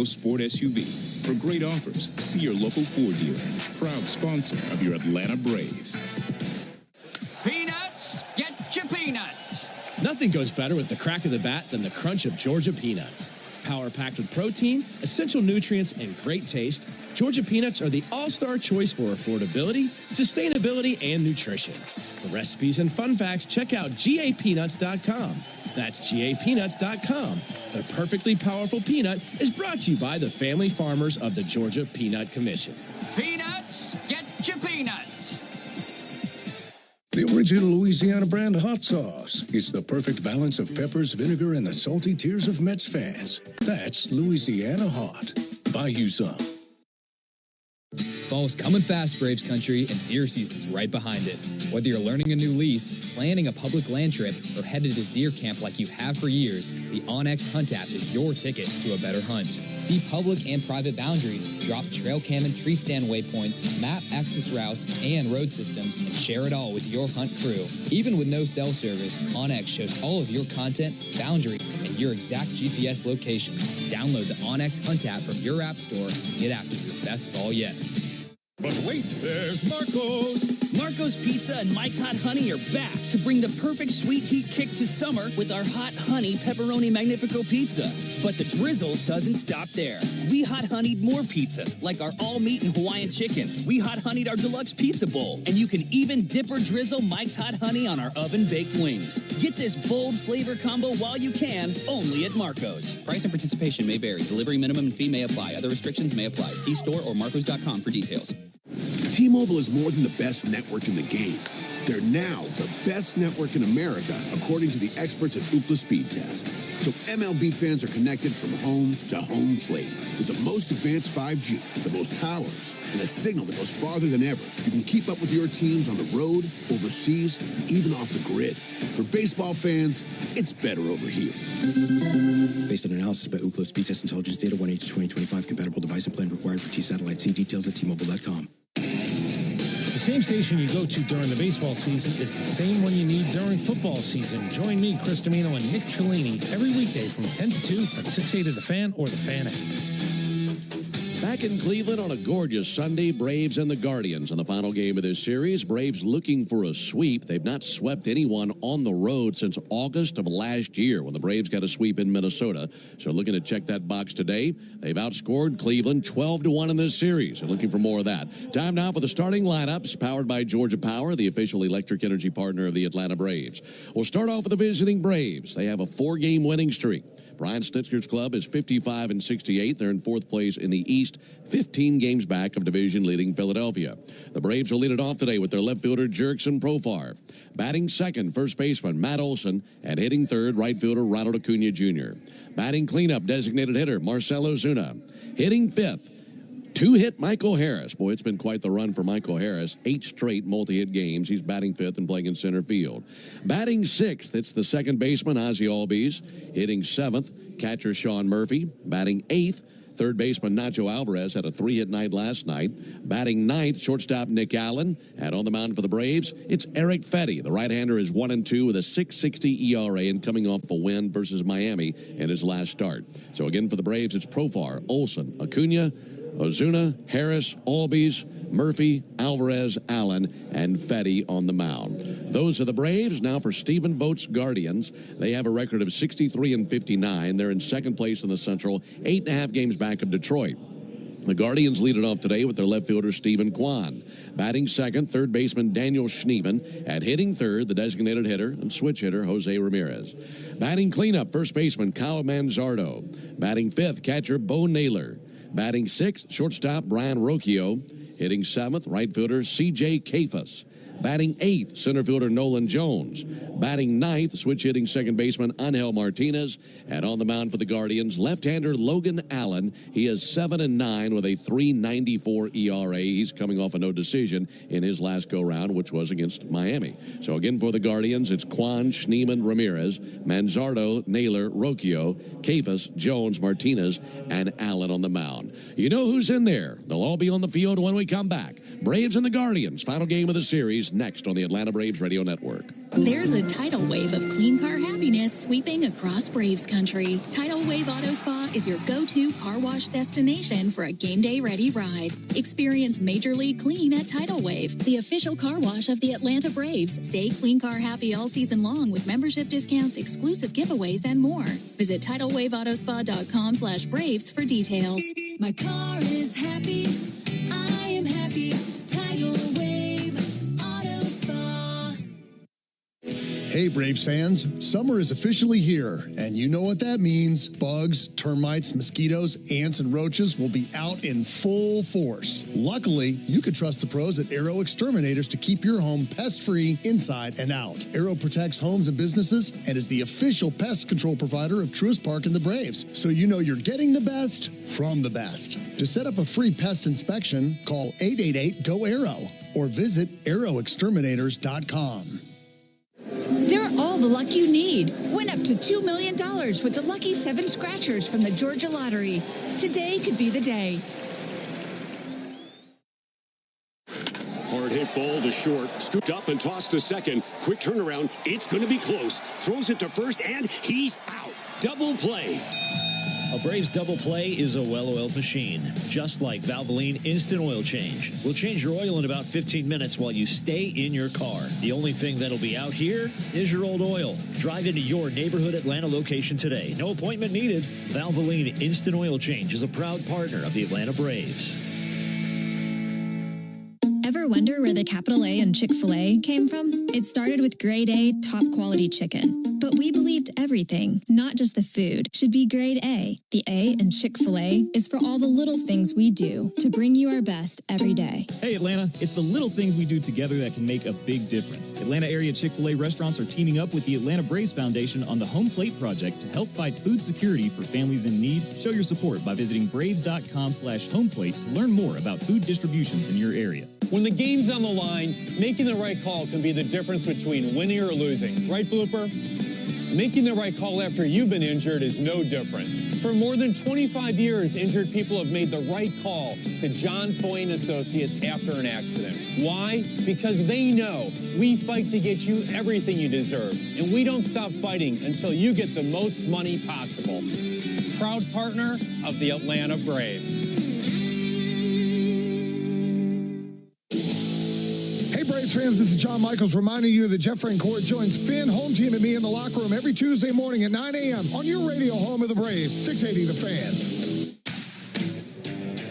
Sport SUV. For great offers, see your local Ford dealer. Proud sponsor of your Atlanta Braves. Peanuts, get your peanuts. Nothing goes better with the crack of the bat than the crunch of Georgia peanuts. Power-packed with protein, essential nutrients, and great taste, Georgia peanuts are the all-star choice for affordability, sustainability, and nutrition. For recipes and fun facts, check out gapeanuts.com. That's gapeanuts.com. The perfectly powerful peanut is brought to you by the family farmers of the Georgia Peanut Commission. Peanuts, get your peanuts. The original Louisiana brand hot sauce. It's the perfect balance of peppers, vinegar, and the salty tears of Mets fans. That's Louisiana Hot. Buy you some. Fall's coming fast, Braves country, and deer season's right behind it. Whether you're learning a new lease, planning a public land trip, or headed to deer camp like you have for years, the OnX Hunt app is your ticket to a better hunt. See public and private boundaries, drop trail cam and tree stand waypoints, map access routes and road systems, and share it all with your hunt crew. Even with no cell service, OnX shows all of your content, boundaries, and your exact GPS location. Download the OnX Hunt app from your app store and get after your best fall yet. But wait, there's Marco's. Marco's Pizza and Mike's Hot Honey are back to bring the perfect sweet heat kick to summer with our Hot Honey Pepperoni Magnifico Pizza. But the drizzle doesn't stop there. We hot honeyed more pizzas, like our all-meat and Hawaiian chicken. We hot honeyed our deluxe pizza bowl. And you can even dip or drizzle Mike's Hot Honey on our oven-baked wings. Get this bold flavor combo while you can, only at Marco's. Price and participation may vary. Delivery minimum and fee may apply. Other restrictions may apply. See store or marcos.com for details. T-Mobile is more than the best network in the game. They're now the best network in America, according to the experts at Ookla Speed Test. So MLB fans are connected from home to home plate. With the most advanced 5G, the most towers, and a signal that goes farther than ever, you can keep up with your teams on the road, overseas, and even off the grid. For baseball fans, it's better over here. Based on analysis by Ookla Speed Test Intelligence Data, 1H2025, compatible device and plan required for T-Satellite. See details at T-Mobile.com. The same station you go to during the baseball season is the same one you need during football season. Join me, Chris Domino, and Nick Cellini every weekday from 10 to 2 on 680 The Fan or The Fan app. Back in Cleveland on a gorgeous Sunday, Braves and the Guardians in the final game of this series. Braves looking for a sweep. They've not swept anyone on the road since August of last year when the Braves got a sweep in Minnesota. So looking to check that box today. They've outscored Cleveland 12-1 in this series. And looking for more of that. Time now for the starting lineups, powered by Georgia Power, the official electric energy partner of the Atlanta Braves. We'll start off with the visiting Braves. They have a 4-game winning streak. Brian Snitzer's club is 55-68. They're in fourth place in the East, 15 games back of division-leading Philadelphia. The Braves will lead it off today with their left fielder, Jurickson Profar. Batting second, first baseman, Matt Olson. And hitting third, right fielder, Ronald Acuna Jr. Batting cleanup, designated hitter, Marcell Ozuna. Hitting fifth, two-hit Michael Harris. Boy, it's been quite the run for Michael Harris. 8 straight multi-hit games. He's batting fifth and playing in center field. Batting sixth, it's the second baseman, Ozzie Albies. Hitting seventh, catcher Sean Murphy. Batting eighth, third baseman Nacho Alvarez had a 3-hit night last night. Batting ninth, shortstop Nick Allen. And on the mound for the Braves, it's Eric Fetty. The right-hander is 1-2 with a 6.60 ERA and coming off a win versus Miami in his last start. So again for the Braves, it's Profar, Olson, Acuna, Ozuna, Harris, Albies, Murphy, Alvarez, Allen, and Fetty on the mound. Those are the Braves. Now for Stephen Vogt's Guardians. They have a record of 63-59. They're in second place in the Central, 8.5 games back of Detroit. The Guardians lead it off today with their left fielder, Stephen Kwan. Batting second, third baseman Daniel Schneeman. And hitting third, the designated hitter and switch hitter, Jose Ramirez. Batting cleanup, first baseman Kyle Manzardo. Batting fifth, catcher Bo Naylor. Batting sixth, shortstop Brian Rocchio. Hitting seventh, right fielder C.J. Kafus. Batting eighth, center fielder Nolan Jones. Batting ninth, switch hitting second baseman Angel Martinez. And on the mound for the Guardians, left-hander Logan Allen. He is 7-9 with a 3.94 ERA. He's coming off a no decision in his last go-round, which was against Miami. So again for the Guardians, it's Kwan, Schneeman, Ramirez, Manzardo, Naylor, Rocchio, Kafus, Jones, Martinez, and Allen on the mound. You know who's in there. They'll all be on the field when we come back. Braves and the Guardians, final game of the series, next on the Atlanta Braves Radio Network. There's a tidal wave of clean car happiness sweeping across Braves country. Tidal Wave Auto Spa is your go-to car wash destination for a game day ready ride. Experience Major League Clean at Tidal Wave, the official car wash of the Atlanta Braves. Stay clean car happy all season long with membership discounts, exclusive giveaways, and more. Visit TidalWaveAutoSpa.com/Braves for details. My car is happy. I am happy. Tidal Wave Auto Spa. Hey, Braves fans, summer is officially here, and you know what that means. Bugs, termites, mosquitoes, ants, and roaches will be out in full force. Luckily, you can trust the pros at Arrow Exterminators to keep your home pest-free inside and out. Arrow protects homes and businesses and is the official pest control provider of Truist Park and the Braves, so you know you're getting the best from the best. To set up a free pest inspection, call 888-GO-ARROW or visit arrowexterminators.com. They're all the luck you need. Win up to $2 million with the Lucky 7 Scratchers from the Georgia Lottery. Today could be the day. Hard hit ball to short. Scooped up and tossed to second. Quick turnaround. It's going to be close. Throws it to first, and he's out. Double play. A Braves double play is a well-oiled machine, just like Valvoline Instant Oil Change. We'll change your oil in about 15 minutes while you stay in your car. The only thing that'll be out here is your old oil. Drive into your neighborhood Atlanta location today. No appointment needed. Valvoline Instant Oil Change is a proud partner of the Atlanta Braves. Ever wonder where the capital A in Chick-fil-A came from? It started with grade A, top quality chicken. But we believed everything, not just the food, should be grade A. The A in Chick-fil-A is for all the little things we do to bring you our best every day. Hey Atlanta, it's the little things we do together that can make a big difference. Atlanta area Chick-fil-A restaurants are teaming up with the Atlanta Braves Foundation on the Home Plate Project to help fight food security for families in need. Show your support by visiting braves.com/homeplate to learn more about food distributions in your area. When the game's on the line, making the right call can be the difference between winning or losing. Right, Blooper? Making the right call after you've been injured is no different. For more than 25 years, injured people have made the right call to John Foy and Associates after an accident. Why? Because they know we fight to get you everything you deserve, and we don't stop fighting until you get the most money possible. Proud partner of the Atlanta Braves. Braves fans, this is John Michaels reminding you that Jeff Francoeur joins Finn, Home Team, and me in the locker room every Tuesday morning at 9 a.m. on your radio home of the Braves, 680 The Fan.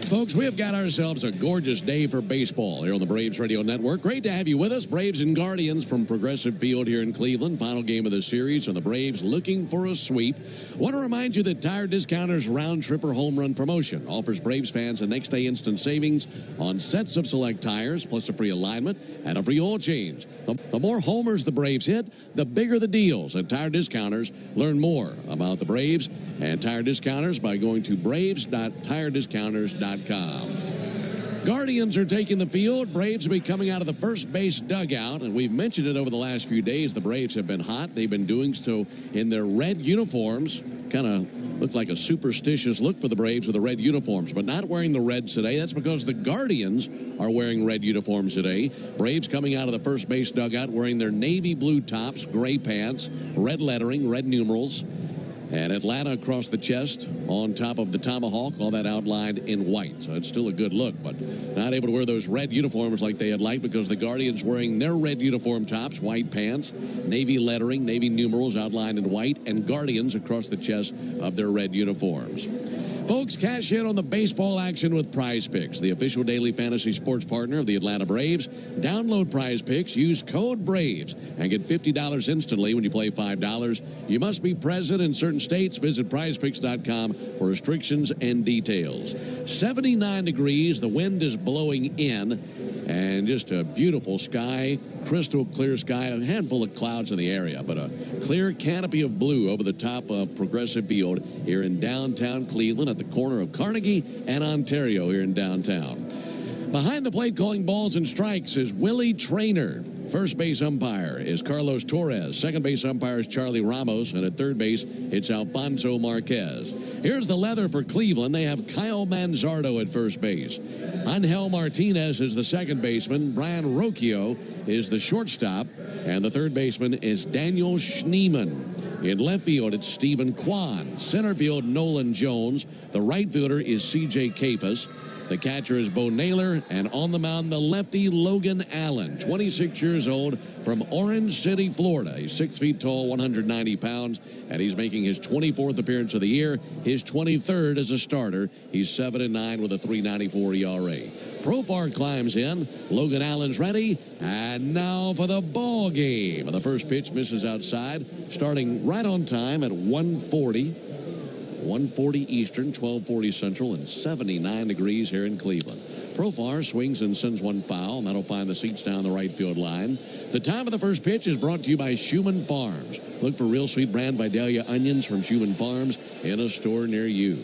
Folks, we have got ourselves a gorgeous day for baseball here on the Braves Radio Network. Great to have you with us. Braves and Guardians from Progressive Field here in Cleveland. Final game of the series, and the Braves looking for a sweep. Want to remind you that Tire Discounters Round Tripper Home Run Promotion offers Braves fans a next day instant savings on sets of select tires, plus a free alignment and a free oil change. The more homers the Braves hit, the bigger the deals at Tire Discounters. Learn more about the Braves and Tire Discounters by going to braves.tirediscounters.com. Guardians are taking the field. Braves will be coming out of the first base dugout, and we've mentioned it over the last few days. The Braves have been hot. They've been doing so in their red uniforms. Kind of looked like a superstitious look for the Braves with the red uniforms, but not wearing the reds today. That's because the Guardians are wearing red uniforms today. Braves coming out of the first base dugout wearing their navy blue tops, gray pants, red lettering, red numerals, and Atlanta across the chest on top of the tomahawk, all that outlined in white. So it's still a good look, but not able to wear those red uniforms like they had liked because the Guardians wearing their red uniform tops, white pants, navy lettering, navy numerals outlined in white, and Guardians across the chest of their red uniforms. Folks, cash in on the baseball action with Prize Picks, the official daily fantasy sports partner of the Atlanta Braves. Download Prize Picks, use code BRAVES, and get $50 instantly when you play $5. You must be present in certain states. Visit prizepicks.com for restrictions and details. 79 degrees, the wind is blowing in, and just a beautiful sky, crystal clear sky, a handful of clouds in the area, but a clear canopy of blue over the top of Progressive Field here in downtown Cleveland at the corner of Carnegie and Ontario here in downtown. Behind the plate calling balls and strikes is Willie Traynor. First base umpire is Carlos Torres. Second base umpire is Charlie Ramos. And at third base, it's Alfonso Marquez. Here's the leather for Cleveland. They have Kyle Manzardo at first base. Angel Martinez is the second baseman. Brian Rocchio is the shortstop. And the third baseman is Daniel Schneemann. In left field, it's Stephen Kwan. Center field, Nolan Jones. The right fielder is C.J. Kafus. The catcher is Bo Naylor, and on the mound, the lefty Logan Allen, 26 years old, from Orange City, Florida. He's 6 feet tall, 190 pounds, and he's making his 24th appearance of the year, his 23rd as a starter. He's 7-9 with a 3.94 ERA. Profar climbs in. Logan Allen's ready, and now for the ball game. The first pitch misses outside, starting right on time at 1:40. 1:40 Eastern, 12:40 Central, and 79 degrees here in Cleveland. Profar swings and sends one foul, and that'll find the seats down the right field line. The time of the first pitch is brought to you by Schumann Farms. Look for Real Sweet Brand Vidalia onions from Schumann Farms in a store near you.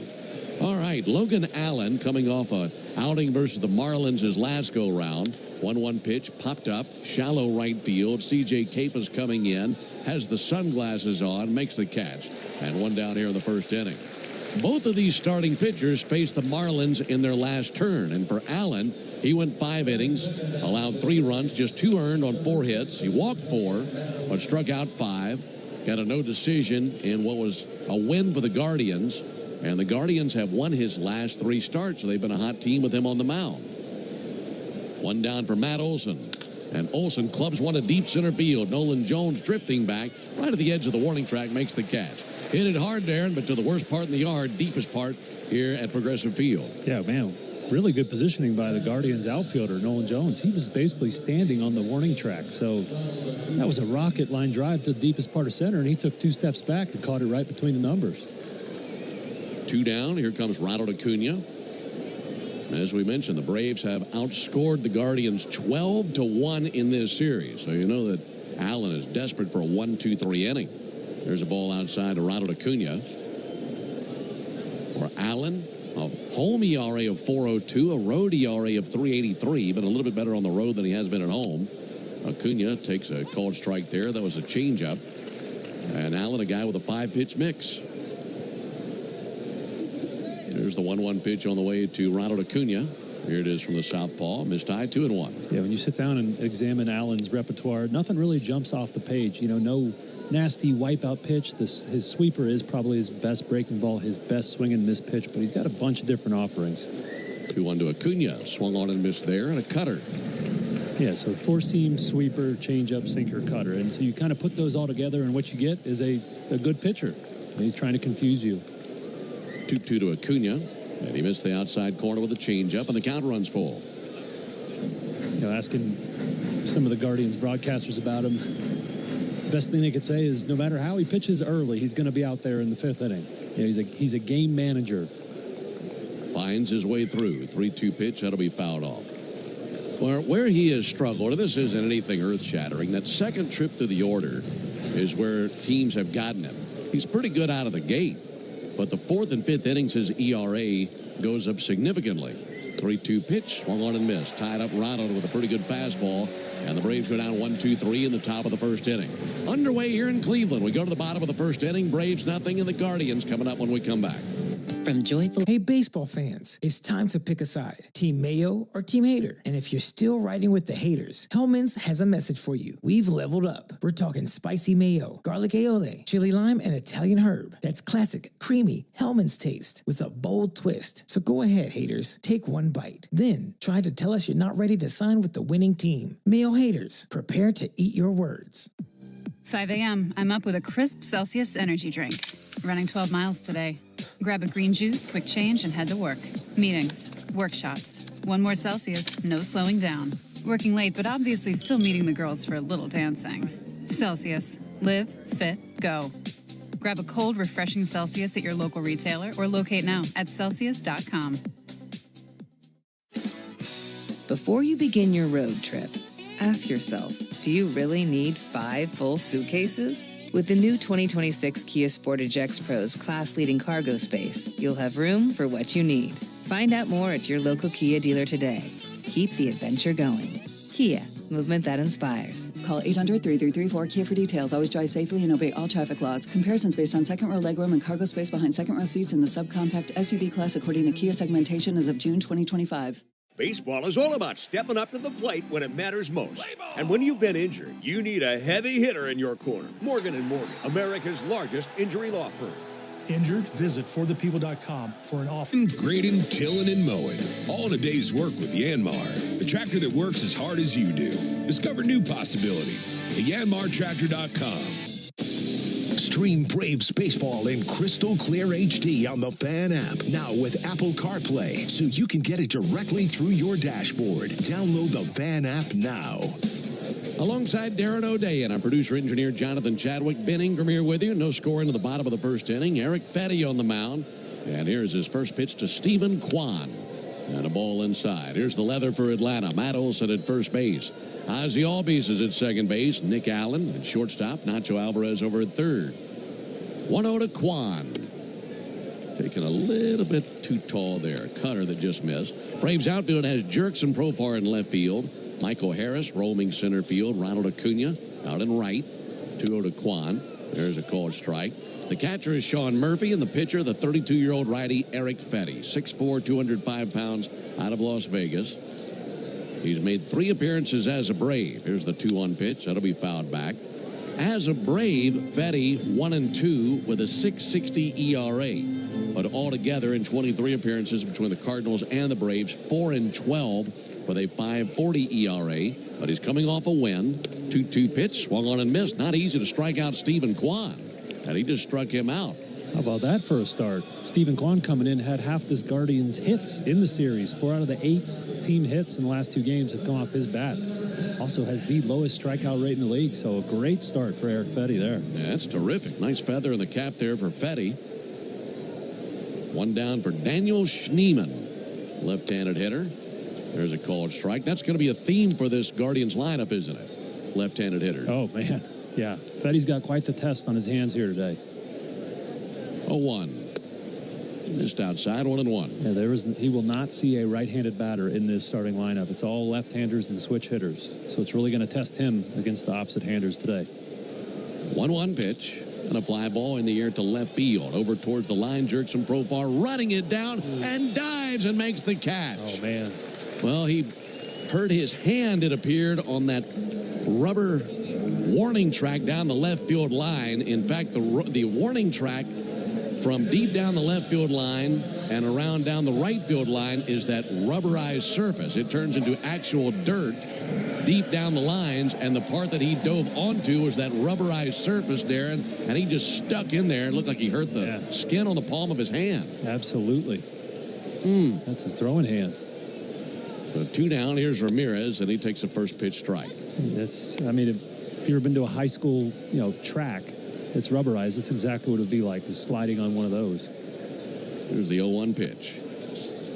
All right, Logan Allen coming off a outing versus the Marlins his last go-round. 1-1 pitch, popped up, shallow right field. C.J. Kafus coming in, has the sunglasses on, makes the catch. And one down here in the first inning. Both of these starting pitchers faced the Marlins in their last turn. And for Allen, he went 5 innings, allowed 3 runs, just 2 earned on 4 hits. He walked 4, but struck out 5. Got a no decision in what was a win for the Guardians. And the Guardians have won his last 3 starts, so they've been a hot team with him on the mound. One down for Matt Olson. And Olson clubs one to deep center field. Nolan Jones drifting back right at the edge of the warning track makes the catch. Hit it hard, Darren, but to the worst part in the yard, deepest part here at Progressive Field. Yeah, man, really good positioning by the Guardians outfielder, Nolan Jones. He was basically standing on the warning track. So that was a rocket line drive to the deepest part of center, and he took 2 steps back and caught it right between the numbers. 2 down. Here comes Ronald Acuna. As we mentioned, the Braves have outscored the Guardians 12-1 in this series. So you know that Allen is desperate for a 1-2-3 inning. There's a ball outside to Ronald Acuna. For Allen, a home ERA of 4.02, a road ERA of 3.83, but a little bit better on the road than he has been at home. Acuna takes a called strike there. That was a changeup. And Allen, a guy with a 5-pitch mix. There's the 1-1 pitch on the way to Ronald Acuna. Here it is from the southpaw. Missed high, 2-1. Yeah, when you sit down and examine Allen's repertoire, nothing really jumps off the page. You know, no nasty wipeout pitch. His sweeper is probably his best breaking ball, his best swing and miss pitch, but he's got a bunch of different offerings. 2-1 to Acuna. Swung on and missed there, and a cutter. Yeah, so 4-seam, sweeper, changeup, sinker, cutter. And so you kind of put those all together, and what you get is a good pitcher. And he's trying to confuse you. 2-2 to Acuna. And he missed the outside corner with a changeup, and the count runs full. You know, asking some of the Guardians broadcasters about him, the best thing they could say is no matter how he pitches early, he's going to be out there in the 5th inning. You know, he's a game manager. Finds his way through. 3-2 pitch. That'll be fouled off. Where he has struggled, and this isn't anything earth-shattering, that second trip through the order is where teams have gotten him. He's pretty good out of the gate. But the 4th and 5th innings, his ERA goes up significantly. 3-2 pitch, swung on and missed. Tied up Ronald with a pretty good fastball. And the Braves go down 1-2-3 in the top of the first inning. Underway here in Cleveland. We go to the bottom of the first inning. Braves nothing, and the Guardians coming up when we come back. From Joyful. Hey, baseball fans, it's time to pick a side. Team Mayo or Team Hater. And if you're still riding with the haters, Hellman's has a message for you. We've leveled up. We're talking spicy mayo, garlic aioli, chili lime, and Italian herb. That's classic, creamy Hellman's taste with a bold twist. So go ahead, haters. Take one bite. Then try to tell us you're not ready to sign with the winning team. Mayo haters, prepare to eat your words. 5 a.m. I'm up with a crisp Celsius energy drink. Running 12 miles today. Grab a green juice, quick change, and head to work. Meetings, workshops. 1 more Celsius, no slowing down. Working late, but obviously still meeting the girls for a little dancing. Celsius. Live, fit, go. Grab a cold, refreshing Celsius at your local retailer or locate now at Celsius.com. Before you begin your road trip, ask yourself, do you really need 5 full suitcases? With the new 2026 Kia Sportage X Pro's class-leading cargo space, you'll have room for what you need. Find out more at your local Kia dealer today. Keep the adventure going. Kia, movement that inspires. Call 800-3334-KIA for details. Always drive safely and obey all traffic laws. Comparisons based on second row legroom and cargo space behind second row seats in the subcompact SUV class according to Kia segmentation as of June 2025. Baseball is all about stepping up to the plate when it matters most. And when you've been injured, you need a heavy hitter in your corner. Morgan & Morgan, America's largest injury law firm. Injured? Visit forthepeople.com for an offer. Grading, tilling, and mowing. All in a day's work with Yanmar. The tractor that works as hard as you do. Discover new possibilities at yanmartractor.com. Stream Braves baseball in crystal clear HD on the Fan app. Now with Apple CarPlay, so you can get it directly through your dashboard. Download the Fan app now. Alongside Darren O'Day and our producer-engineer Jonathan Chadwick, Ben Ingram here with you. No score into the bottom of the first inning. Eric Fetty on the mound. And here's his first pitch to Stephen Kwan. And a ball inside. Here's the leather for Atlanta. Matt Olson at first base. Ozzie Albies is at second base. Nick Allen at shortstop. Nacho Alvarez over at third. 1-0 to Kwan. Taking a little bit too tall there. Cutter that just missed. Braves outfield has Jerks and Profar in left field. Michael Harris roaming center field. Ronald Acuna out in right. 2-0 to Kwan. There's a called strike. The catcher is Sean Murphy, and the pitcher, the 32-year-old righty Eric Fetty, 6'4", 205 pounds, out of Las Vegas. He's made 3 appearances as a Brave. Here's the 2-1 pitch. That'll be fouled back. As a Brave, Fetty 1-2 with a 6.60 ERA. But altogether in 23 appearances between the Cardinals and the Braves, 4-12 with a 5.40 ERA. But he's coming off a win. 2-2 pitch, swung on and missed. Not easy to strike out Stephen Kwan. And he just struck him out. How about that for a start? Stephen Kwan coming in had half this Guardians' hits in the series. 4 out of the 8 team hits in the last 2 games have come off his bat. Also has the lowest strikeout rate in the league, so a great start for Eric Fetty there. Yeah, that's terrific. Nice feather in the cap there for Fetty. 1 down for Daniel Schneemann, left-handed hitter. There's a called strike. That's going to be a theme for this Guardians lineup, isn't it? Left-handed hitter. Oh, man. Yeah, Fetty's got quite the test on his hands here today. 0-1. Missed outside, 1-1. Yeah, he will not see a right-handed batter in this starting lineup. It's all left-handers and switch hitters. So it's really going to test him against the opposite-handers today. 1-1 pitch. And a fly ball in the air to left field. Over towards the line, Jerks and Profar running it down and dives and makes the catch. Oh, man. Well, he hurt his hand, it appeared, on that rubber warning track down the left field line. In fact, the warning track from deep down the left field line and around down the right field line is that rubberized surface. It turns into actual dirt deep down the lines, and the part that he dove onto was that rubberized surface, Darren, and he just stuck in there. It looked like he hurt the skin on the palm of his hand. Absolutely. That's his throwing hand. So 2 down. Here's Ramirez, and he takes the first pitch strike. If you've ever been to a high school, track, it's rubberized. That's exactly what it would be like, is sliding on one of those. Here's the 0-1 pitch.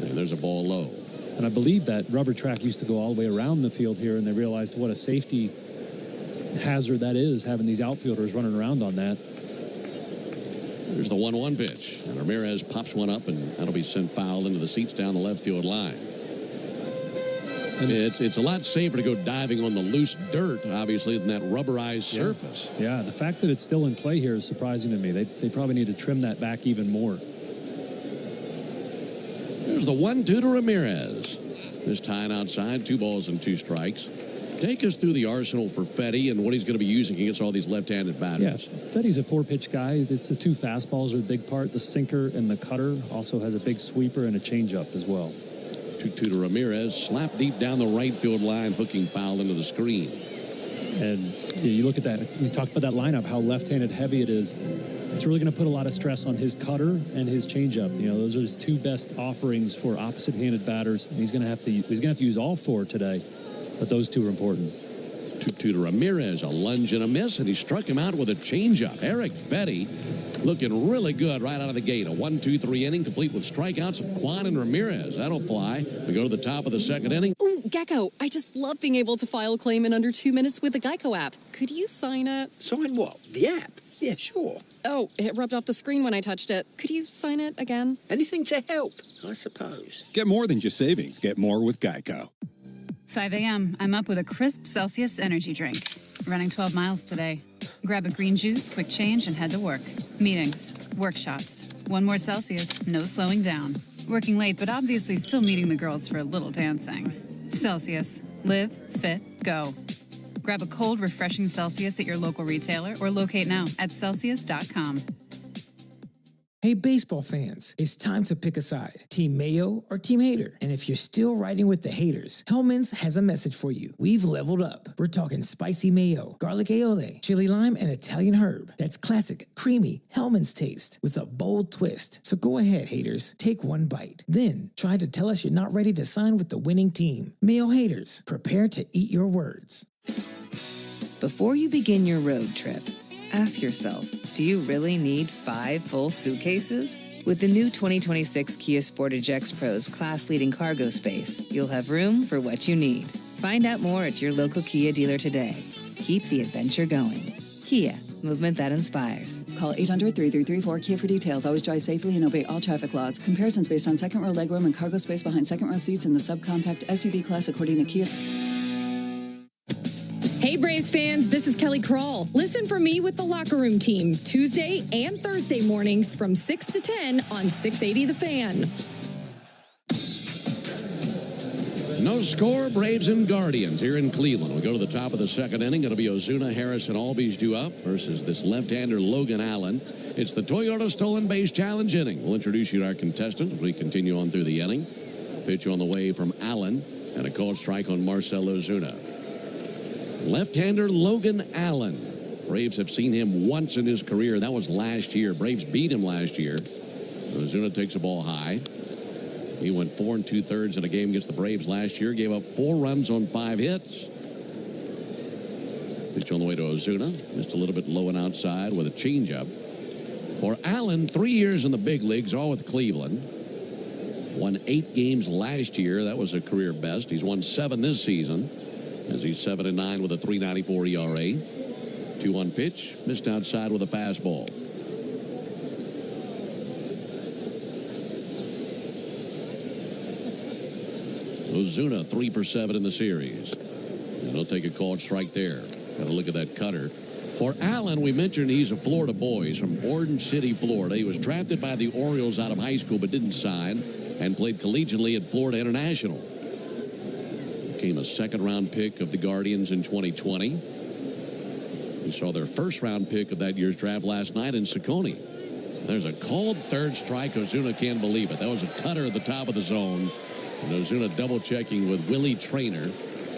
And there's a ball low. And I believe that rubber track used to go all the way around the field here, and they realized what a safety hazard that is, having these outfielders running around on that. There's the 1-1 pitch. And Ramirez pops one up, and that'll be sent foul into the seats down the left field line. And it's a lot safer to go diving on the loose dirt, obviously, than that rubberized surface. Yeah, the fact that it's still in play here is surprising to me. They probably need to trim that back even more. There's the 1-2 to Ramirez. This tying outside, 2 balls and 2 strikes. Take us through the arsenal for Fetty and what he's going to be using against all these left-handed batters. Yeah, Fetty's a 4-pitch guy. It's the 2 fastballs are a big part. The sinker and the cutter. Also has a big sweeper and a changeup as well. 2-2 to Ramirez, slap deep down the right field line, hooking foul into the screen. And you look at that, we talked about that lineup, how left-handed heavy it is. It's really going to put a lot of stress on his cutter and his changeup. Those are his 2 best offerings for opposite-handed batters. And he's going to have to use all 4 today, but those 2 are important. 2-2 to Ramirez, a lunge and a miss, and he struck him out with a changeup. Eric Fetty looking really good right out of the gate. A 1-2-3 inning complete with strikeouts of Kwan and Ramirez. That'll fly. We go to the top of the 2nd inning. Ooh, Gecko, I just love being able to file a claim in under 2 minutes with the Geico app. Could you sign it? Sign what? The app? Yeah, sure. Oh, it rubbed off the screen when I touched it. Could you sign it again? Anything to help, I suppose. Get more than just savings. Get more with Geico. 5 a.m. I'm up with a crisp Celsius energy drink. Running 12 miles today. Grab a green juice, quick change, and head to work. Meetings, workshops. One more Celsius, no slowing down. Working late, but obviously still meeting the girls for a little dancing. Celsius. Live, fit, go. Grab a cold, refreshing Celsius at your local retailer or locate now at Celsius.com. Hey, baseball fans, it's time to pick a side. Team Mayo or Team Hater? And if you're still riding with the haters, Hellman's has a message for you. We've leveled up. We're talking spicy mayo, garlic aioli, chili lime, and Italian herb. That's classic, creamy Hellman's taste with a bold twist. So go ahead, haters, take one bite. Then try to tell us you're not ready to sign with the winning team. Mayo haters, prepare to eat your words. Before you begin your road trip, ask yourself, do you really need 5 full suitcases? With the new 2026 Kia Sportage X Pro's class-leading cargo space, you'll have room for what you need. Find out more at your local Kia dealer today. Keep the adventure going. Kia, movement that inspires. Call 800-3334-KIA for details. Always drive safely and obey all traffic laws. Comparisons based on second row legroom and cargo space behind second row seats in the subcompact SUV class according to Kia. Hey Braves fans, this is Kelly Krall. Listen for me with the Locker Room Team, Tuesday and Thursday mornings from 6 to 10 on 680 The Fan. No score, Braves and Guardians here in Cleveland. We go to the top of the second inning. It'll be Ozuna, Harris, and Albies due up versus this left-hander Logan Allen. It's the Toyota Stolen Base Challenge inning. We'll introduce you to our contestant as we continue on through the inning. Pitch on the way from Allen and a called strike on Marcell Ozuna. Left-hander Logan Allen. Braves have seen him once in his career. That was last year. Braves beat him last year. Ozuna takes the ball high. He went 4 2/3 in a game against the Braves last year. Gave up 4 runs on 5 hits. Pitch on the way to Ozuna. Missed a little bit low and outside with a changeup. For Allen, 3 years in the big leagues, all with Cleveland. Won 8 games last year. That was a career best. He's won 7 this season, as he's 7-9 with a 3.94 ERA. 2-1 pitch, missed outside with a fastball. Ozuna 3 for 7 in the series. And he'll take a called strike there. Got to look at that cutter. For Allen, we mentioned he's a Florida boy. He's from Orange City, Florida. He was drafted by the Orioles out of high school but didn't sign, and played collegiately at Florida International. Became a second-round pick of the Guardians in 2020. We saw their first-round pick of that year's draft last night in Saucony. There's a called third strike. Ozuna can't believe it. That was a cutter at the top of the zone. And Ozuna double-checking with Willie Traynor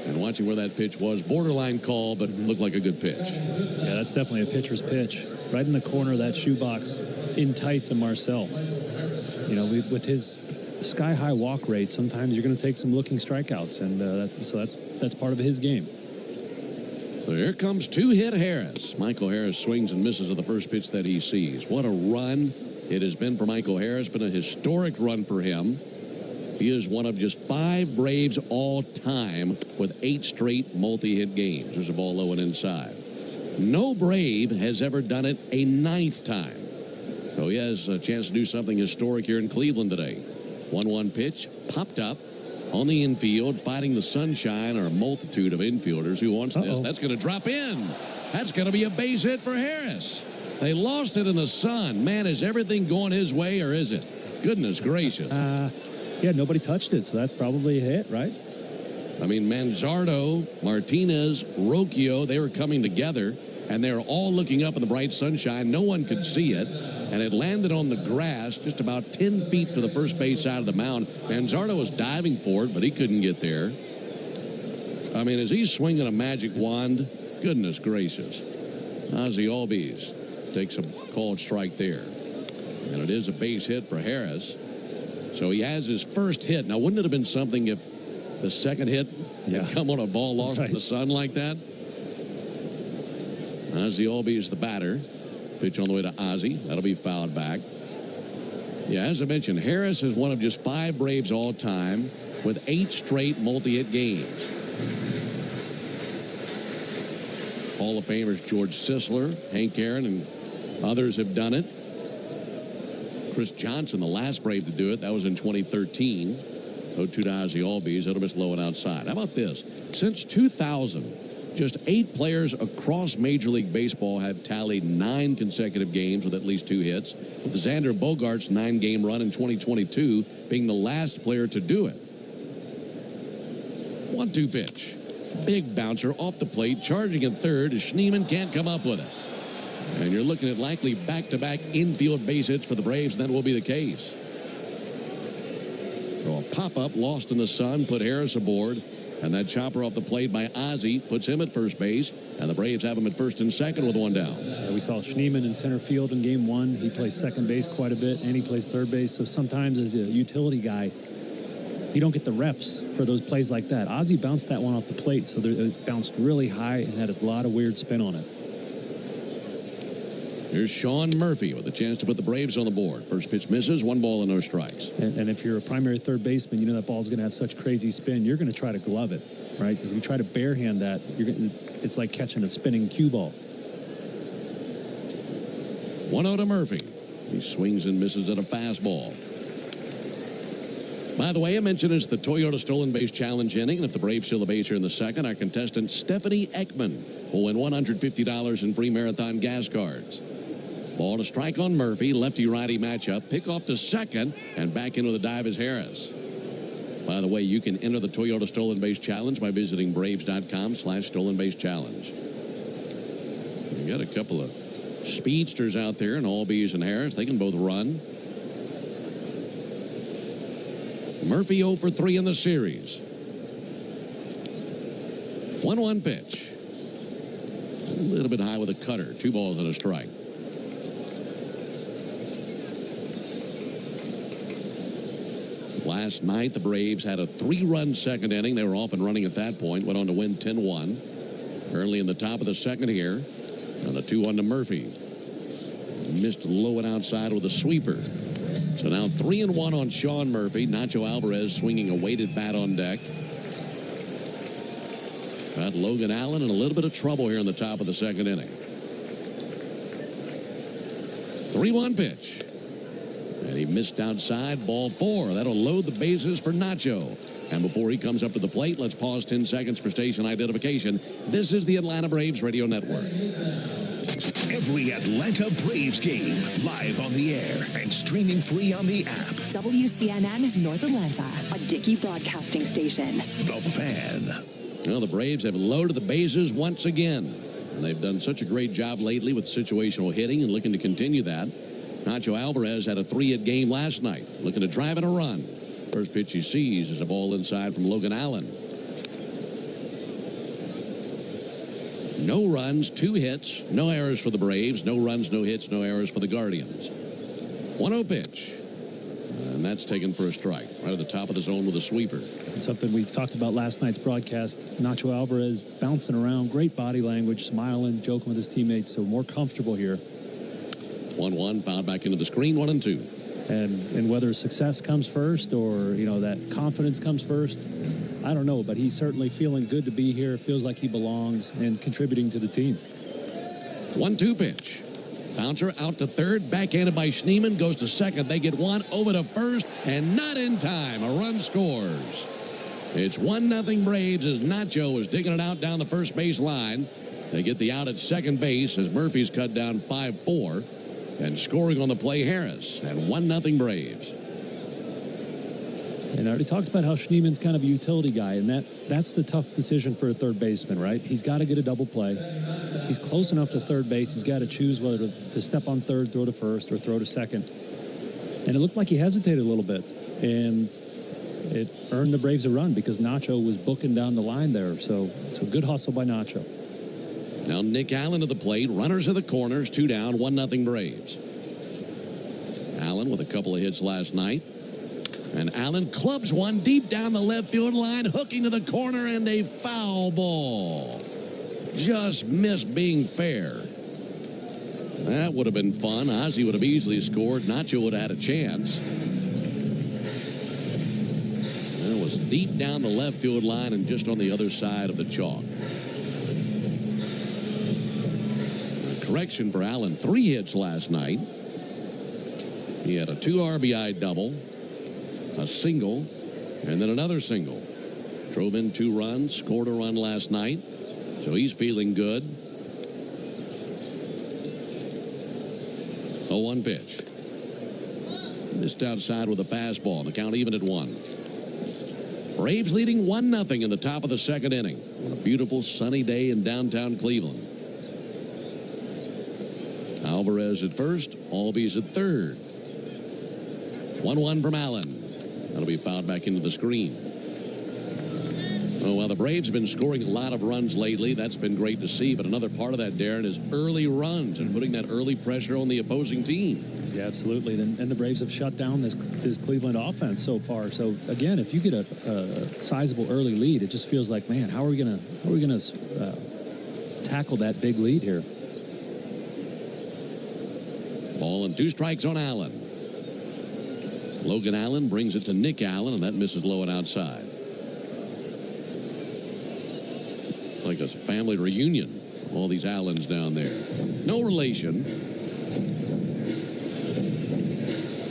and watching where that pitch was. Borderline call, but looked like a good pitch. Yeah, that's definitely a pitcher's pitch. Right in the corner of that shoebox, in tight to Marcell. You know, with his sky-high walk rate, sometimes you're going to take some looking strikeouts, and that's part of his game. So here comes 2-hit Harris. Michael Harris swings and misses at the first pitch that he sees. What a run it has been for Michael Harris. Been a historic run for him. He is one of just 5 Braves all time with 8 straight multi-hit games. There's a ball low and inside. No Brave has ever done it a 9th time. So he has a chance to do something historic here in Cleveland today. 1-1 pitch, popped up on the infield, fighting the sunshine, or a multitude of infielders. Who wants this? That's going to drop in. That's going to be a base hit for Harris. They lost it in the sun. Man, is everything going his way, or is it? Goodness gracious. Yeah, nobody touched it, so that's probably a hit, right? I mean, Manzardo, Martinez, Rocchio, they were coming together, and they were all looking up in the bright sunshine. No one could see it, and it landed on the grass just about 10 feet to the first base side of the mound. Manzardo was diving for it, but he couldn't get there. I mean, as he's swinging a magic wand, goodness gracious. Ozzie Albies takes a called strike there. And it is a base hit for Harris. So he has his first hit. Now, wouldn't it have been something if the second hit had come on a ball lost in the sun like that? Ozzie Albies the batter. Pitch on the way to Ozzie. That'll be fouled back. Yeah, as I mentioned, Harris is one of just 5 Braves all time with 8 straight multi-hit games. Hall of Famers George Sisler, Hank Aaron, and others have done it. Chris Johnson, the last Brave to do it, that was in 2013. 0-2 to Ozzie Albies. It'll miss low and outside. How about this? Since 2000, just 8 players across Major League Baseball have tallied 9 consecutive games with at least 2 hits, with Xander Bogaerts' 9-game run in 2022 being the last player to do it. 1-2 pitch. Big bouncer off the plate, charging at third as Schneemann can't come up with it. And you're looking at likely back-to-back infield base hits for the Braves, and that will be the case. So a pop-up lost in the sun put Harris aboard, and that chopper off the plate by Ozzie puts him at first base, and the Braves have him at first and second with 1 down. We saw Schneemann in center field in game 1. He plays second base quite a bit, and he plays third base. So sometimes as a utility guy, you don't get the reps for those plays like that. Ozzie bounced that one off the plate, so it bounced really high and had a lot of weird spin on it. Here's Sean Murphy with a chance to put the Braves on the board. First pitch misses, 1 ball and no strikes. And if you're a primary third baseman, you know that ball's going to have such crazy spin. You're going to try to glove it, right? Because if you try to barehand that, it's like catching a spinning cue ball. 1-0 to Murphy. He swings and misses at a fastball. By the way, I mentioned it's the Toyota Stolen Base Challenge inning, and if the Braves steal the base here in the second, our contestant Stephanie Ekman will win $150 in free marathon gas cards. Ball to strike on Murphy, lefty-righty matchup, pick off to second, and back into the dive is Harris. By the way, you can enter the Toyota Stolen Base Challenge by visiting Braves.com/Stolen Base Challenge. We got a couple of speedsters out there, and Albies and Harris, they can both run. Murphy 0 for 3 in the series. 1-1 pitch. A little bit high with a cutter. 2 balls and a strike. Last night, the Braves had a 3-run second inning. They were off and running at that point. Went on to win 10-1. Currently in the top of the second here. And the 2-1 to Murphy. Missed low and outside with a sweeper. So now 3-1 on Sean Murphy. Nacho Alvarez swinging a weighted bat on deck. Got Logan Allen in a little bit of trouble here in the top of the second inning. 3-1 pitch. And he missed outside, ball 4. That'll load the bases for Nacho. And before he comes up to the plate, let's pause 10 seconds for station identification. This is the Atlanta Braves Radio Network. Every Atlanta Braves game live on the air and streaming free on the app. WCNN North Atlanta, a Dickey broadcasting station. The Fan. Well, the Braves have loaded the bases once again. And they've done such a great job lately with situational hitting and looking to continue that. Nacho Alvarez had a 3-hit game last night, looking to drive in a run. First pitch he sees is a ball inside from Logan Allen. No runs, 2 hits, no errors for the Braves. No runs, no hits, no errors for the Guardians. 1-0 pitch. And that's taken for a strike. Right at the top of the zone with a sweeper. And something we talked about last night's broadcast. Nacho Alvarez bouncing around, great body language, smiling, joking with his teammates, so more comfortable here. 1-1, fouled back into the screen, 1-2. And whether success comes first or, you know, that confidence comes first, I don't know, but he's certainly feeling good to be here. Feels like he belongs and contributing to the team. 1-2 pitch. Bouncer out to third, backhanded by Schneemann, goes to second. They get 1 over to first, and not in time. A run scores. It's 1-0 Braves as Nacho is digging it out down the first base line. They get the out at second base as Murphy's cut down 5-4. And scoring on the play, Harris. And 1-0 Braves. And I already talked about how Schneemann's kind of a utility guy, and that's the tough decision for a third baseman, right? He's got to get a double play. He's close enough to third base. He's got to choose whether to step on third, throw to first, or throw to second. And it looked like he hesitated a little bit, and it earned the Braves a run because Nacho was booking down the line there. So good hustle by Nacho. Now Nick Allen to the plate. Runners at the corners. 2 down. 1-0 Braves. Allen with a couple of hits last night. And Allen clubs one deep down the left field line, hooking to the corner, and a foul ball. Just missed being fair. That would have been fun. Ozzie would have easily scored. Nacho would have had a chance. It was deep down the left field line and just on the other side of the chalk. Correction for Allen. 3 hits last night. He had a 2 RBI double, a single, And then another single. Drove in 2 runs, scored a run last night. So he's feeling good. 0-1 pitch. Missed outside with a fastball. The count even at 1. Braves leading 1-0 in the top of the second inning. On a beautiful sunny day in downtown Cleveland. Alvarez at first, Albies at third. 1-1 from Allen. That'll be fouled back into the screen. Oh, well, the Braves have been scoring a lot of runs lately. That's been great to see. But another part of that, Darren, is early runs and putting that early pressure on the opposing team. Yeah, absolutely. And the Braves have shut down this Cleveland offense so far. So again, if you get a sizable early lead, it just feels like, man, how are we gonna tackle that big lead here? Ball and 2 strikes on Allen. Logan Allen brings it to Nick Allen, and that misses low and outside. Like a family reunion. All these Allens down there. No relation.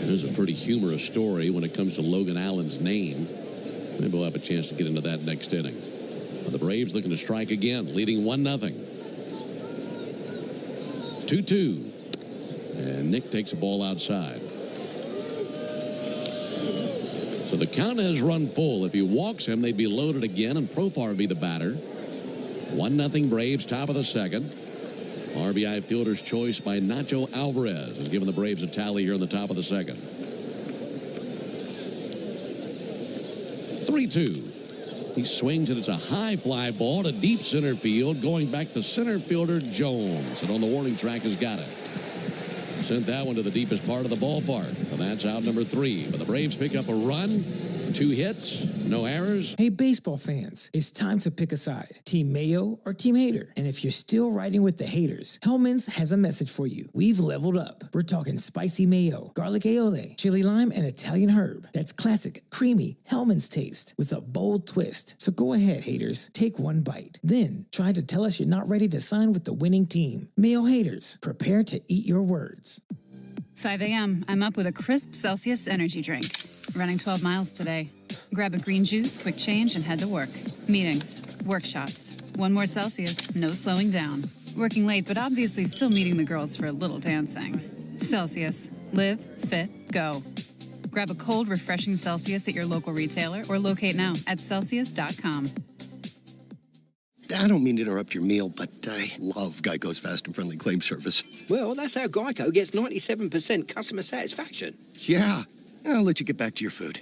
There's a pretty humorous story when it comes to Logan Allen's name. Maybe we'll have a chance to get into that next inning. But the Braves looking to strike again, leading 1-0. 2-2. And Nick takes a ball outside. So the count has run full. If he walks him, they'd be loaded again, and Profar would be the batter. 1-0 Braves, top of the second. RBI fielder's choice by Nacho Alvarez has given the Braves a tally here in the top of the second. 3-2. He swings, and it's a high fly ball to deep center field. Going back to center fielder Jones, and on the warning track has got it. Sent that one to the deepest part of the ballpark. And that's out number 3. But the Braves pick up a run. 2 hits, no errors. Hey, baseball fans, it's time to pick a side. Team Mayo or Team Hater. And if you're still riding with the haters, Hellman's has a message for you. We've leveled up. We're talking spicy mayo, garlic aioli, chili lime, and Italian herb. That's classic, creamy Hellman's taste with a bold twist. So go ahead, haters. Take one bite. Then try to tell us you're not ready to sign with the winning team. Mayo haters, prepare to eat your words. 5 a.m. I'm up with a crisp Celsius energy drink. Running 12 miles today. Grab a green juice, quick change, and head to work. Meetings, workshops. 1 more Celsius, no slowing down. Working late, but obviously still meeting the girls for a little dancing. Celsius. Live, fit, go. Grab a cold, refreshing Celsius at your local retailer or locate now at Celsius.com. I don't mean to interrupt your meal, but I love Geico's fast and friendly claim service. Well, that's how Geico gets 97% customer satisfaction. Yeah. I'll let you get back to your food.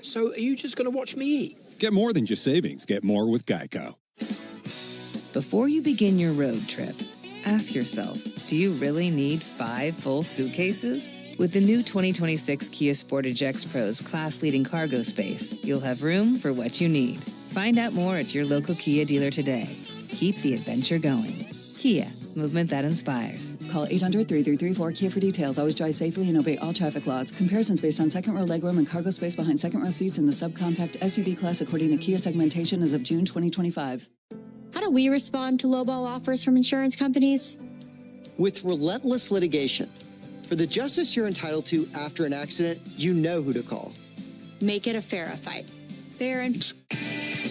So are you just going to watch me eat? Get more than just savings. Get more with Geico. Before you begin your road trip, ask yourself, do you really need 5 full suitcases? With the new 2026 Kia Sportage X Pro's class-leading cargo space, you'll have room for what you need. Find out more at your local Kia dealer today. Keep the adventure going. Kia, movement that inspires. Call 800-3334-KIA for details. Always drive safely and obey all traffic laws. Comparisons based on second row legroom and cargo space behind second row seats in the subcompact SUV class according to Kia segmentation as of June 2025. How do we respond to lowball offers from insurance companies? With relentless litigation. For the justice you're entitled to after an accident, you know who to call. Make it a fair fight. Fair and...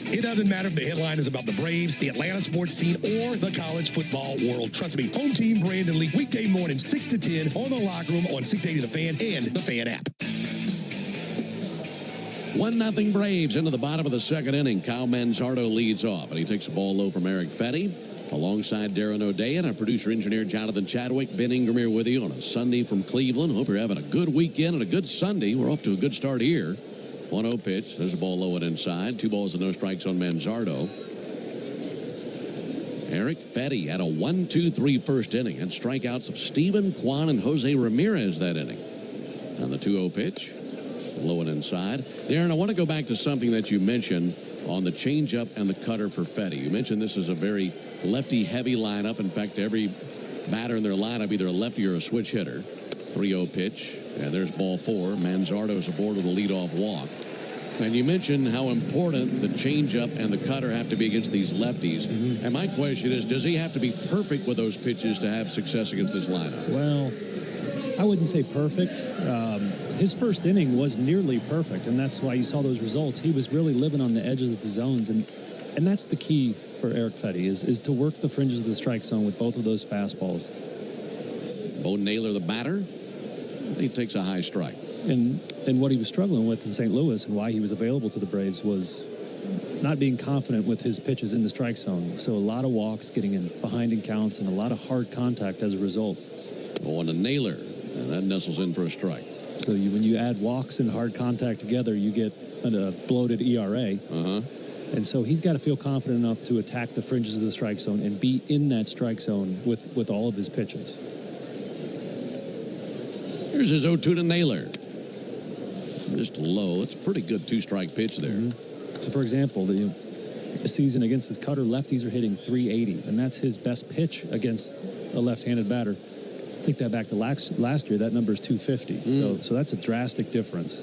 It doesn't matter if the headline is about the Braves, the Atlanta sports scene, or the college football world. Trust me, Home Team Brandon Lee, weekday mornings, 6 to 10, on the Locker Room on 680 The Fan and the Fan app. 1-0 Braves into the bottom of the second inning. Kyle Manzardo leads off, and he takes the ball low from Eric Fetty. Alongside Darren O'Day and our producer-engineer Jonathan Chadwick, Ben Ingram here with you on a Sunday from Cleveland. Hope you're having a good weekend and a good Sunday. We're off to a good start here. 1-0 pitch. There's a ball low and inside. 2 balls and no strikes on Manzardo. Eric Fetty had a 1-2-3 first inning and strikeouts of Steven Kwan and Jose Ramirez that inning. And the 2-0 pitch. Low and inside. Darren, I want to go back to something that you mentioned on the changeup and the cutter for Fetty. You mentioned this is a very lefty-heavy lineup. In fact, every batter in their lineup, either a lefty or a switch hitter. 3-0 pitch. And there's ball 4. Manzardo's aboard with a leadoff walk. And you mentioned how important the changeup and the cutter have to be against these lefties. Mm-hmm. And my question is, does he have to be perfect with those pitches to have success against this lineup? Well, I wouldn't say perfect. his first inning was nearly perfect, and that's why you saw those results. He was really living on the edges of the zones, and that's the key for Eric Fetty is to work the fringes of the strike zone with both of those fastballs. Bo Naylor, the batter, he takes a high strike. And what he was struggling with in St. Louis and why he was available to the Braves was not being confident with his pitches in the strike zone. So a lot of walks, getting in behind in counts, and a lot of hard contact as a result. On to Naylor, and that nestles in for a strike. So when you add walks and hard contact together, you get a bloated ERA. And so he's got to feel confident enough to attack the fringes of the strike zone and be in that strike zone with all of his pitches. Here's his 0-2 to Naylor. Just low. It's a pretty good two-strike pitch there. So, for example, the season against his cutter, lefties are hitting 380, and that's his best pitch against a left-handed batter. Take that back to last year, that number is 250. So that's a drastic difference.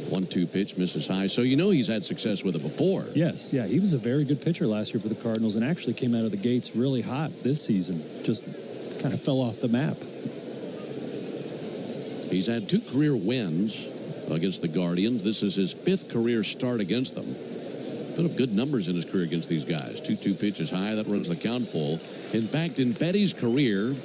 1-2 pitch, misses high. So you know he's had success with it before. Yes, yeah. He was a very good pitcher last year for the Cardinals and actually came out of the gates really hot this season. Just kind of fell off the map. He's had 2 career wins against the Guardians. This is his 5th career start against them. Put up good numbers in his career against these guys. 2-2 pitches high. That runs the count full. In fact, in Fetty's career,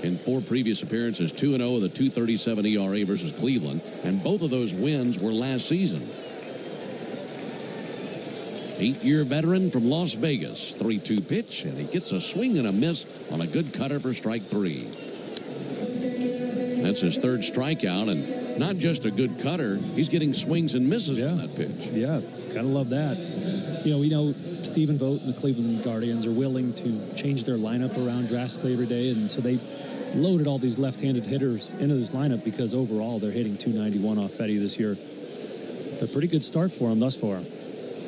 in 4 previous appearances, 2-0 with a 2.37 ERA versus Cleveland, and both of those wins were last season. 8-year veteran from Las Vegas. 3-2 pitch, and he gets a swing and a miss on a good cutter for strike 3. That's his 3rd strikeout, and not just a good cutter, he's getting swings and misses on that pitch. Yeah, gotta love that. We know Stephen Vogt and the Cleveland Guardians are willing to change their lineup around drastically every day, and so they loaded all these left-handed hitters into this lineup because overall they're hitting 291 off Fetty this year. A pretty good start for him thus far.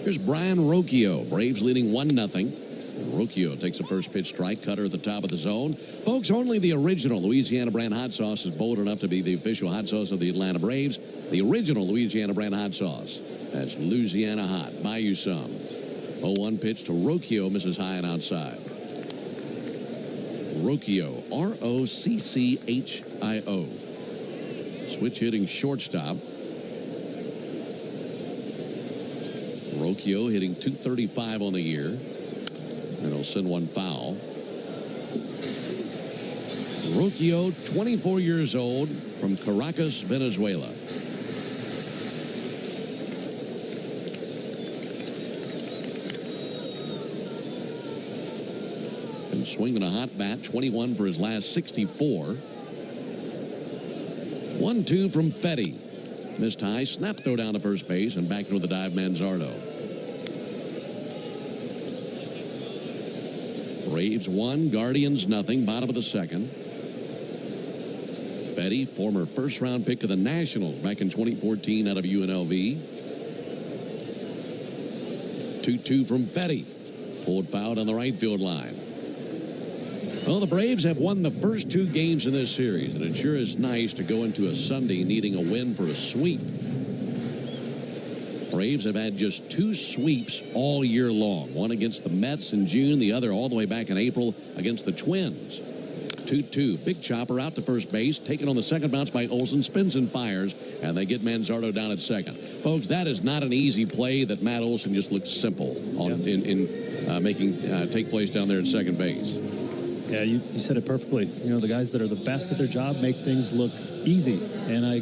Here's Brian Rocchio. Braves leading 1-0. Rocchio takes a first pitch strike, cutter at the top of the zone. Folks, only the original Louisiana brand hot sauce is bold enough to be the official hot sauce of the Atlanta Braves. The original Louisiana brand hot sauce. That's Louisiana Hot. Buy you some. 0-1 pitch to Rocchio, misses high and outside. Rocchio, R-O-C-C-H-I-O. Switch hitting shortstop. Rocchio hitting 235 on the year. And he'll send one foul. Rocchio, 24 years old, from Caracas, Venezuela. And swinging a hot bat, 21 for his last 64. 1-2 from Fetty. Missed high, snap throw down to first base, and back into the dive, Manzardo. Braves 1, Guardians nothing, bottom of the 2nd. Fetty, former first-round pick of the Nationals back in 2014 out of UNLV. 2-2 from Fetty. Pulled foul on the right field line. Well, the Braves have won the first 2 games in this series, and it sure is nice to go into a Sunday needing a win for a sweep. Braves have had just 2 sweeps all year long. One against the Mets in June, the other all the way back in April against the Twins. 2-2. Big chopper out to first base, taken on the second bounce by Olsen, spins and fires, and they get Manzardo down at second. Folks, that is not an easy play that Matt Olsen just looks simple on making take place down there at second base. Yeah, you said it perfectly. The guys that are the best at their job make things look easy, and I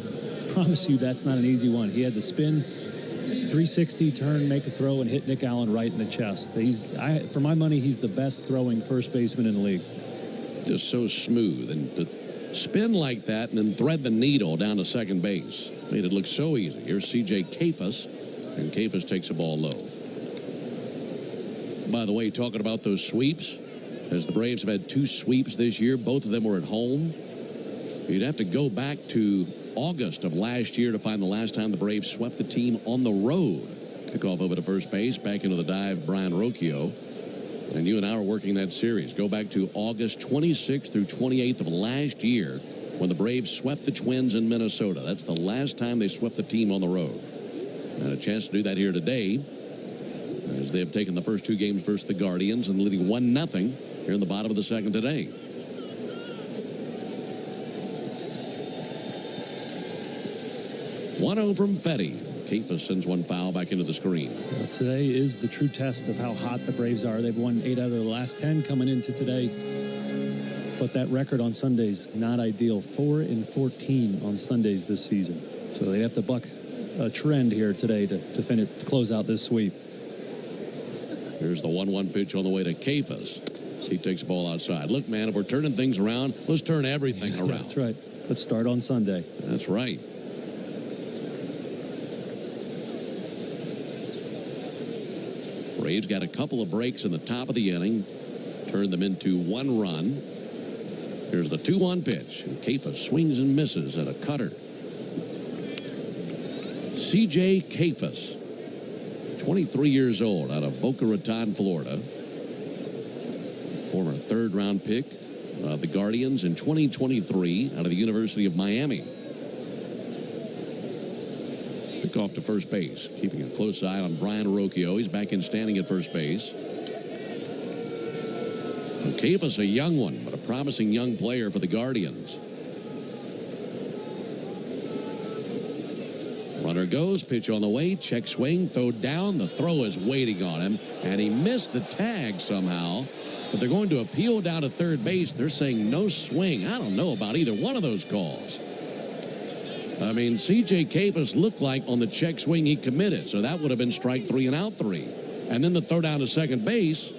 promise you that's not an easy one. He had to spin 360, turn, make a throw, and hit Nick Allen right in the chest. For my money, he's the best throwing first baseman in the league. Just so smooth, and to spin like that and then thread the needle down to second base made it look so easy. Here's C.J. Kafus, and Kafus takes the ball low. By the way, talking about those sweeps, as the Braves have had 2 sweeps this year, both of them were at home. You'd have to go back to August of last year to find the last time the Braves swept the team on the road. Kickoff over to first base, back into the dive, Brian Rocchio. And you and I are working that series. Go back to August 26th through 28th of last year when the Braves swept the Twins in Minnesota. That's the last time they swept the team on the road. And a chance to do that here today, as they have taken the first 2 games versus the Guardians and leading 1-0 here in the bottom of the 2nd today. 1-0 from Fetty. Kefas sends one foul back into the screen. Well, today is the true test of how hot the Braves are. They've won 8 out of the last 10 coming into today. But that record on Sundays, not ideal. 4-14 on Sundays this season. So they have to buck a trend here today to close out this sweep. Here's the 1-1 pitch on the way to Kefas. He takes the ball outside. Look, man, if we're turning things around, let's turn everything around. That's right. Let's start on Sunday. That's right. Braves got a couple of breaks in the top of the inning. Turned them into 1 run. Here's the 2-1 pitch. And Kefas swings and misses at a cutter. C.J. Kefas, 23 years old, out of Boca Raton, Florida. Former 3rd-round pick of the Guardians in 2023 out of the University of Miami. Pick off to first base, keeping a close eye on Brian Rocchio. He's back in standing at first base. Kefas, a young one, but a promising young player for the Guardians. Runner goes, pitch on the way, check swing, throw down. The throw is waiting on him, and he missed the tag somehow. But they're going to appeal down to third base. They're saying no swing. I don't know about either one of those calls. I mean, C.J. Kefas looked like on the check swing he committed, so that would have been strike 3 and out 3. And then the throw down to second base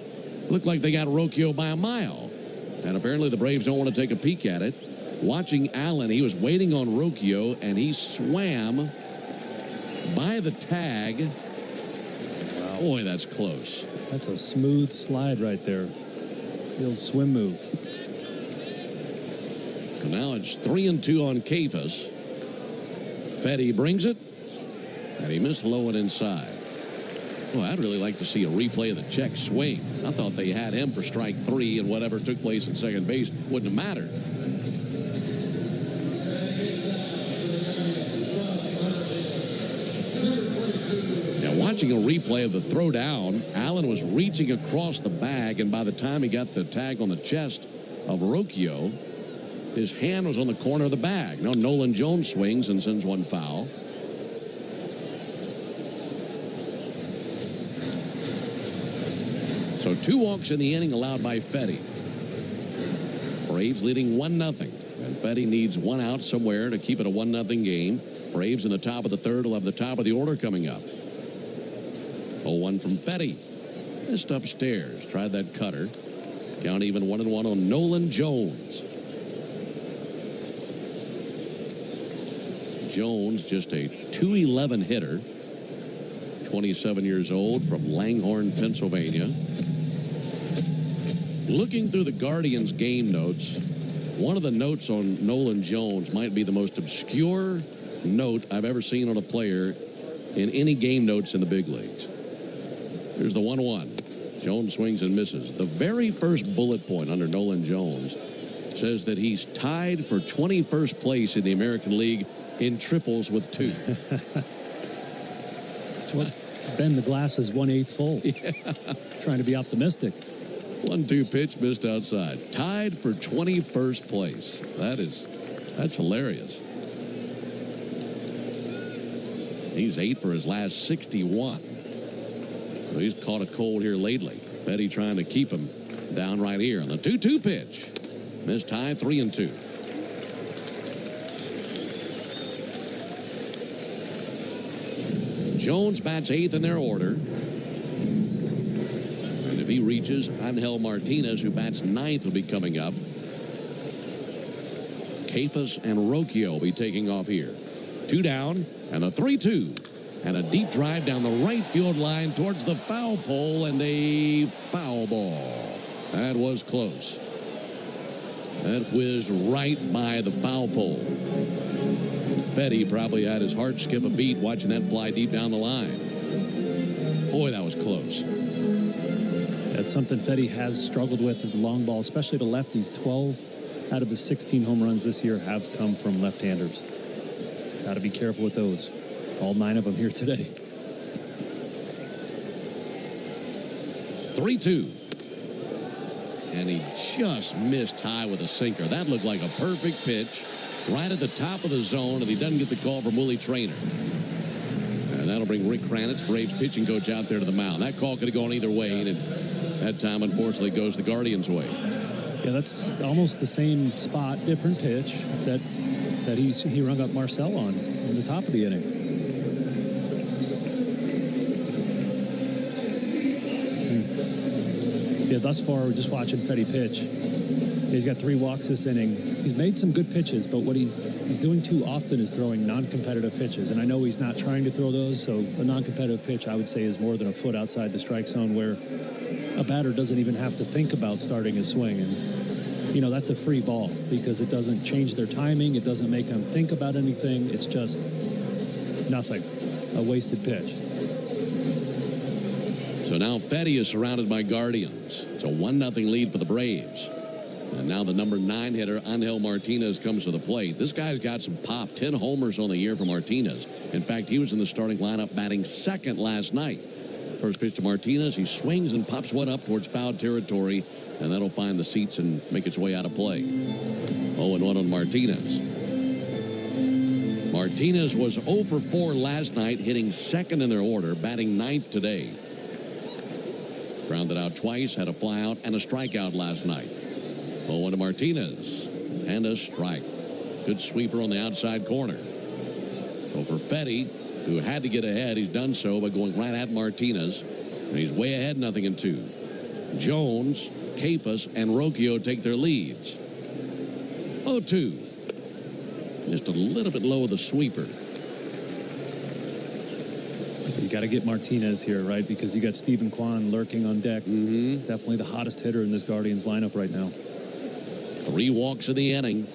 looked like they got Rocchio by a mile. And apparently the Braves don't want to take a peek at it. Watching Allen, he was waiting on Rocchio, and he swam by the tag. Wow. Boy, that's close. That's a smooth slide right there. The old swim move. And now it's 3-2 on Kefas. Fetty brings it, and he missed low and inside. Well, I'd really like to see a replay of the check swing. I thought they had him for strike 3, and whatever took place at second base wouldn't have mattered. Now, watching a replay of the throw down, Allen was reaching across the bag, and by the time he got the tag on the chest of Rocchio, his hand was on the corner of the bag. Now Nolan Jones swings and sends one foul. So 2 walks in the inning allowed by Fetty. Braves leading 1-0. And Fetty needs 1 out somewhere to keep it a 1-0 game. Braves in the top of the 3rd will have the top of the order coming up. 0-1 from Fetty. Missed upstairs. Tried that cutter. Count even 1-1 on Nolan Jones. Jones, just a .211 hitter. 27 years old from Langhorne, Pennsylvania. Looking through the Guardians game notes, one of the notes on Nolan Jones might be the most obscure note I've ever seen on a player in any game notes in the big leagues. Here's the 1-1. Jones swings and misses. The very first bullet point under Nolan Jones says that he's tied for 21st place in the American League in triples with 2. Well, Ben, the glass is 1/8 full. Yeah. Trying to be optimistic. 1-2 pitch missed outside. Tied for 21st place. That's hilarious. He's 8 for his last 61. So he's caught a cold here lately. Fetty trying to keep him down right here on the 2-2 pitch. Missed high, 3-2. Jones bats 8th in their order. And if he reaches, Angel Martinez, who bats 9th, will be coming up. Kefas and Rocchio will be taking off here. 2 down, and the 3-2. And a deep drive down the right field line towards the foul pole, and a foul ball. That was close. That whizzed right by the foul pole. Fetty probably had his heart skip a beat watching that fly deep down the line. Boy, that was close. That's something Fetty has struggled with, is the long ball, especially to lefties. 12 out of the 16 home runs this year have come from left-handers. Got to be careful with those. All 9 of them here today. 3-2. And he just missed high with a sinker. That looked like a perfect pitch. right at the top of the zone, and he doesn't get the call from Willie Traynor. And that'll bring Rick Kranitz, Braves pitching coach, out there to the mound. That call could have gone either way, and that time, unfortunately, goes the Guardians' way. Yeah, that's almost the same spot, different pitch that he rung up Marcel on in the top of the inning. Yeah, thus far, we're just watching Fetty pitch. He's got 3 walks this inning. He's made some good pitches, but what he's doing too often is throwing non-competitive pitches. And I know he's not trying to throw those, so a non-competitive pitch, I would say, is more than a foot outside the strike zone, where a batter doesn't even have to think about starting his swing. And, you know, that's a free ball because it doesn't change their timing. It doesn't make them think about anything. It's just nothing, a wasted pitch. So now Fetty is surrounded by Guardians. It's a 1-0 lead for the Braves. And now the number 9 hitter, Angel Martinez, comes to the plate. This guy's got some pop. 10 homers on the year for Martinez. In fact, he was in the starting lineup batting second last night. First pitch to Martinez. He swings and pops one up towards foul territory, and that'll find the seats and make its way out of play. 0-1 on Martinez. Martinez was 0 for 4 last night, hitting second in their order, batting 9th today. Grounded out twice, had a flyout and a strikeout last night. 0-1 to Martinez, and a strike. Good sweeper on the outside corner. So for Fetty, who had to get ahead, he's done so by going right at Martinez, and he's way ahead, 0-2. Jones, Kefas, and Rocchio take their leads. 0-2. Just a little bit low of the sweeper. You got to get Martinez here, right? Because you got Stephen Kwan lurking on deck. Definitely the hottest hitter in this Guardians lineup right now. 3 walks in the inning.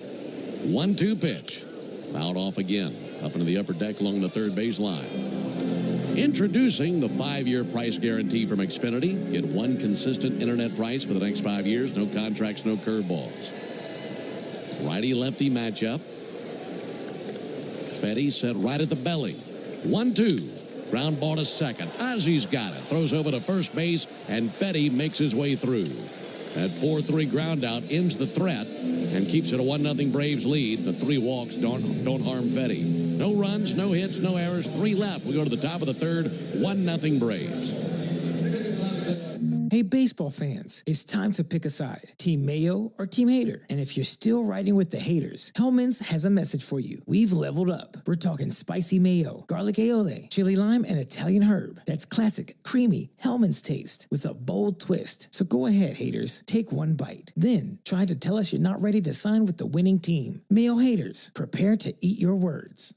1-2 pitch. Fouled off again. Up into the upper deck along the third baseline. Introducing the 5-year price guarantee from Xfinity. Get one consistent internet price for the next 5 years. No contracts, no curveballs. Righty-lefty matchup. Fetty set right at the belly. 1-2. Ground ball to second. Ozzy's got it. Throws over to first base, and Fetty makes his way through. That 4-3 ground out ends the threat and keeps it a 1-0 Braves lead. The 3 walks don't harm Fetty. No runs, no hits, no errors. 3 left. We go to the top of the third. 1-0 Braves. Hey, baseball fans, it's time to pick a side. Team Mayo or Team Hater. And if you're still riding with the haters, Hellman's has a message for you. We've leveled up. We're talking spicy mayo, garlic aioli, chili lime, and Italian herb. That's classic, creamy Hellman's taste with a bold twist. So go ahead, haters. Take one bite. Then try to tell us you're not ready to sign with the winning team. Mayo haters, prepare to eat your words.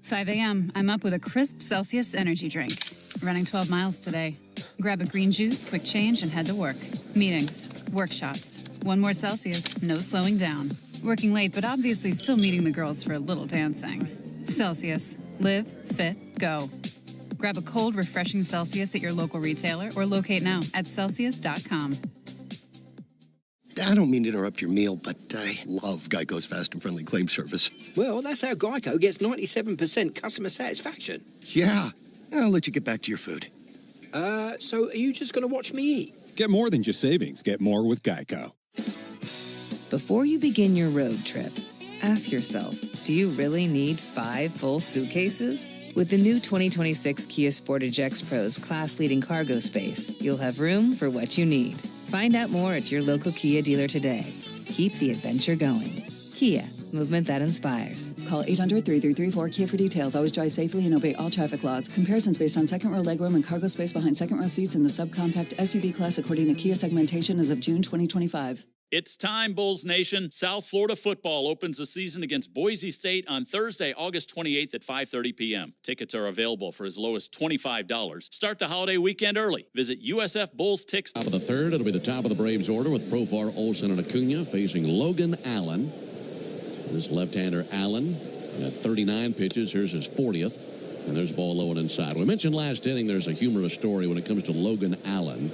5 a.m. I'm up with a crisp Celsius energy drink. Running 12 miles today. Grab a green juice, quick change, and head to work. Meetings, workshops. 1 more Celsius, no slowing down. Working late, but obviously still meeting the girls for a little dancing. Celsius. Live, fit, go. Grab a cold, refreshing Celsius at your local retailer or locate now at Celsius.com. I don't mean to interrupt your meal, but I love Geico's fast and friendly claim service. Well, that's how Geico gets 97% customer satisfaction. Yeah. I'll let you get back to your food. So are you just going to watch me eat? Get more than just savings. Get more with Geico. Before you begin your road trip, ask yourself, do you really need 5 full suitcases? With the new 2026 Kia Sportage X Pro's class-leading cargo space, you'll have room for what you need. Find out more at your local Kia dealer today. Keep the adventure going. Kia, movement that inspires. Call 800-3334-KIA for details. Always drive safely and obey all traffic laws. Comparisons based on second row legroom and cargo space behind second row seats in the subcompact SUV class according to Kia segmentation as of June 2025. It's time, Bulls Nation. South Florida football opens the season against Boise State on Thursday, August 28th at 5:30 p.m. Tickets are available for as low as $25. Start the holiday weekend early. Visit USF Bulls Tix. Top of the third, it'll be the top of the Braves order with Profar, Olsen, and Acuna facing Logan Allen. This left-hander Allen at 39 pitches. Here's his 40th. And there's the ball low and inside. We mentioned last inning there's a humorous story when it comes to Logan Allen.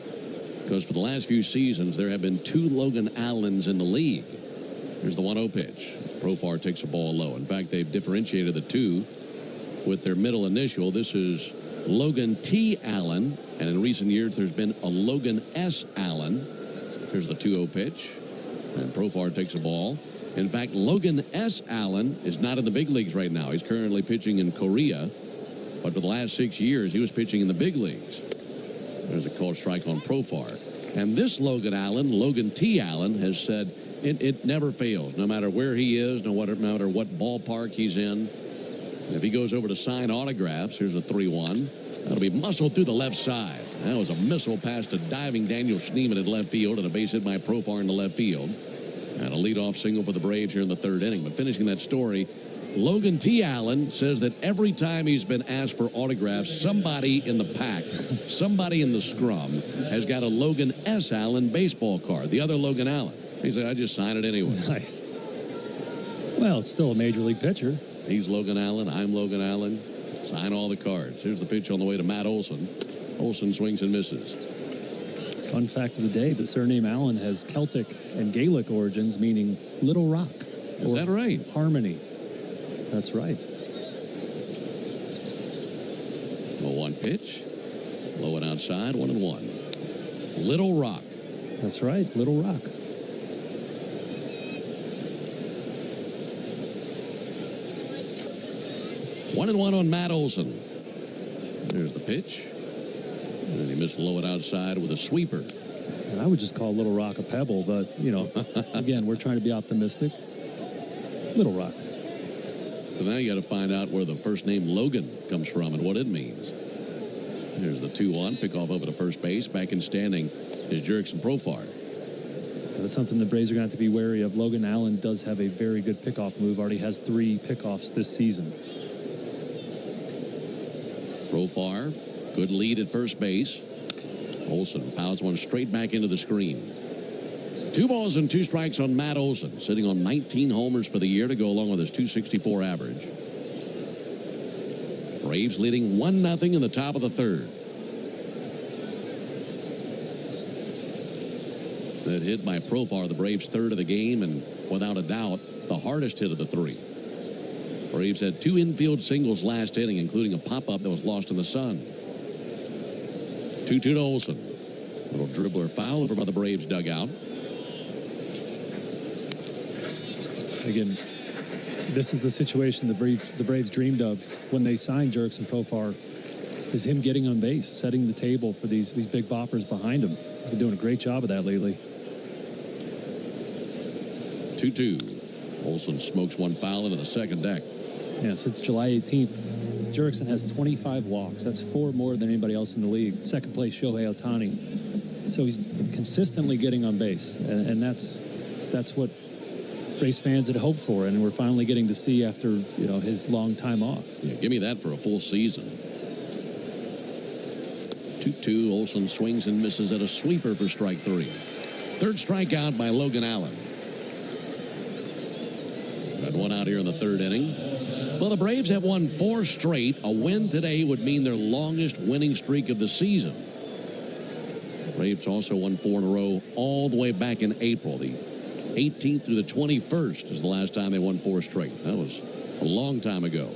Because for the last few seasons, there have been 2 Logan Allens in the league. Here's the 1-0 pitch. Profar takes a ball low. In fact, they've differentiated the 2 with their middle initial. This is Logan T. Allen. And in recent years, there's been a Logan S. Allen. Here's the 2-0 pitch. And Profar takes a ball. In fact, Logan S. Allen is not in the big leagues right now. He's currently pitching in Korea. But for the last 6 years, he was pitching in the big leagues. There's a called strike on Profar. And this Logan Allen, Logan T. Allen, has said it never fails, no matter where he is, no matter what ballpark he's in. And if he goes over to sign autographs, here's a 3-1. That'll be muscled through the left side. That was a missile pass to diving Daniel Schneemann at left field, and a base hit by Profar in the left field. And a leadoff single for the Braves here in the third inning. But finishing that story, Logan T. Allen says that every time he's been asked for autographs, somebody in the pack, somebody in the scrum, has got a Logan S. Allen baseball card. The other Logan Allen. He said, I just sign it anyway. Nice. Well, it's still a major league pitcher. He's Logan Allen. I'm Logan Allen. Sign all the cards. Here's the pitch on the way to Matt Olson. Olson swings and misses. Fun fact of the day, the surname Allen has Celtic and Gaelic origins, meaning Little Rock. Is that right? Harmony. That's right. 0-1 pitch. Low and outside, 1-1. Little Rock. That's right, Little Rock. One and one on Matt Olson. There's the pitch. And he missed low and outside with a sweeper. And I would just call Little Rock a pebble, but, you know, again, we're trying to be optimistic. Little Rock. So now you got to find out where the first name Logan comes from and what it means. There's the 2-1. Pick off over to first base. Back in standing is Jurickson Profar. That's something the Braves are going to have to be wary of. Logan Allen does have a very good pickoff move. Already has 3 pickoffs this season. Profar, good lead at first base. Olson fouls one straight back into the screen. 2 balls and 2 strikes on Matt Olson, sitting on 19 homers for the year to go along with his .264 average. Braves leading 1-0 in the top of the third. That hit by Profar, the Braves' third of the game, and without a doubt, the hardest hit of the 3. Braves had 2 infield singles last inning, including a pop-up that was lost in the sun. 2-2 to Olson. Little dribbler foul over by the Braves dugout. Again, this is the situation the Braves dreamed of when they signed Jurickson Profar, is him getting on base, setting the table for these big boppers behind him. He's been doing a great job of that lately. 2-2. Olson smokes one foul into the second deck. Yeah, since July 18th, Jurickson has 25 walks. That's 4 more than anybody else in the league. Second place, Shohei Ohtani. So he's consistently getting on base, and that's what Braves fans had hoped for, and we're finally getting to see after, you know, his long time off. Yeah, give me that for a full season. 2-2. Olson swings and misses at a sweeper for strike 3. Third strikeout by Logan Allen. Got one out here in the third inning. Well, the Braves have won 4 straight. A win today would mean their longest winning streak of the season. The Braves also won 4 in a row all the way back in April. The 18th through the 21st is the last time they won 4 straight. That was a long time ago.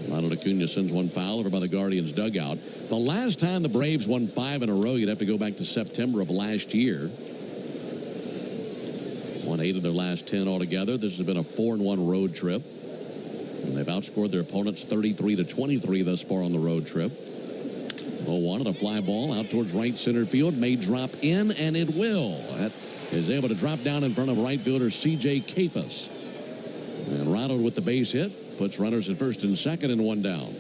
Ronald Acuna sends one foul over by the Guardians dugout. The last time the Braves won 5 in a row, you'd have to go back to September of last year. Won 8 of their last 10 altogether. This has been a 4-1 road trip. And they've outscored their opponents 33-23 thus far on the road trip. 0-1 and a fly ball out towards right center field. May drop in, and it will. That is able to drop down in front of right fielder C.J. Kafus. And Ronald with the base hit puts runners at first and second and 1 down.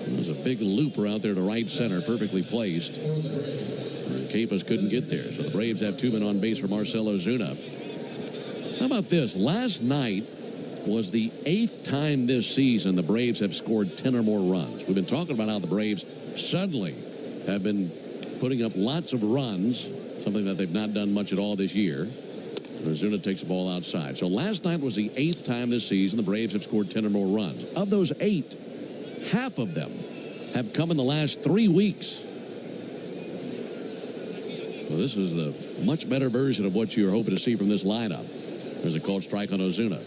There's a big looper out there to right center, perfectly placed. And Kafus couldn't get there, so the Braves have 2 men on base for Marcell Ozuna. How about this? Last night was the 8th time this season the Braves have scored 10 or more runs. We've been talking about how the Braves suddenly have been putting up lots of runs, something that they've not done much at all this year. Ozuna takes the ball outside. So last night was the 8th time this season the Braves have scored 10 or more runs. Of those 8, half of them have come in the last 3 weeks. Well, this is the much better version of what you're hoping to see from this lineup. There's a called strike on Ozuna.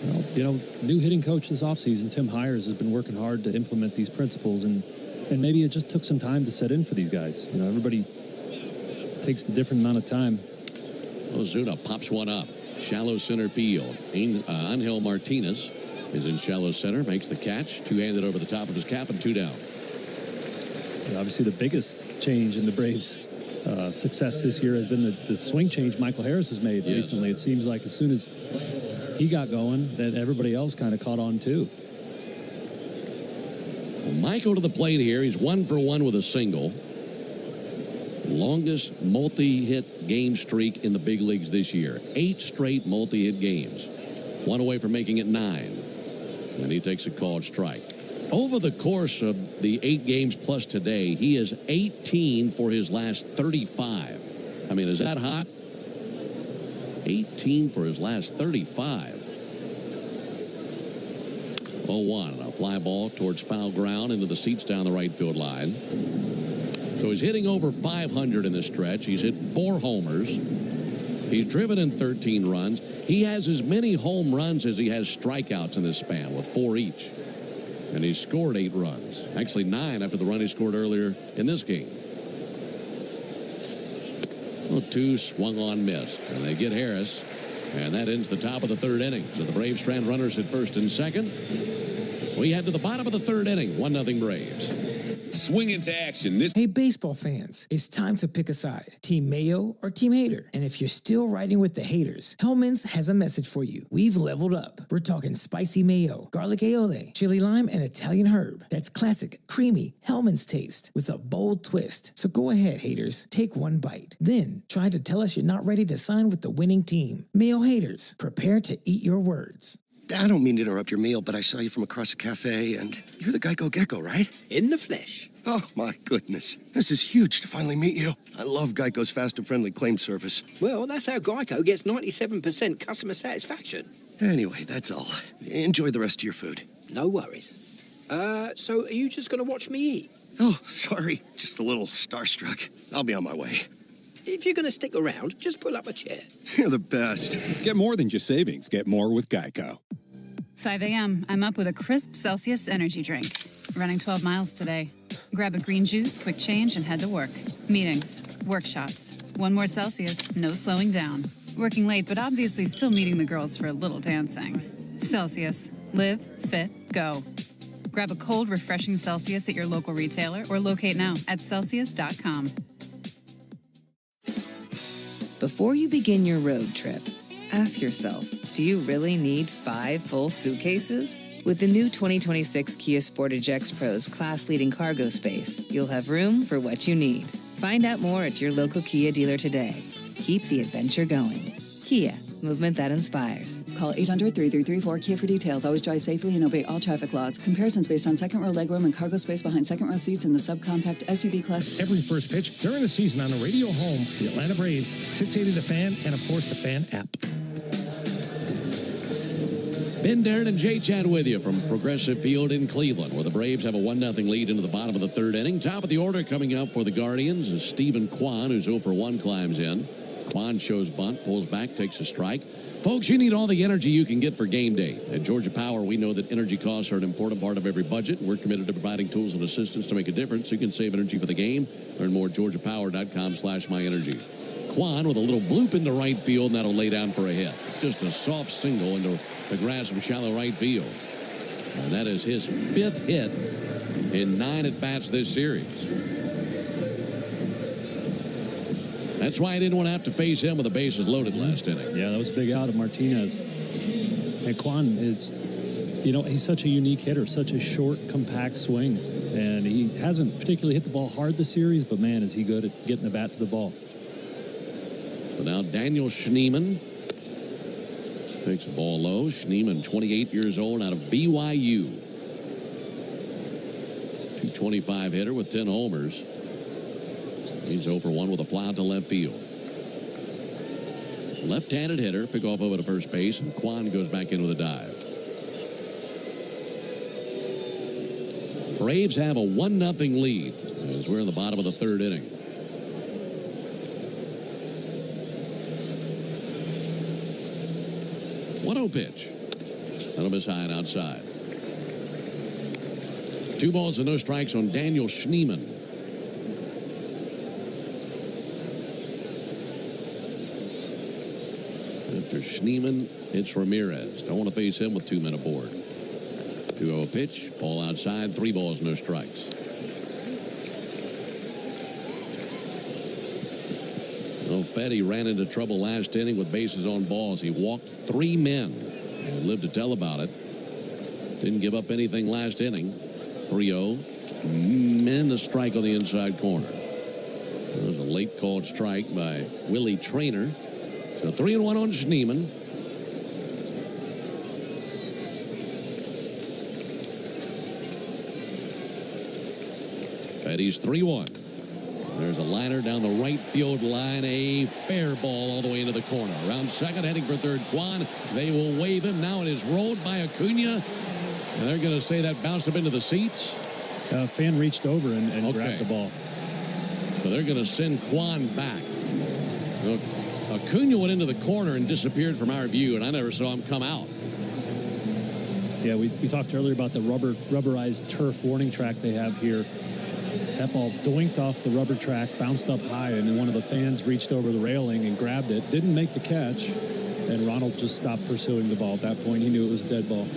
Well, you know, new hitting coach this offseason, Tim Hires, has been working hard to implement these principles, and maybe it just took some time to set in for these guys. You know, everybody takes a different amount of time Ozuna pops one up. Shallow center field. Angel Martinez is in shallow center, makes the catch. Two-handed over the top of his cap and 2 down. Obviously, the biggest change in the Braves' success this year has been the swing change Michael Harris has made recently. It seems like as soon as he got going, that everybody else kind of caught on too. Well, Michael to the plate here. He's 1 for 1 with a single. Longest multi-hit game streak in the big leagues this year. 8 straight multi-hit games. 1 away from making it 9. And he takes a called strike. Over the course of the 8 games plus today, he is 18 for his last 35. I mean, is that hot? 18 for his last 35. 0-1. A fly ball towards foul ground into the seats down the right field line. So he's hitting over 500 in this stretch. He's hit 4 homers. He's driven in 13 runs. He has as many home runs as he has strikeouts in this span, with 4 each. And he scored 8 runs. Actually 9 after the run he scored earlier in this game. 2 swung on, missed. And they get Harris. And that ends the top of the 3rd inning. So the Braves strand runners at first and second. We head to the bottom of the 3rd inning. 1-0 Braves. Swing into action. Hey, baseball fans, it's time to pick a side. Team Mayo or Team Hater. And if you're still riding with the haters, Hellman's has a message for you. We've leveled up. We're talking spicy mayo, garlic aioli, chili lime, and Italian herb. That's classic, creamy Hellman's taste with a bold twist. So go ahead, haters. Take 1 bite. Then try to tell us you're not ready to sign with the winning team. Mayo haters, prepare to eat your words. I don't mean to interrupt your meal, but I saw you from across a cafe, and you're the Geico Gecko, right? In the flesh. Oh, my goodness. This is huge to finally meet you. I love Geico's fast and friendly claim service. Well, that's how Geico gets 97% customer satisfaction. Anyway, that's all. Enjoy the rest of your food. No worries. So are you just going to watch me eat? Oh, sorry. Just a little starstruck. I'll be on my way. If you're going to stick around, just pull up a chair. You're the best. Get more than just savings. Get more with Geico. 5 a.m. I'm up with a crisp Celsius energy drink. Running 12 miles today. Grab a green juice, quick change, and head to work. Meetings, workshops. 1 more Celsius, no slowing down. Working late, but obviously still meeting the girls for a little dancing. Celsius. Live, fit, go. Grab a cold, refreshing Celsius at your local retailer or locate now at Celsius.com. Before you begin your road trip, ask yourself, do you really need 5 full suitcases? With the new 2026 Kia Sportage X Pro's class-leading cargo space, you'll have room for what you need. Find out more at your local Kia dealer today. Keep the adventure going. Kia, movement that inspires. Call 800-3334-KIA for details. Always drive safely and obey all traffic laws. Comparisons based on second row legroom and cargo space behind second row seats in the subcompact SUV class. Every first pitch during the season on the radio home, the Atlanta Braves, 680 The Fan, and of course the Fan app. Ben Darren and Jay Chad with you from Progressive Field in Cleveland, where the Braves have a 1-0 lead into the bottom of the 3rd inning. Top of the order coming up for the Guardians is Stephen Kwan, who's 0 for 1, climbs in. Kwan shows bunt, pulls back, takes a strike. Folks, you need all the energy you can get for game day. At Georgia Power, we know that energy costs are an important part of every budget. We're committed to providing tools and assistance to make a difference. You can save energy for the game. Learn more at georgiapower.com/myenergy. Kwan with a little bloop into right field, and that'll lay down for a hit. Just a soft single into the grass from shallow right field. And that is his 5th hit in 9 at-bats this series. That's why I didn't want to have to face him with the bases loaded last inning. Yeah, that was a big out of Martinez. And Kwan is, he's such a unique hitter, such a short, compact swing. And he hasn't particularly hit the ball hard this series, but man, is he good at getting the bat to the ball. So now Daniel Schneemann takes the ball low. Schneemann, 28 years old, out of BYU. 225 hitter with 10 homers. He's 0 for 1 with a fly out to left field. Left-handed hitter, pick off over to first base, and Kwan goes back in with a dive. Braves have a 1-0 lead as we're in the bottom of the 3rd inning. One-0 pitch. That'll miss high and outside. 2 balls and no strikes on Daniel Schneemann. Schneemann hits Ramirez. Don't want to face him with 2 men aboard. 2-0 pitch. Ball outside. 3 balls, no strikes. Well, Fetty ran into trouble last inning with bases on balls. He walked 3 men and lived to tell about it. Didn't give up anything last inning. 3-0. And a strike on the inside corner. It was a late called strike by Willie Traynor. So 3-1 on Schneemann. Fetty's 3-1. There's a liner down the right field line. A fair ball all the way into the corner. Around second, heading for third, Kwan. They will wave him. Now it is rolled by Acuna. And they're going to say that bounced up into the seats. Fan reached over and grabbed the ball. So they're going to send Kwan back. Look, Acuna went into the corner and disappeared from our view, and I never saw him come out. Yeah, we talked earlier about the rubberized turf warning track they have here. That ball doinked off the rubber track, bounced up high, and then one of the fans reached over the railing and grabbed it. Didn't make the catch, and Ronald just stopped pursuing the ball. At that point, he knew it was a dead ball.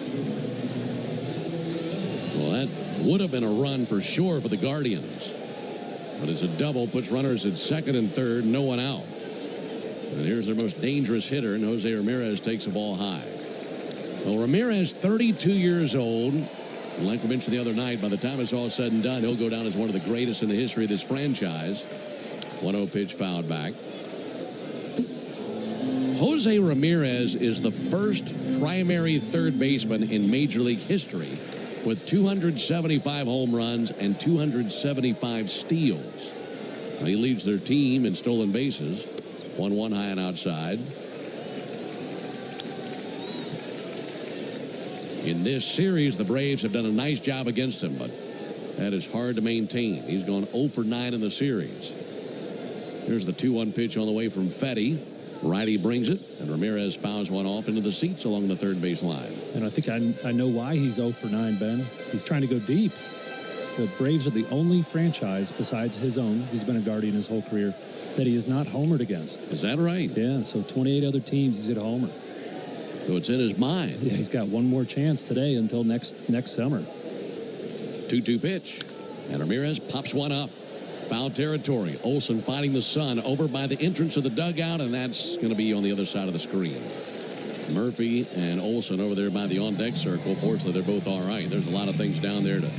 Well, that would have been a run for sure for the Guardians. But it's a double, puts runners at second and third, no one out. And here's their most dangerous hitter, and Jose Ramirez takes the ball high. Well, Ramirez, 32 years old. Like we mentioned the other night, by the time it's all said and done, he'll go down as one of the greatest in the history of this franchise. 1-0 pitch fouled back. Jose Ramirez is the first primary third baseman in Major League history with 275 home runs and 275 steals. Now, he leads their team in stolen bases. 1-1 high and outside. In this series, the Braves have done a nice job against him, but that is hard to maintain. He's gone 0 for 9 in the series. Here's the 2-1 pitch on the way from Fetty. Righty brings it, and Ramirez fouls one off into the seats along the third base line. And I think I know why he's 0 for 9, Ben. He's trying to go deep. The Braves are the only franchise besides his own, he's been a Guardian his whole career, that he is not homered against. Is that right? Yeah, so 28 other teams he's hit a homer. So it's in his mind. Yeah, he's got one more chance today until next summer. 2-2 pitch. And Ramirez pops one up. Foul territory. Olson fighting the sun over by the entrance of the dugout, and that's going to be on the other side of the screen. Murphy and Olson over there by the on-deck circle. Fortunately, they're both all right. There's a lot of things down there to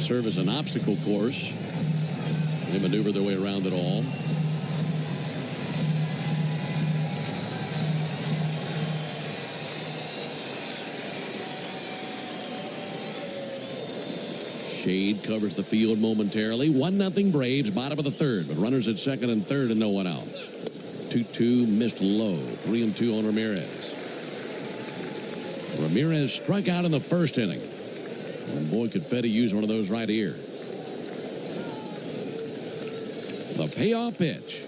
serve as an obstacle course. They maneuver their way around it all. Shade covers the field momentarily. 1-0 Braves, bottom of the third, but runners at second and third and no one out. 2-2 missed low. 3-2 on Ramirez. Ramirez struck out in the first inning. And boy, could Fetty use one of those right here. The payoff pitch.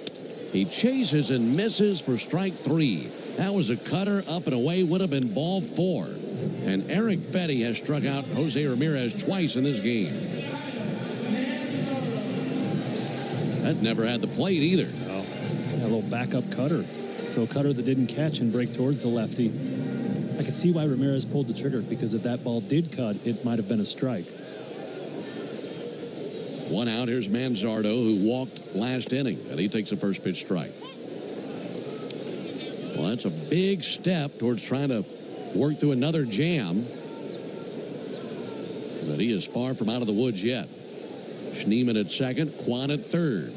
He chases and misses for strike 3. That was a cutter up and away, would have been ball 4. And Eric Fetty has struck out Jose Ramirez twice in this game. That never had the plate either. No. A little backup cutter. So a cutter that didn't catch and break towards the lefty. I could see why Ramirez pulled the trigger, because if that ball did cut, it might have been a strike. 1 out. Here's Manzardo, who walked last inning, and he takes a first pitch strike. Well, that's a big step towards trying to work through another jam. But he is far from out of the woods yet. Schneemann at second, Kwan at third.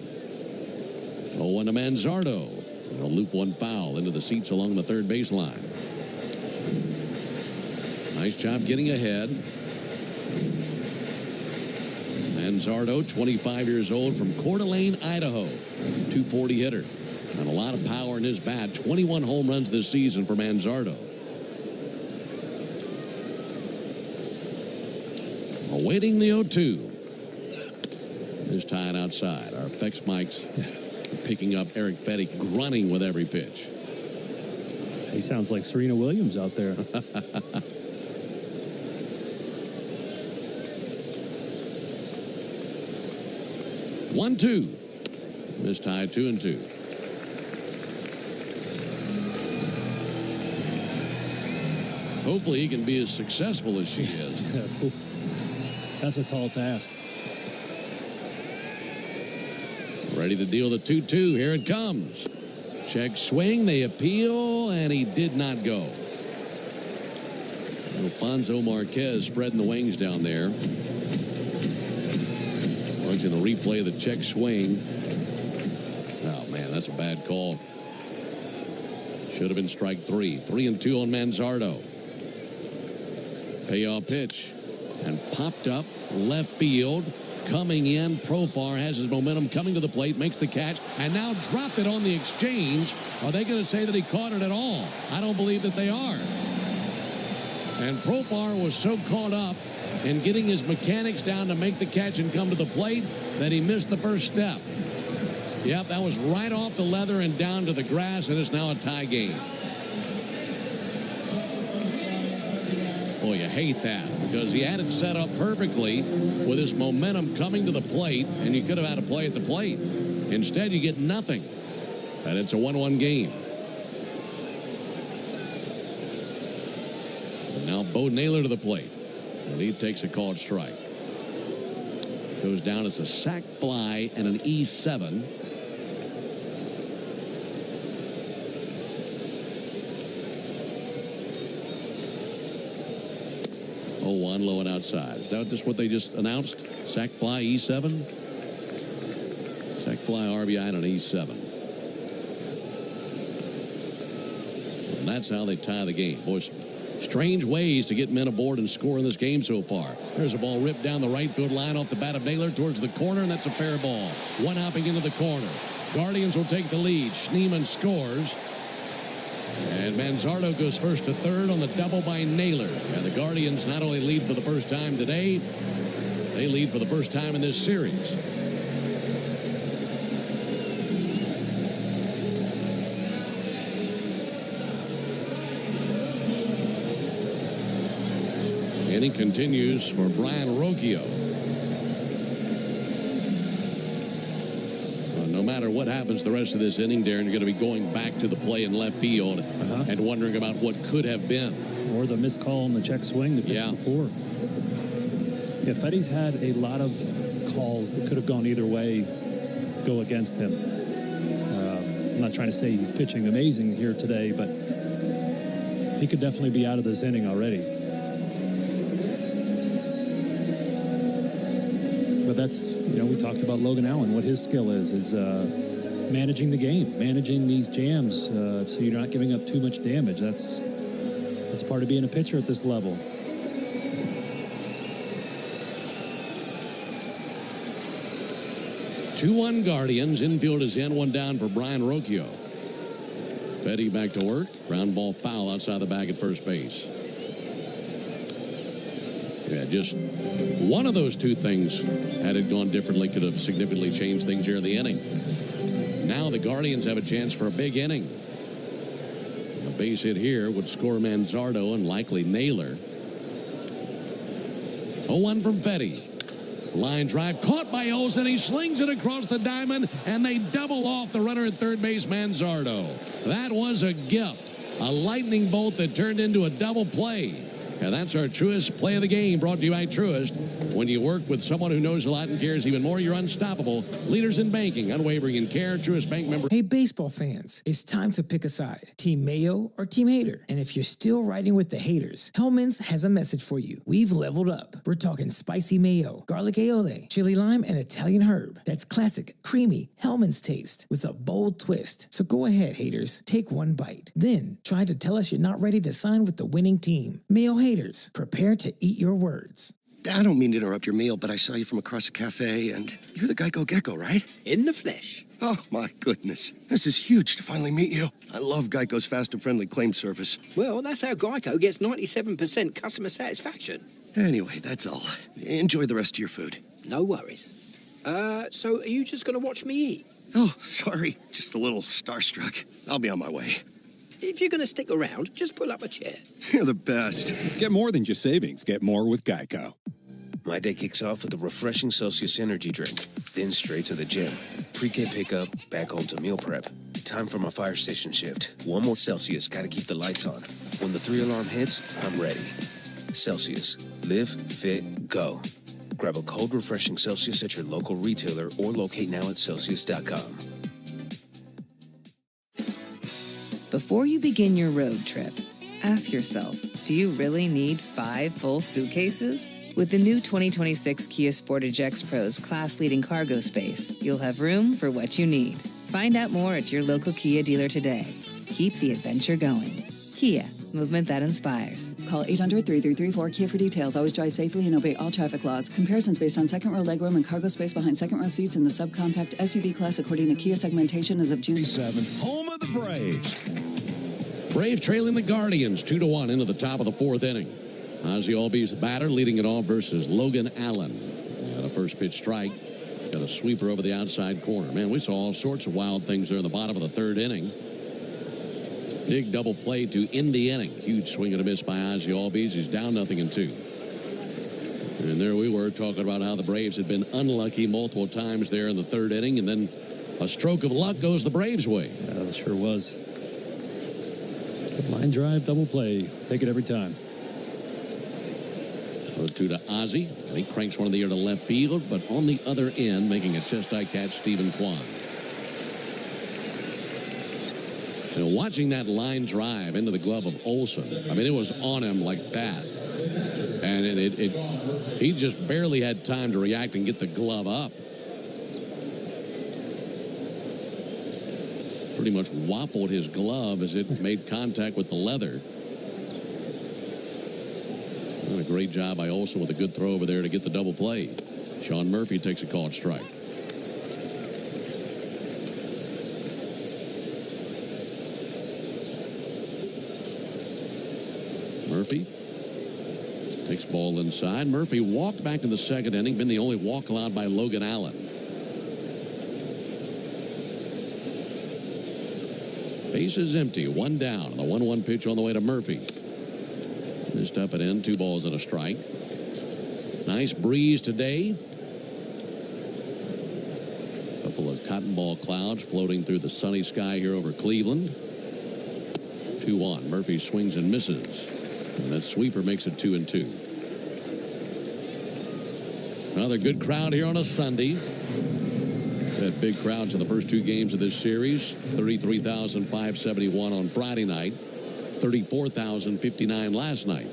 0-1 to Manzardo. He'll loop one foul into the seats along the third baseline. Nice job getting ahead. Manzardo, 25 years old, from Coeur d'Alene, Idaho. 240 hitter. And a lot of power in his bat. 21 home runs this season for Manzardo. Awaiting the 0-2. This tying outside. Our effects mics picking up Eric Fetty grunting with every pitch. He sounds like Serena Williams out there. 1-2. Missed tie, 2-2. Hopefully he can be as successful as she is. That's a tall task. Ready to deal the 2-2. Here it comes. Check swing. They appeal, and he did not go. Alfonso Marquez spreading the wings down there. Watching the replay of the check swing. Oh, man, that's a bad call. Should have been strike 3. 3-2 on Manzardo. Payoff pitch. And popped up left field. Coming in, Profar has his momentum coming to the plate, makes the catch, and now dropped it on the exchange. Are they going to say that he caught it at all? I don't believe that they are. And Profar was so caught up in getting his mechanics down to make the catch and come to the plate that he missed the first step. Yep, that was right off the leather and down to the grass, and it's now a tie game. Boy, you hate that, because he had it set up perfectly with his momentum coming to the plate, and you could have had a play at the plate. Instead, you get nothing, and it's a 1-1 game. And now Bo Naylor to the plate, and he takes a called strike. Goes down as a sac fly and an E7. One low and outside. Is that just what they just announced? Sac fly E7? Sac fly RBI and an E7. And that's how they tie the game. Boy, strange ways to get men aboard and score in this game so far. There's a ball ripped down the right field line off the bat of Naylor towards the corner, and that's a fair ball. One hopping into the corner. Guardians will take the lead. Schneemann scores. And Manzardo goes first to third on the double by Naylor. And the Guardians not only lead for the first time today, they lead for the first time in this series. Inning continues for Brian Rocchio. No matter what happens the rest of this inning, Darren, you're going to be going back to the play in left field and wondering about what could have been. Or the missed call on the check swing the pitch before. Yeah, Fetty's had a lot of calls that could have gone either way go against him. I'm not trying to say he's pitching amazing here today, but he could definitely be out of this inning already. But that's, we talked about Logan Allen, what his skill is managing the game, managing these jams so you're not giving up too much damage. That's part of being a pitcher at this level. Two-1 Guardians. Infield is in, one down for Brian Rocchio. Fetty back to work. Ground ball foul outside the bag at first base. Yeah, just one of those two things, had it gone differently, could have significantly changed things here in the inning. Now the Guardians have a chance for a big inning. A base hit here would score Manzardo and likely Naylor. 0-1 from Fetty. Line drive caught by Olsen. He slings it across the diamond, and they double off the runner at third base, Manzardo. That was a gift. A lightning bolt that turned into a double play. And that's our Truist play of the game, brought to you by Truist. When you work with someone who knows a lot and cares even more, you're unstoppable. Leaders in banking, unwavering in care. Truist Bank member. Hey, baseball fans, it's time to pick a side. Team Mayo or Team Hater. And if you're still riding with the haters, Hellman's has a message for you. We've leveled up. We're talking spicy mayo, garlic aioli, chili lime, and Italian herb. That's classic, creamy Hellman's taste with a bold twist. So go ahead, haters. Take one bite. Then try to tell us you're not ready to sign with the winning team. Mayo haters, prepare to eat your words. I don't mean to interrupt your meal, but I saw you from across a cafe, and you're the Geico Gecko, right? In the flesh. Oh, my goodness. This is huge to finally meet you. I love Geico's fast and friendly claim service. Well, that's how Geico gets 97% customer satisfaction. Anyway, that's all. Enjoy the rest of your food. No worries. So are you just going to watch me eat? Oh, sorry. Just a little starstruck. I'll be on my way. If you're going to stick around, just pull up a chair. You're the best. Get more than just savings. Get more with Geico. My day kicks off with a refreshing Celsius energy drink, then straight to the gym. Pre-K pickup, back home to meal prep. time for my fire station shift. 1 more Celsius, gotta keep the lights on. When the 3 alarm hits, I'm ready. Celsius. Live, fit, go. Grab a cold, refreshing Celsius at your local retailer or locate now at Celsius.com. Before you begin your road trip, ask yourself, do you really need 5 full suitcases? With the new 2026 Kia Sportage X Pro's class-leading cargo space, you'll have room for what you need. Find out more at your local Kia dealer today. Keep the adventure going. Kia, movement that inspires. Call 800-3334-KIA for details. Always drive safely and obey all traffic laws. Comparisons based on second row legroom and cargo space behind second row seats in the subcompact SUV class according to Kia segmentation as of June 7th. Home of the Braves. Braves trailing the Guardians 2-1 into the top of the 4th inning. Ozzie Albies, the batter, leading it off versus Logan Allen. Got a first pitch strike. Got a sweeper over the outside corner. Man, we saw all sorts of wild things there in the bottom of the 3rd inning. Big double play to end the inning. Huge swing and a miss by Ozzie Albies. He's down 0-2. And there we were talking about how the Braves had been unlucky multiple times there in the 3rd inning. And then a stroke of luck goes the Braves' way. Yeah, it sure was. Line drive, double play. Take it every time. 0-2 to Ozzie. He cranks one in the air to left field, but on the other end, making a chest-high catch, Stephen Kwan. You know, watching that line drive into the glove of Olsen, I mean, it was on him like that. And he just barely had time to react and get the glove up. Pretty much waffled his glove as it made contact with the leather. A great job by Olsen with a good throw over there to get the double play. Sean Murphy takes a called strike. Murphy takes ball inside. Murphy walked back in the 2nd inning, been the only walk allowed by Logan Allen. Base is empty, 1 down. The 1-1 pitch on the way to Murphy. Missed up and in, 2 balls and a strike. Nice breeze today. Couple of cotton ball clouds floating through the sunny sky here over Cleveland. 2-1. Murphy swings and misses. And that sweeper makes it 2-2. Another good crowd here on a Sunday. Had big crowds in the first 2 games of this series. 33,571 on Friday night. 34,059 last night.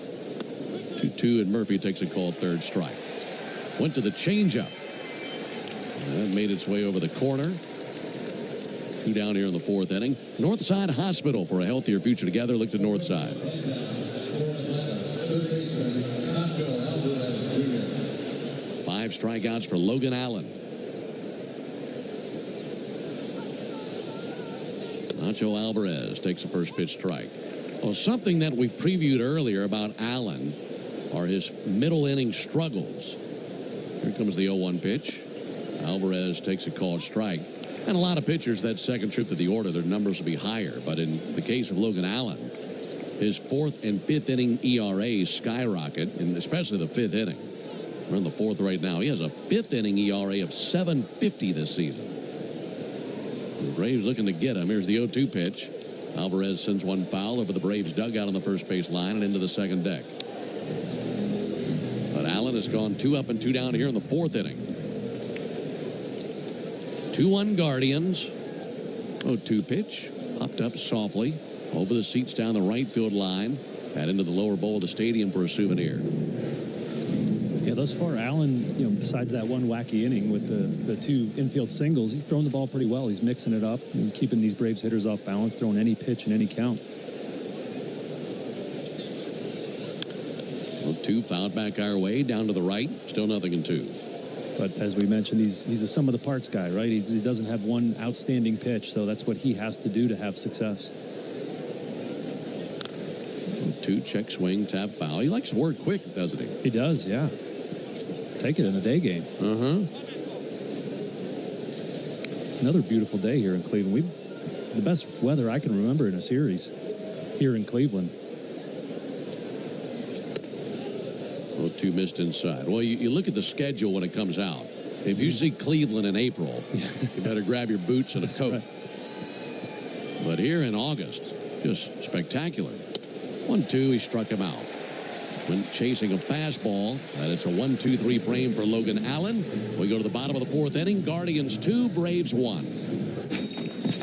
2-2, and Murphy takes a called 3rd strike. Went to the changeup. That made its way over the corner. 2 down here in the 4th inning. Northside Hospital for a healthier future together. Look to Northside. 5 strikeouts for Logan Allen. Nacho Alvarez takes a first pitch strike. Well, something that we previewed earlier about Allen are his middle inning struggles. Here comes the 0-1 pitch. Alvarez takes a called strike. And a lot of pitchers, that second trip to the order, their numbers will be higher. But in the case of Logan Allen, his 4th and 5th inning ERAs skyrocket, and especially the 5th inning. We're in the 4th right now. He has a 5th inning ERA of 7.50 this season. The Braves looking to get him. Here's the 0-2 pitch. Alvarez sends one foul over the Braves dugout on the first base line and into the 2nd deck. But Allen has gone 2 up and 2 down here in the 4th inning. 2-1 Guardians. 0-2 pitch. Popped up softly over the seats down the right field line. Got into the lower bowl of the stadium for a souvenir. Yeah, thus far, Allen, besides that one wacky inning with the 2 infield singles, he's throwing the ball pretty well. He's mixing it up. He's keeping these Braves hitters off balance, throwing any pitch in any count. 0-2 fouled back our way, down to the right. Still 0-2. But as we mentioned, he's a sum of the parts guy, right? He doesn't have one outstanding pitch, so that's what he has to do to have success. 0-2 check swing, tap foul. He likes to work quick, doesn't he? He does, yeah. Take it in a day game. Another beautiful day here in Cleveland. The best weather I can remember in a series here in Cleveland. 0-2 missed inside. Well, you look at the schedule when it comes out. If you see Cleveland in April, you better grab your boots and a coat. Right. But here in August, just spectacular. 1-2, he struck him out. When chasing a fastball, and it's a 1-2-3 frame for Logan Allen. We go to the bottom of the fourth inning. Guardians 2, Braves 1.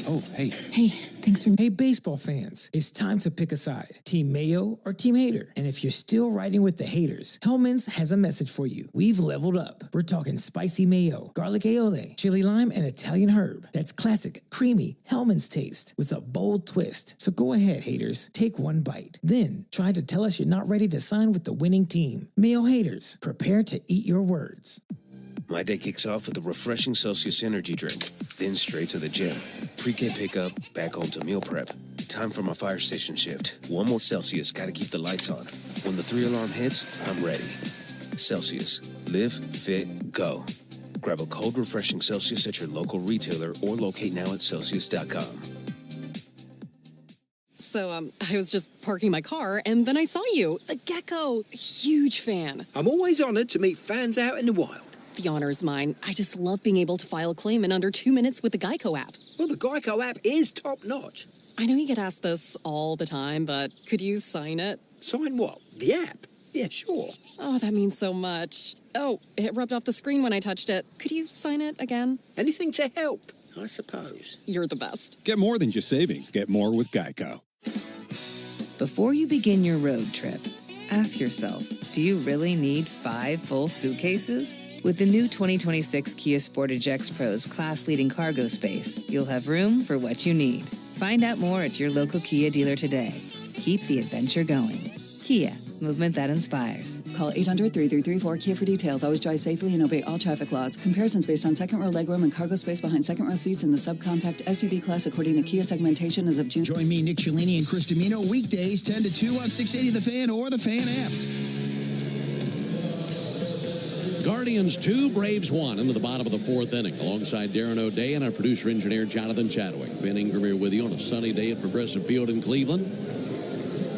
Oh, hey. Hey, thanks for... Hey, baseball fans, it's time to pick a side. Team Mayo or Team Hater. And if you're still riding with the haters, Hellman's has a message for you. We've leveled up. We're talking spicy mayo, garlic aioli, chili lime, and Italian herb. That's classic, creamy Hellman's taste with a bold twist. So go ahead, haters. Take one bite. Then try to tell us you're not ready to sign with the winning team. Mayo haters, prepare to eat your words. My day kicks off with a refreshing Celsius energy drink, then straight to the gym. Pre-K pickup, back home to meal prep. Time for my fire station shift. One more Celsius, gotta keep the lights on. When the 3-alarm hits, I'm ready. Celsius. Live, fit, go. Grab a cold, refreshing Celsius at your local retailer or locate now at Celsius.com. So, I was just parking my car, and then I saw you. The gecko. Huge fan. I'm always honored to meet fans out in the wild. The honor is mine. I just love being able to file a claim in under 2 minutes with the Geico app. Well, the Geico app is top-notch. I know you get asked this all the time, but could you sign it? Sign what? The app? Yeah, sure. Oh, that means so much. Oh, it rubbed off the screen when I touched it. Could you sign it again? Anything to help, I suppose. You're the best. Get more than just savings. Get more with Geico. Before you begin your road trip, ask yourself, do you really need 5 full suitcases? With the new 2026 Kia Sportage X Pro's class-leading cargo space, you'll have room for what you need. Find out more at your local Kia dealer today. Keep the adventure going. Kia, movement that inspires. Call 800-3334-KIA for details. Always drive safely and obey all traffic laws. Comparisons based on second row legroom and cargo space behind second row seats in the subcompact SUV class according to Kia segmentation as of June. Join me, Nick Cellini, and Chris Domino weekdays 10 to 2 on 680 The Fan or the Fan app. Guardians 2, Braves 1 into the bottom of the fourth inning. Alongside Darren O'Day and our producer-engineer Jonathan Chadwick. Ben Ingram here with you on a sunny day at Progressive Field in Cleveland.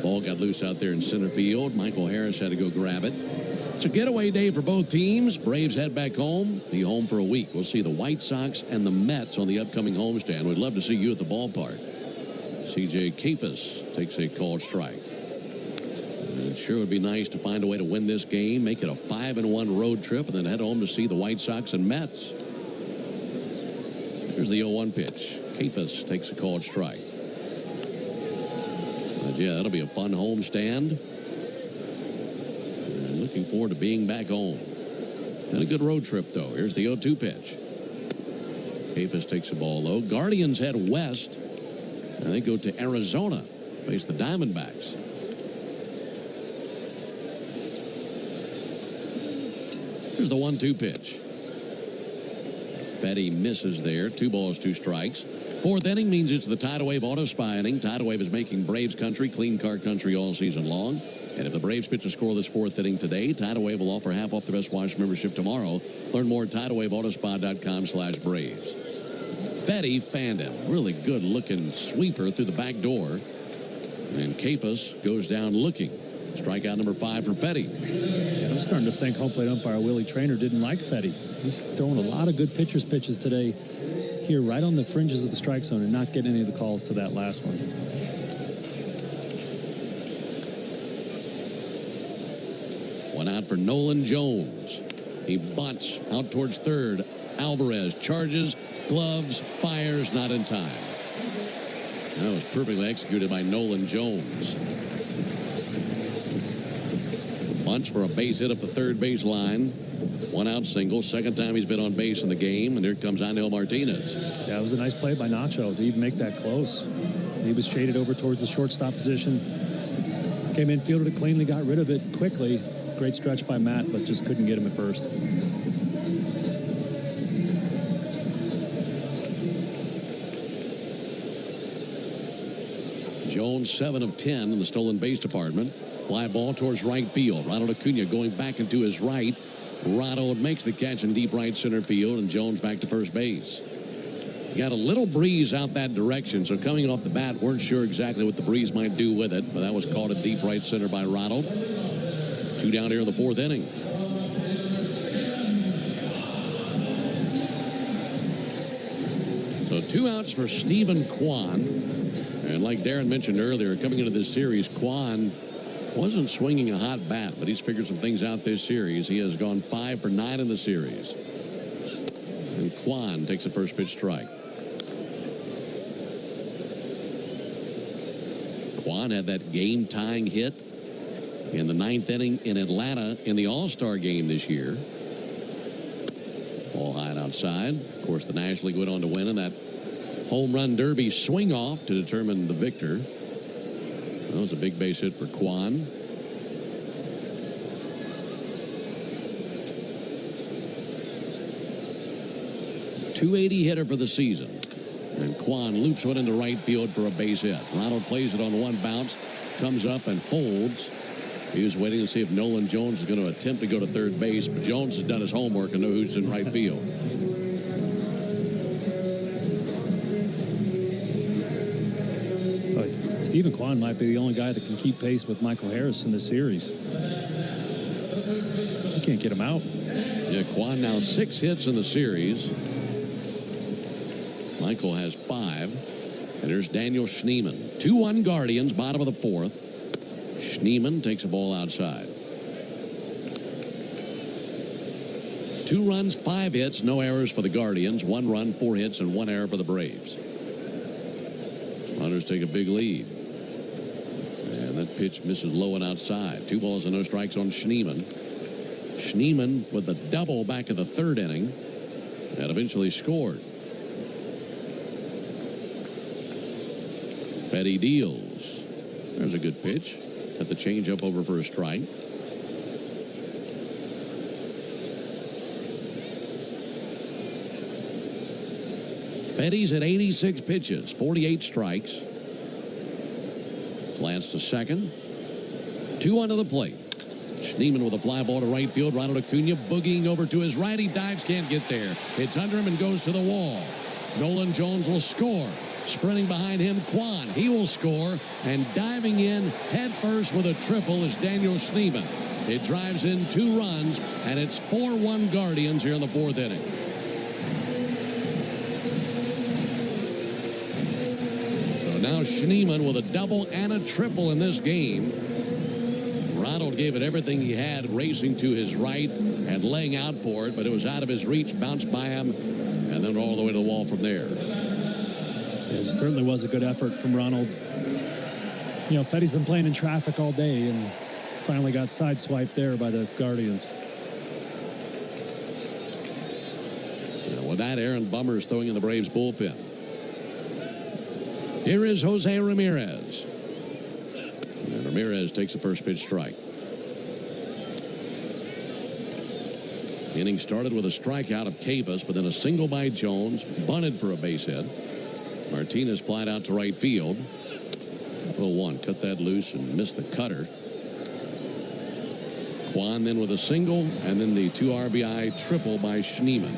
Ball got loose out there in center field. Michael Harris had to go grab it. It's a getaway day for both teams. Braves head back home. Be home for a week. We'll see the White Sox and the Mets on the upcoming homestand. We'd love to see you at the ballpark. C.J. Kefis takes a called strike. It sure would be nice to find a way to win this game, make it a 5-1 road trip, and then head home to see the White Sox and Mets. Here's the 0-1 pitch. Kefis takes a called strike. But yeah, that'll be a fun home stand. And looking forward to being back home. And a good road trip, though. Here's the 0-2 pitch. Kefis takes the ball low. Guardians head west, and they go to Arizona, face the Diamondbacks. Here's the 1-2 pitch. Fetty misses there. 2 balls, 2 strikes. Fourth inning means it's the Tidal Wave Auto Spy inning. Tidal Wave is making Braves country, clean car country all season long. And if the Braves pitch a scoreless fourth inning today, Tidal Wave will offer half off the Best Wash membership tomorrow. Learn more at TidalWaveAutoSpa.com/Braves. Fetty fanned him. Really good looking sweeper through the back door. And Kefis goes down looking. Strikeout number 5 for Fetty. I'm starting to think home plate umpire Willie Traynor didn't like Fetty. He's throwing a lot of good pitches today here right on the fringes of the strike zone and not getting any of the calls to that last one. One out for Nolan Jones. He bunts out towards third. Alvarez charges, gloves, fires, not in time. That was perfectly executed by Nolan Jones. Bunch for a base hit up the third base line. 1 out single. Second time he's been on base in the game. And here comes Angel Martinez. Yeah, it was a nice play by Nacho to even make that close. He was shaded over towards the shortstop position. Came in, fielded it cleanly, got rid of it quickly. Great stretch by Matt, but just couldn't get him at first. Jones 7 of 10 in the stolen base department. Fly ball towards right field. Ronald Acuna going back into his right. Ronald makes the catch in deep right center field, and Jones back to first base. You got a little breeze out that direction, so coming off the bat, weren't sure exactly what the breeze might do with it, but that was caught at deep right center by Ronald. 2 down here in the fourth inning. So 2 outs for Stephen Kwan. And like Darren mentioned earlier, coming into this series, Quan wasn't swinging a hot bat, but he's figured some things out this series. He has gone 5 for 9 in the series. And Quan takes a first pitch strike. Quan had that game-tying hit in the 9th inning in Atlanta in the All-Star game this year. Ball high and outside. Of course, the National League went on to win in that home run derby swing-off to determine the victor. That was a big base hit for Quan. .280 hitter for the season. And Quan loops one into right field for a base hit. Ronald plays it on one bounce, comes up and holds. He was waiting to see if Nolan Jones was going to attempt to go to third base, but Jones has done his homework and knows who's in right field. Stephen Kwan might be the only guy that can keep pace with Michael Harris in this series. You can't get him out. Yeah, Kwan now 6 hits in the series. Michael has 5. And there's Daniel Schneemann. 2-1 Guardians, bottom of the 4th. Schneemann takes a ball outside. 2 runs, 5 hits, no errors for the Guardians. 1 run, 4 hits, and 1 error for the Braves. Runners take a big lead. And that pitch misses low and outside. 2 balls and no strikes on Schneemann. Schneemann with a double back in the 3rd inning. And eventually scored. Fetty deals. There's a good pitch. At the changeup over for a strike. Fetty's at 86 pitches, 48 strikes. Glance to second. 2 onto the plate. Schneemann with a fly ball to right field. Ronald Acuna boogieing over to his right. He dives, can't get there. It's under him and goes to the wall. Nolan Jones will score. Sprinting behind him, Quan. He will score. And diving in head first with a triple is Daniel Schneemann. It drives in 2 runs, and it's 4-1 Guardians here in the 4th inning. So now Schneemann with a double and a triple in this game. Ronald gave it everything he had, racing to his right and laying out for it, but it was out of his reach, bounced by him, and then all the way to the wall from there. It certainly was a good effort from Ronald. You know, Fetty's been playing in traffic all day and finally got sideswiped there by the Guardians. With that, Aaron Bummer's throwing in the Braves bullpen. Here is Jose Ramirez. And Ramirez takes the first pitch strike. The inning started with a strikeout of Cavas, but then a single by Jones, bunted for a base hit. Martinez flied out to right field. 0-1, cut that loose and missed the cutter. Quan then with a single, and then the 2 RBI triple by Schneemann.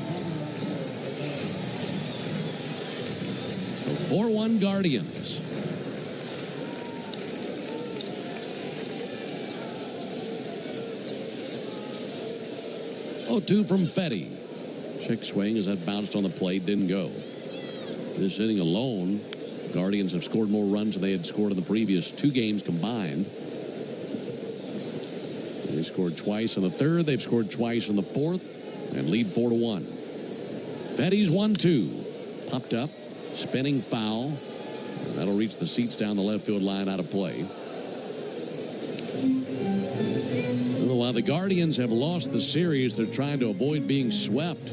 So 4-1 Guardians. Oh, 2 from Fetty. Check swing as that bounced on the plate, didn't go. This inning alone, Guardians have scored more runs than they had scored in the previous 2 games combined. They scored twice in the 3rd. They've scored twice in the 4th and lead 4-1. Fetty's 1-2. Popped up, spinning foul. That'll reach the seats down the left field line, out of play. While the Guardians have lost the series, they're trying to avoid being swept.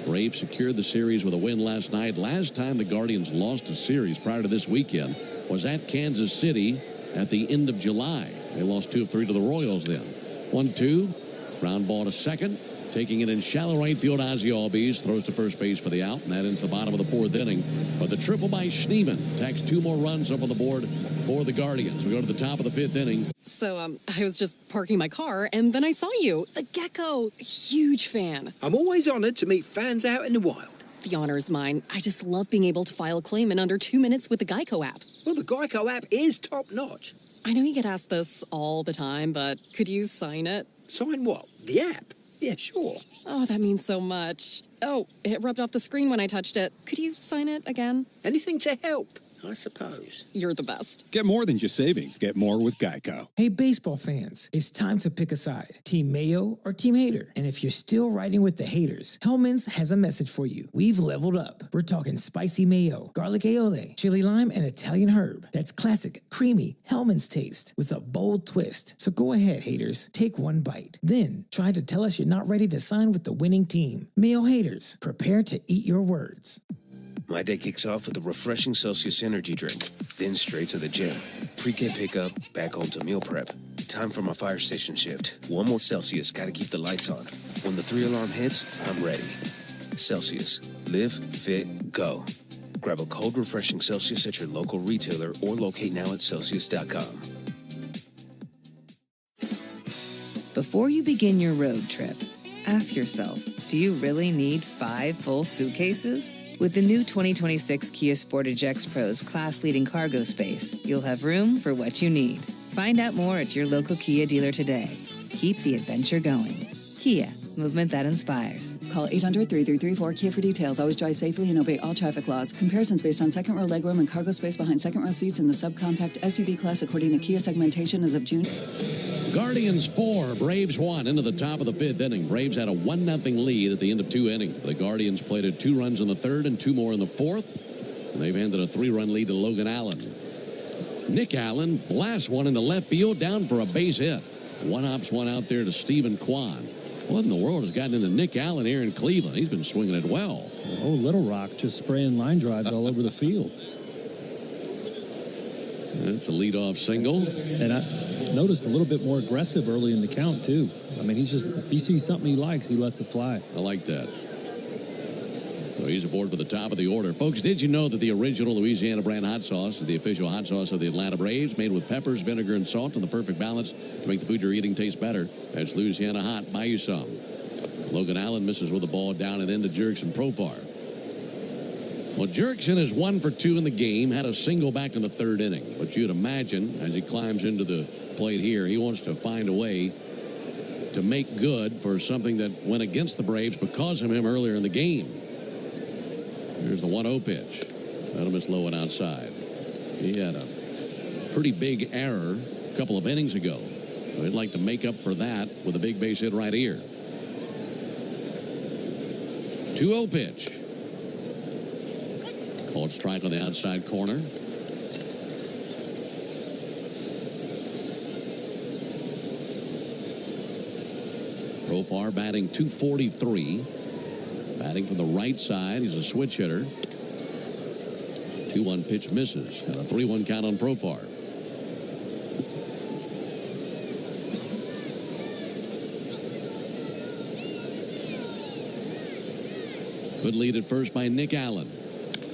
Braves secured the series with a win last night. Last time the Guardians lost a series prior to this weekend was at Kansas City at the end of July. They lost 2 of 3 to the Royals then. 1-2. Ground ball to second. Taking it in shallow right field, Ozzie Albies throws to first base for the out, and that ends the bottom of the 4th inning. But the triple by Schneemann tacks 2 more runs up on the board for the Guardians. We go to the top of the 5th inning. So, I was just parking my car, and then I saw you. The gecko. Huge fan. I'm always honored to meet fans out in the wild. The honor is mine. I just love being able to file a claim in under 2 minutes with the Geico app. Well, the Geico app is top-notch. I know you get asked this all the time, but could you sign it? Sign what? The app? Yeah, sure. Oh, that means so much. Oh, it rubbed off the screen when I touched it. Could you sign it again? Anything to help, I suppose. You're the best. Get more than just savings. Get more with Geico. Hey, baseball fans, it's time to pick a side. Team Mayo or Team Hater? And if you're still riding with the haters, Hellman's has a message for you. We've leveled up. We're talking spicy mayo, garlic aioli, chili lime, and Italian herb. That's classic, creamy Hellman's taste with a bold twist. So go ahead, haters. Take one bite. Then try to tell us you're not ready to sign with the winning team. Mayo haters, prepare to eat your words. My day kicks off with a refreshing Celsius energy drink, then straight to the gym. Pre-K pickup, back home to meal prep. Time for my fire station shift. One more Celsius, gotta keep the lights on. When the 3-alarm hits, I'm ready. Celsius. Live, fit, go. Grab a cold, refreshing Celsius at your local retailer or locate now at Celsius.com. Before you begin your road trip, ask yourself, do you really need 5 full suitcases? With the new 2026 Kia Sportage X Pro's class-leading cargo space, you'll have room for what you need. Find out more at your local Kia dealer today. Keep the adventure going. Kia, movement that inspires. Call 800-3334-KIA for details. Always drive safely and obey all traffic laws. Comparisons based on second row legroom and cargo space behind second row seats in the subcompact SUV class according to Kia segmentation as of June. Guardians 4, Braves 1 into the top of the 5th inning. Braves had a 1-0 lead at the end of 2 innings. The Guardians plated 2 runs in the 3rd and 2 more in the 4th. And they've handed a 3-run lead to Logan Allen. Nick Allen blasts one into left field down for a base hit. One hops one out there to Stephen Kwan. What in the world has gotten into Nick Allen here in Cleveland? He's been swinging it well. Oh, Little Rock just spraying line drives all over the field. That's a leadoff single. And I noticed a little bit more aggressive early in the count, too. I mean, he's just, if he sees something he likes, he lets it fly. I like that. So he's aboard for the top of the order. Folks, did you know that the original Louisiana brand hot sauce is the official hot sauce of the Atlanta Braves, made with peppers, vinegar, and salt in the perfect balance to make the food you're eating taste better? That's Louisiana Hot. Buy you some. Logan Allen misses with the ball down and into Jurickson Profar. Well, Jurickson is 1 for 2 in the game, had a single back in the 3rd inning. But you'd imagine, as he climbs into the plate here, he wants to find a way to make good for something that went against the Braves because of him earlier in the game. Here's the 1-0 pitch. That'll miss low and outside. He had a pretty big error a couple of innings ago. So he'd like to make up for that with a big base hit right here. 2-0 pitch. Called strike on the outside corner. Profar batting .243. Batting from the right side. He's a switch hitter. 2-1 pitch misses. And a 3-1 count on Profar. Good lead at first by Nick Allen.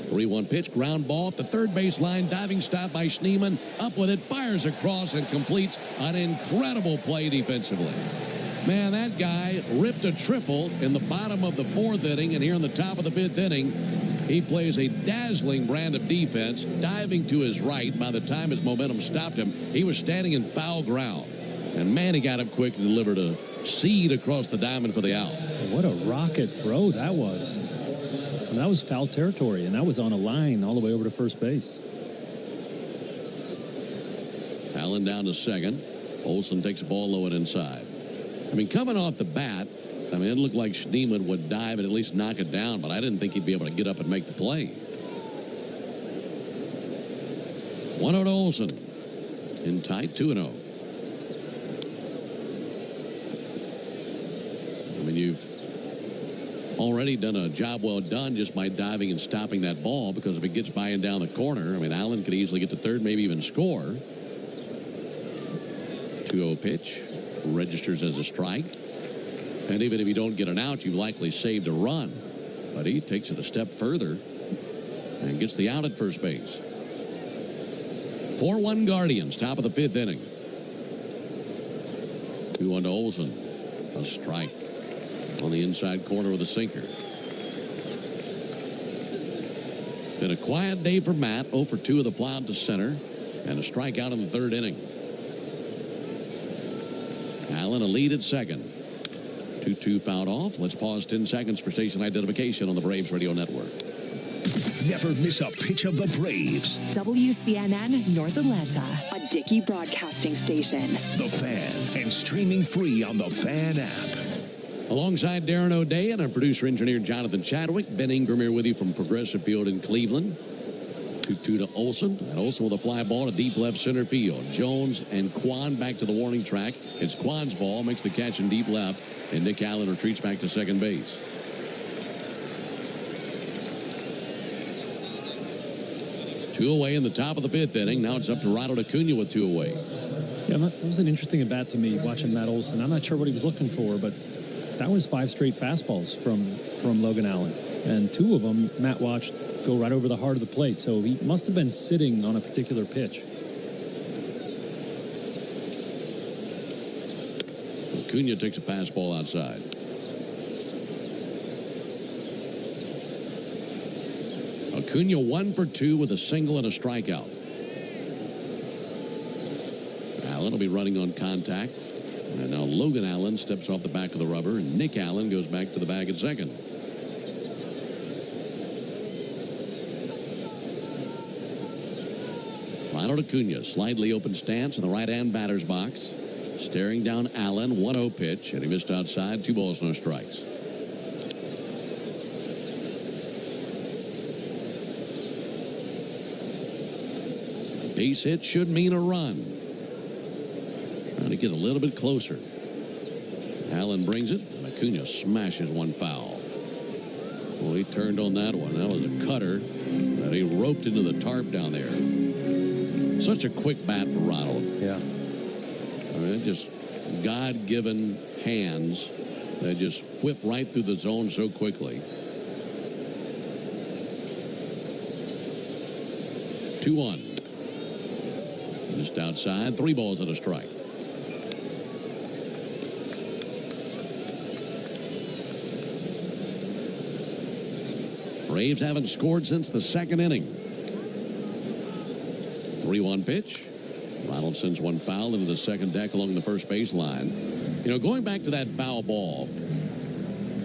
3-1 pitch, ground ball at the third base line, diving stop by Schneemann, up with it, fires across and completes an incredible play defensively. Man, that guy ripped a triple in the bottom of the 4th inning, and here in the top of the 5th inning, he plays a dazzling brand of defense, diving to his right. By the time his momentum stopped him, he was standing in foul ground. And man, he got up quick and delivered a seed across the diamond for the out. What a rocket throw that was. And that was foul territory, and that was on a line all the way over to first base. Allen down to second. Olsen takes the ball low and inside. I mean, coming off the bat, I mean, it looked like Schneemann would dive and at least knock it down, but I didn't think he'd be able to get up and make the play. 1-0 to Olsen. In tight, 2-0. I mean, you've already done a job well done just by diving and stopping that ball, because if it gets by and down the corner, I mean, Allen could easily get to third, maybe even score. 2-0 pitch. Registers as a strike. And even if you don't get an out, you've likely saved a run. But he takes it a step further and gets the out at first base. 4-1 Guardians, top of the 5th inning. 2-1 to Olsen. A strike on the inside corner with a sinker. Been a quiet day for Matt. 0 for 2 of the fly out to center. And a strikeout in the 3rd inning. Allen a lead at second. 2-2 fouled off. Let's pause 10 seconds for station identification on the Braves Radio Network. Never miss a pitch of the Braves. WCNN North Atlanta, a Dickey broadcasting station. The Fan, and streaming free on the Fan app. Alongside Darren O'Day and our producer-engineer Jonathan Chadwick, Ben Ingram here with you from Progressive Field in Cleveland. 2-2 to Olsen, and Olsen with a fly ball to deep left center field. Jones and Quan back to the warning track. It's Quan's ball, makes the catch in deep left, and Nick Allen retreats back to second base. Two away in the top of the fifth inning. Now it's up to Ronald Acuna with two away. Yeah, that was an interesting at bat to me watching Matt Olson. I'm not sure what he was looking for, but that was 5 straight fastballs from Logan Allen. And 2 of them, Matt watched go right over the heart of the plate. So he must have been sitting on a particular pitch. Acuna takes a fastball outside. Acuna 1 for 2 with a single and a strikeout. Allen will be running on contact. And now Logan Allen steps off the back of the rubber, and Nick Allen goes back to the bag at second. Ronald Acuna, slightly open stance in the right-hand batter's box. Staring down Allen, 1-0 pitch, and he missed outside. 2 balls, no strikes. Base hit should mean a run. Trying to get a little bit closer. Allen brings it, and Acuna smashes one foul. Well, he turned on that one. That was a cutter that he roped into the tarp down there. Such a quick bat for Ronald. Yeah. I mean, just God-given hands that just whip right through the zone so quickly. 2-1. Just outside, 3 balls and a strike. Braves haven't scored since the second inning. 3-1 pitch. Ronald sends one foul into the second deck along the first baseline. You know, going back to that foul ball,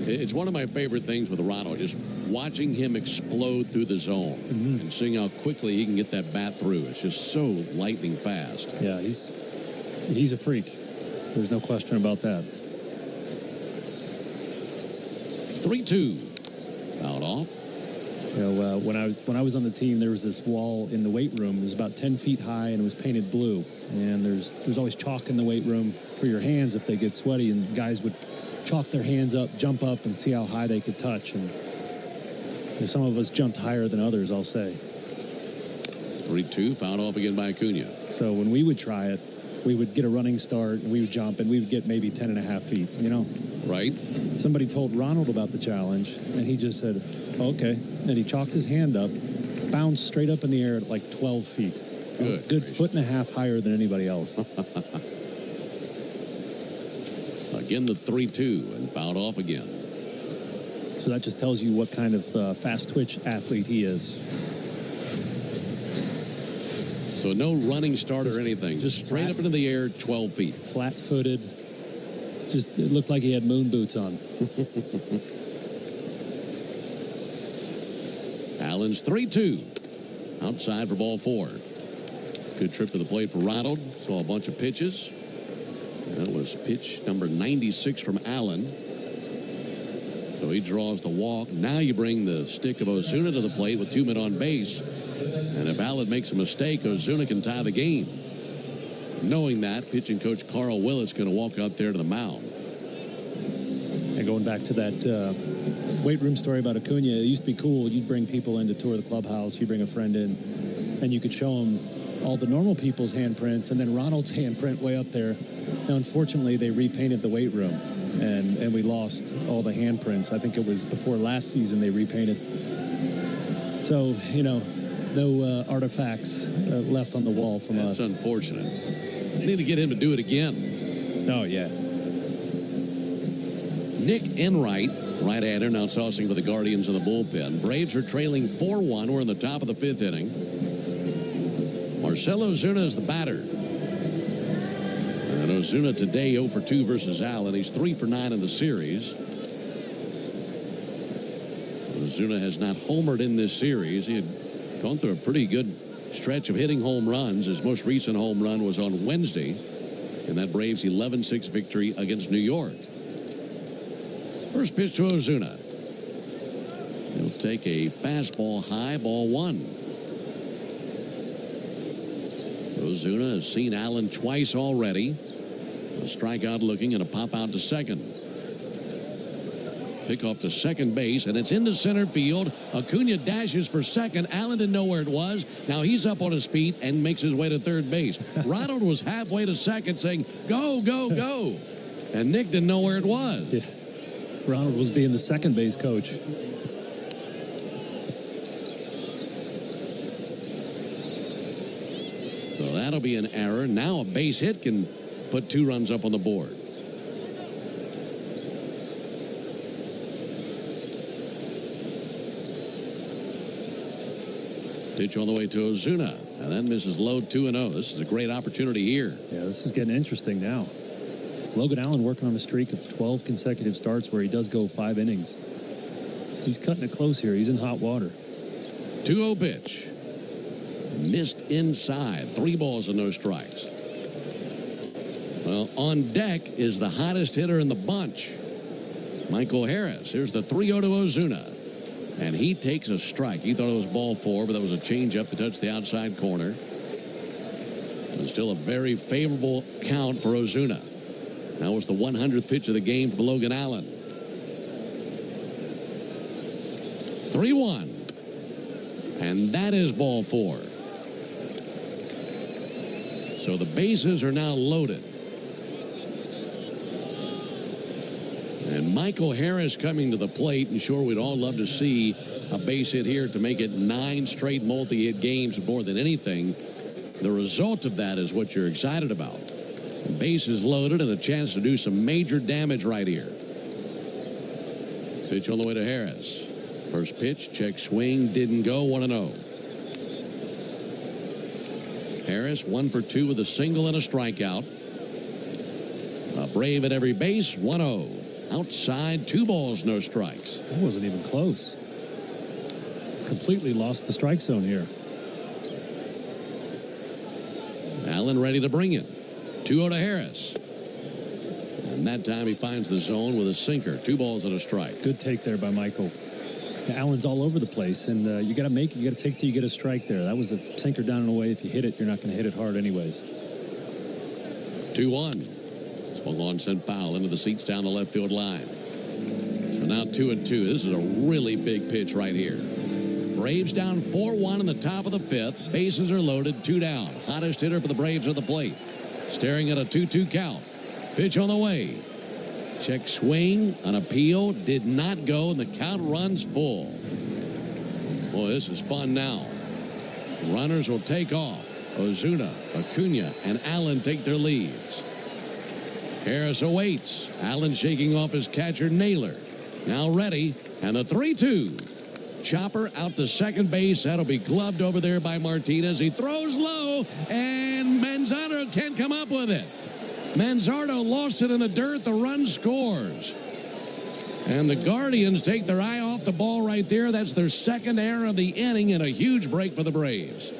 it's one of my favorite things with Ronald, just watching him explode through the zone and seeing how quickly he can get that bat through. It's just so lightning fast. Yeah, he's a freak. There's no question about that. 3-2. Fouled off. You know, when I was on the team, there was this wall in the weight room. It was about 10 feet high, and it was painted blue. And there's always chalk in the weight room for your hands if they get sweaty. And guys would chalk their hands up, jump up, and see how high they could touch. And you know, some of us jumped higher than others, I'll say. 3-2, fouled off again by Acuna. So when we would try it, we would get a running start, and we would jump, and we would get maybe 10.5 feet, you know? Right. Somebody told Ronald about the challenge, and he just said, okay. And he chalked his hand up, bounced straight up in the air at like 12 feet. Good 1.5 higher than anybody else. Again, the 3-2, and fouled off again. So that just tells you what kind of fast twitch athlete he is. So no running start or anything, just straight up into the air, 12 feet. Flat-footed. Just, it looked like he had moon boots on. Allen's 3-2. Outside for ball 4. Good trip to the plate for Ronald. Saw a bunch of pitches. That was pitch number 96 from Allen. So he draws the walk. Now you bring the stick of Ozuna to the plate with 2 men on base. And if Allen makes a mistake, Ozuna can tie the game. Knowing that, pitching coach Carl Willis going to walk out there to the mound. And going back to that weight room story about Acuna, it used to be cool. You'd bring people in to tour the clubhouse. You'd bring a friend in, and you could show them all the normal people's handprints, and then Ronald's handprint way up there. Now, unfortunately, they repainted the weight room, and we lost all the handprints. I think it was before last season they repainted. So, you know, no artifacts left on the wall from us. That's unfortunate. We need to get him to do it again. Oh, yeah. Nick Enright, right-hander, now tossing for the Guardians in the bullpen. Braves are trailing 4-1. We're in the top of the 5th inning. Marcell Ozuna is the batter. And Ozuna today 0 for 2 versus Allen. He's 3 for 9 in the series. Ozuna has not homered in this series. He had gone through a pretty good stretch of hitting home runs. His most recent home run was on Wednesday in that Braves 11-6 victory against New York. First pitch to Ozuna. He'll take a fastball high, ball 1. Ozuna has seen Allen twice already. A strikeout looking and a pop out to second. Pick off to second base, and it's into center field. Acuna dashes for second. Allen didn't know where it was. Now he's up on his feet and makes his way to third base. Ronald was halfway to second saying, go, go, go. And Nick didn't know where it was. Yeah. Ronald was being the second base coach. So that'll be an error. Now a base hit can put 2 runs up on the board. Pitch on the way to Ozuna, and that misses low 2-0. This is a great opportunity here. Yeah, this is getting interesting now. Logan Allen working on a streak of 12 consecutive starts where he does go 5 innings. He's cutting it close here. He's in hot water. 2-0 pitch. Missed inside. 3 balls and no strikes. Well, on deck is the hottest hitter in the bunch, Michael Harris. Here's the 3-0 to Ozuna. And he takes a strike. He thought it was ball 4, but that was a changeup to touch the outside corner. It's still a very favorable count for Ozuna. That was the 100th pitch of the game for Logan Allen. 3-1. And that is ball 4. So the bases are now loaded. And Michael Harris coming to the plate, and sure, we'd all love to see a base hit here to make it 9 straight multi-hit games more than anything. The result of that is what you're excited about. Bases loaded and a chance to do some major damage right here. Pitch on the way to Harris. First pitch, check swing, didn't go, 1-0. Harris 1 for 2 with a single and a strikeout. A Brave at every base, 1-0. Outside, 2 balls, no strikes. That wasn't even close. Completely lost the strike zone here. Allen ready to bring it. 2-0 to Harris. And that time he finds the zone with a sinker. 2 balls and a strike. Good take there by Michael. Allen's all over the place, and you got to make it. You got to take till you get a strike there. That was a sinker down and away. If you hit it, you're not going to hit it hard anyways. 2-1. Swung on, sent foul into the seats down the left field line. So now 2-2. This is a really big pitch right here. Braves down 4-1 in the top of the 5th. Bases are loaded, 2 down. Hottest hitter for the Braves at the plate. Staring at a 2-2 count. Pitch on the way. Check swing, an appeal, did not go, and the count runs full. Boy, this is fun now. Runners will take off. Ozuna, Acuna, and Allen take their leads. Harris awaits. Allen shaking off his catcher, Naylor. Now ready, and the 3-2. Chopper out to second base. That'll be gloved over there by Martinez. He throws low, and Manzardo can't come up with it. Manzardo lost it in the dirt. The run scores. And the Guardians take their eye off the ball right there. That's their second error of the inning and a huge break for the Braves.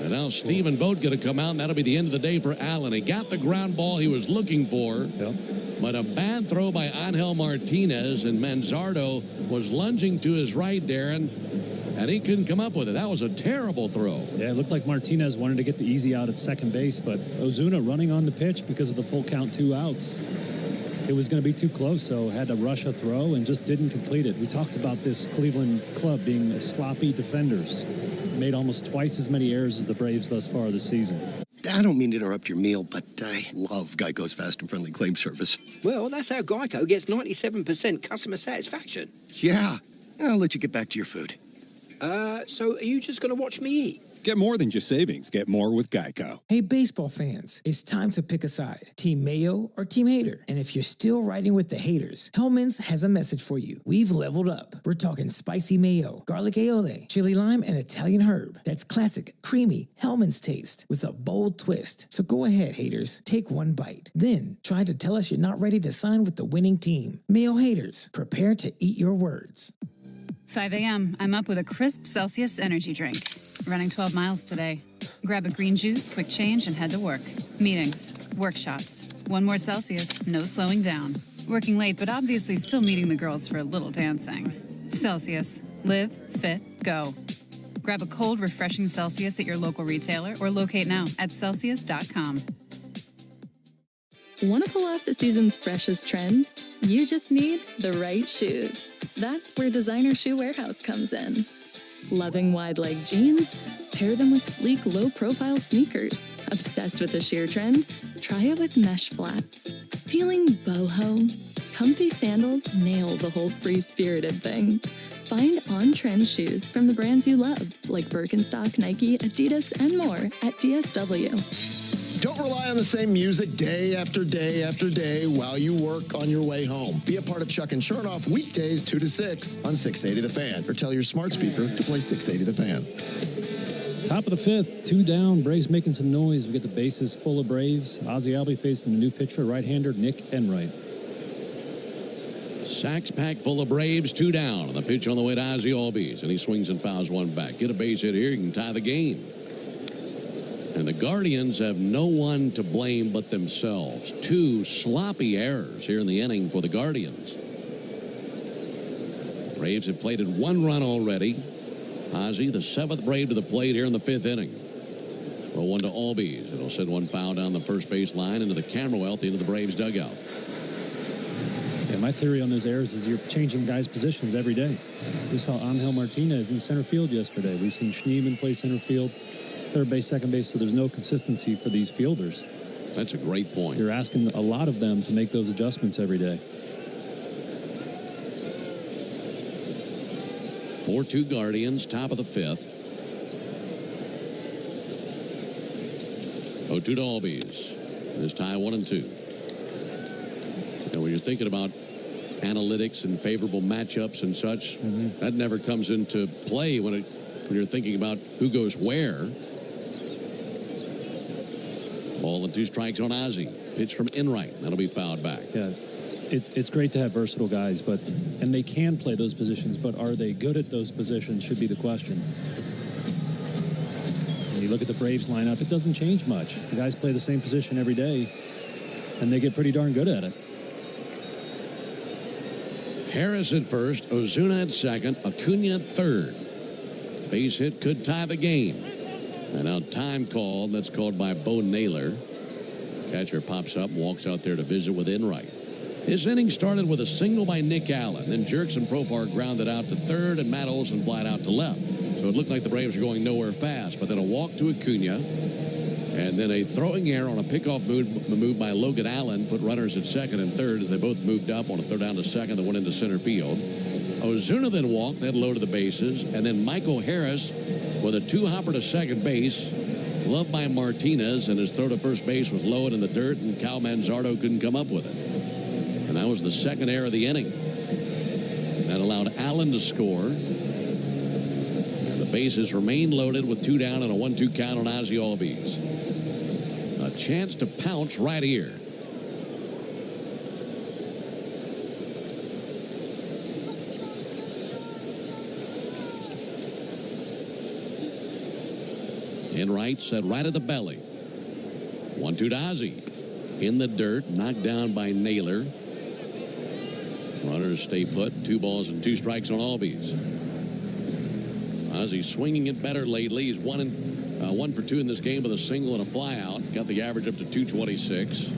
And now Stephen Vogt going to come out, and that'll be the end of the day for Allen. He got the ground ball he was looking for. Yep. But a bad throw by Angel Martinez, and Manzardo was lunging to his right, Darren, and he couldn't come up with it. That was a terrible throw. Yeah, it looked like Martinez wanted to get the easy out at second base, but Ozuna running on the pitch because of the full count, 2 outs. It was going to be too close, so had to rush a throw and just didn't complete it. We talked about this Cleveland club being sloppy defenders. Made almost twice as many errors as the Braves thus far this season. I don't mean to interrupt your meal, but I love Geico's fast and friendly claim service. Well, that's how Geico gets 97% customer satisfaction. Yeah, I'll let you get back to your food. So are you just going to watch me eat? Get more than just savings. Get more with Geico. Hey, baseball fans, it's time to pick a side. Team Mayo or Team Hater? And if you're still riding with the haters, Hellman's has a message for you. We've leveled up. We're talking spicy mayo, garlic aioli, chili lime, and Italian herb. That's classic, creamy Hellman's taste with a bold twist. So go ahead, haters. Take one bite. Then try to tell us you're not ready to sign with the winning team. Mayo haters, prepare to eat your words. 5 a.m. I'm up with a crisp Celsius energy drink. Running 12 miles today. Grab a green juice, quick change, and head to work. Meetings, workshops. One more Celsius, no slowing down. Working late, but obviously still meeting the girls for a little dancing. Celsius. Live, fit, go. Grab a cold, refreshing Celsius at your local retailer or locate now at Celsius.com. Want to pull off the season's freshest trends? You just need the right shoes. That's where Designer Shoe Warehouse comes in. Loving wide leg jeans? Pair them with sleek, low-profile sneakers. Obsessed with the sheer trend? Try it with mesh flats. Feeling boho? Comfy sandals nail the whole free-spirited thing. Find on-trend shoes from the brands you love, like Birkenstock, Nike, Adidas, and more at DSW. Don't rely on the same music day after day after day while you work on your way home. Be a part of Chuck and Chernoff weekdays 2 to 6 on 680 The Fan. Or tell your smart speaker to play 680 The Fan. Top of the fifth, 2 down. Braves making some noise. We get the bases full of Braves. Ozzie Albies facing the new pitcher, right-hander Nick Enright. Sacks packed full of Braves, 2 down. And the pitch on the way to Ozzie Albies. And he swings and fouls one back. Get a base hit here, you can tie the game. And the Guardians have no one to blame but themselves. 2 sloppy errors here in the inning for the Guardians. Braves have plated 1 run already. Ozzie, the 7th Brave to the plate here in the 5th inning. Throw one to Albies. It'll send one foul down the first base line into the camera well at the end of the Braves dugout. Yeah, my theory on those errors is you're changing guys' positions every day. We saw Angel Martinez in center field yesterday. We've seen Schneemann play center field, third base, second base, so there's no consistency for these fielders. That's a great point. You're asking a lot of them to make those adjustments every day. 4-2 Guardians, top of the 5th. 0-2 to Albies. This tie 1-2. And when you're thinking about analytics and favorable matchups and such, that never comes into play when you're thinking about who goes where. Ball and 2 strikes on Ozzie. Pitch from Enright. That'll be fouled back. Yeah, it's great to have versatile guys, and they can play those positions, but are they good at those positions should be the question. When you look at the Braves lineup, it doesn't change much. The guys play the same position every day, and they get pretty darn good at it. Harris at first, Ozuna at second, Acuna at third. Base hit could tie the game. And now time called. That's called by Bo Naylor. Catcher pops up and walks out there to visit with Enright. His inning started with a single by Nick Allen. Then Jerks and Profar grounded out to third, and Matt Olson flied out to left. So it looked like the Braves were going nowhere fast. But then a walk to Acuna, and then a throwing error on a pickoff move by Logan Allen put runners at second and third as they both moved up on a throw down to second that went into center field. Ozuna then walked, that low to the bases, and then Michael Harris with a 2-hopper to second base, gloved by Martinez, and his throw to first base was low and in the dirt, and Cal Manzardo couldn't come up with it. And that was the second error of the inning. That allowed Allen to score. And the bases remained loaded with 2 down and a 1-2 count on Ozzie Albies. A chance to pounce right here. Enright set right at the belly. 1-2 to Ozzie. In the dirt, knocked down by Naylor. Runners stay put. 2 balls and 2 strikes on Albies. Ozzie swinging it better lately. He's 1 for 2 in this game with a single and a fly out. Got the average up to 226.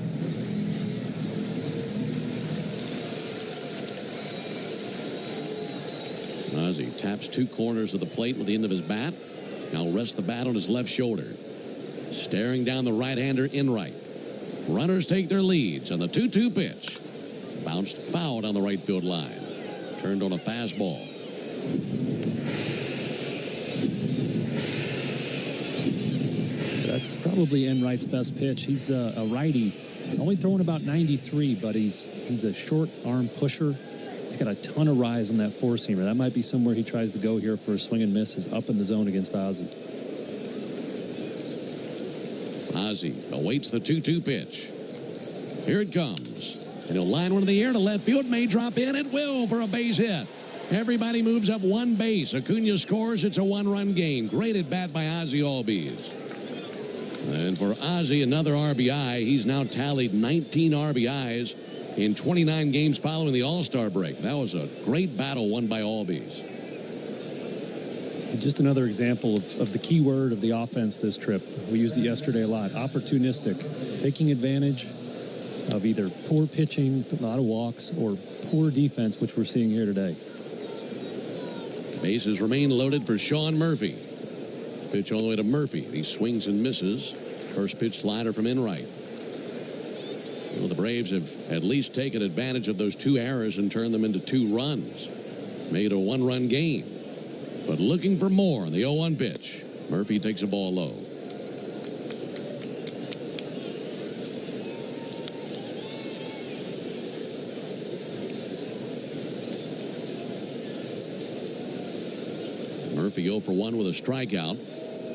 Ozzie taps 2 corners of the plate with the end of his bat. Now rests the bat on his left shoulder. Staring down the right-hander Enright. Runners take their leads on the 2-2 pitch. Bounced foul down the right field line. Turned on a fastball. Probably Enright's best pitch. He's a righty, only throwing about 93, but he's a short arm pusher. He's got a ton of rise on that four-seamer. That might be somewhere he tries to go here for a swing and miss, is up in the zone against Ozzie. Ozzie awaits the 2-2 pitch. Here it comes. And he'll line one in the air to left field. May drop in. It will for a base hit. Everybody moves up one base. Acuna scores. It's a one-run game. Great at bat by Ozzie Albies. And for Ozzie, another RBI. He's now tallied 19 RBIs in 29 games following the All-Star break. That was a great battle won by Albies. Just another example of the key word of the offense this trip. We used it yesterday a lot. Opportunistic. Taking advantage of either poor pitching, a lot of walks, or poor defense, which we're seeing here today. Bases remain loaded for Sean Murphy. Pitch all the way to Murphy. He swings and misses. First pitch slider from Enright. Well, the Braves have at least taken advantage of those two errors and turned them into 2 runs. Made a 1-run game. But looking for more on the 0-1 pitch. Murphy takes a ball low. Murphy 0 for 1 with a strikeout.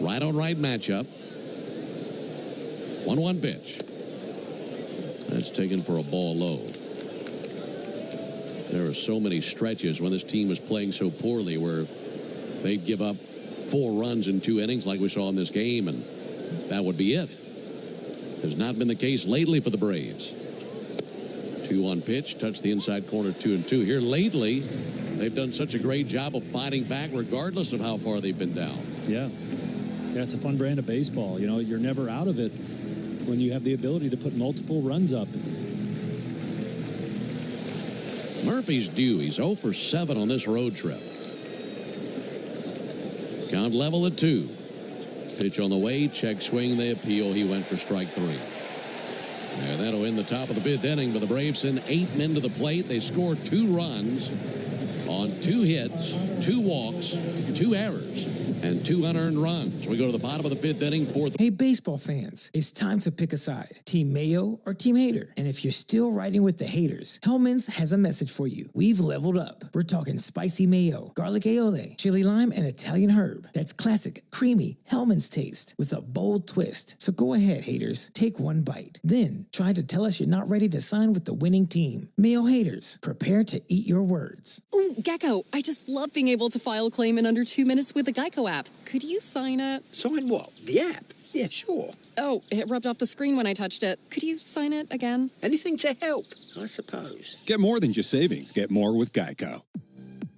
Right on right matchup. 1-1 pitch. That's taken for a ball low. There are so many stretches when this team was playing so poorly where they'd give up 4 runs in 2 innings like we saw in this game, and that would be it. Has not been the case lately for the Braves. 2-1 pitch, touched the inside corner 2-2. Here lately, they've done such a great job of fighting back regardless of how far they've been down. Yeah, it's a fun brand of baseball. You know, you're never out of it when you have the ability to put multiple runs up. Murphy's due. He's 0 for 7 on this road trip. Count level at 2. Pitch on the way. Check swing. They appeal. He went for strike 3. And that'll end the top of the 5th inning. But the Braves send 8 men to the plate. They score 2 runs on 2 hits, 2 walks, 2 errors, and 2 unearned runs. We go to the bottom of the 5th inning. 4th. Hey, baseball fans, it's time to pick a side. Team Mayo or Team Hater. And if you're still riding with the haters, Hellman's has a message for you. We've leveled up. We're talking spicy mayo, garlic aioli, chili lime, and Italian herb. That's classic, creamy Hellman's taste with a bold twist. So go ahead, haters. Take 1 bite. Then try to tell us you're not ready to sign with the winning team. Mayo haters, prepare to eat your words. Ooh, Gecko, I just love being able to file a claim in under 2 minutes with the Geico app. Could you sign it? Sign what? The app? Yeah, sure. Oh, it rubbed off the screen when I touched it. Could you sign it again? Anything to help, I suppose. Get more than just savings. Get more with Geico.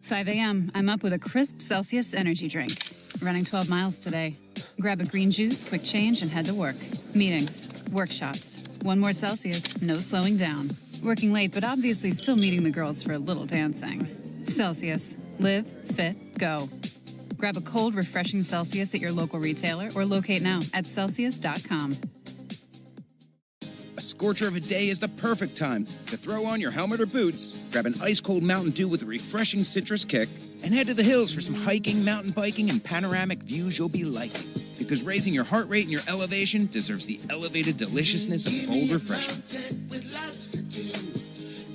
5 a.m. I'm up with a crisp Celsius energy drink. Running 12 miles today. Grab a green juice, quick change, and head to work. Meetings, workshops. 1 more Celsius, no slowing down. Working late, but obviously still meeting the girls for a little dancing. Celsius. Live, fit, go. Grab a cold, refreshing Celsius at your local retailer or locate now at Celsius.com. A scorcher of a day is the perfect time to throw on your helmet or boots, grab an ice-cold Mountain Dew with a refreshing citrus kick, and head to the hills for some hiking, mountain biking, and panoramic views you'll be liking. Because raising your heart rate and your elevation deserves the elevated deliciousness of cold refreshment.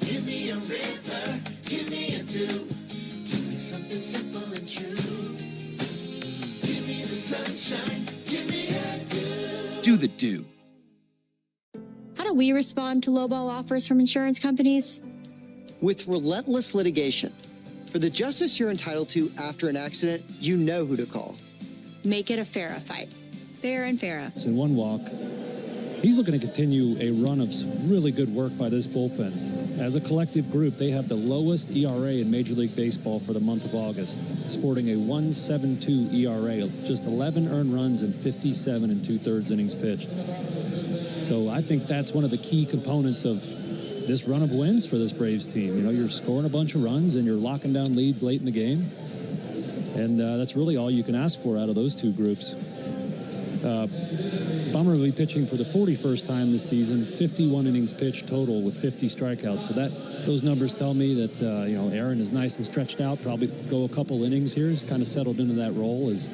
Give me a river, give me a dew, give me something simple and true. Give me the sunshine, give me a dew. Do the Dew. How do we respond to lowball offers from insurance companies? With relentless litigation. For the justice you're entitled to after an accident, you know who to call. Make it a Farrah fight. Fair and Farrah. It's in 1 walk. He's looking to continue a run of some really good work by this bullpen. As a collective group, they have the lowest ERA in Major League Baseball for the month of August, sporting a 1.72 ERA, just 11 earned runs and 57 2/3 innings pitched. So I think that's one of the key components of this run of wins for this Braves team. You know, you're scoring a bunch of runs and you're locking down leads late in the game. And that's really all you can ask for out of those 2 groups. Bummer will be pitching for the 41st time this season, 51 innings pitched total with 50 strikeouts. So those numbers tell me that, Aaron is nice and stretched out, probably go a couple innings here. He's kind of settled into that role as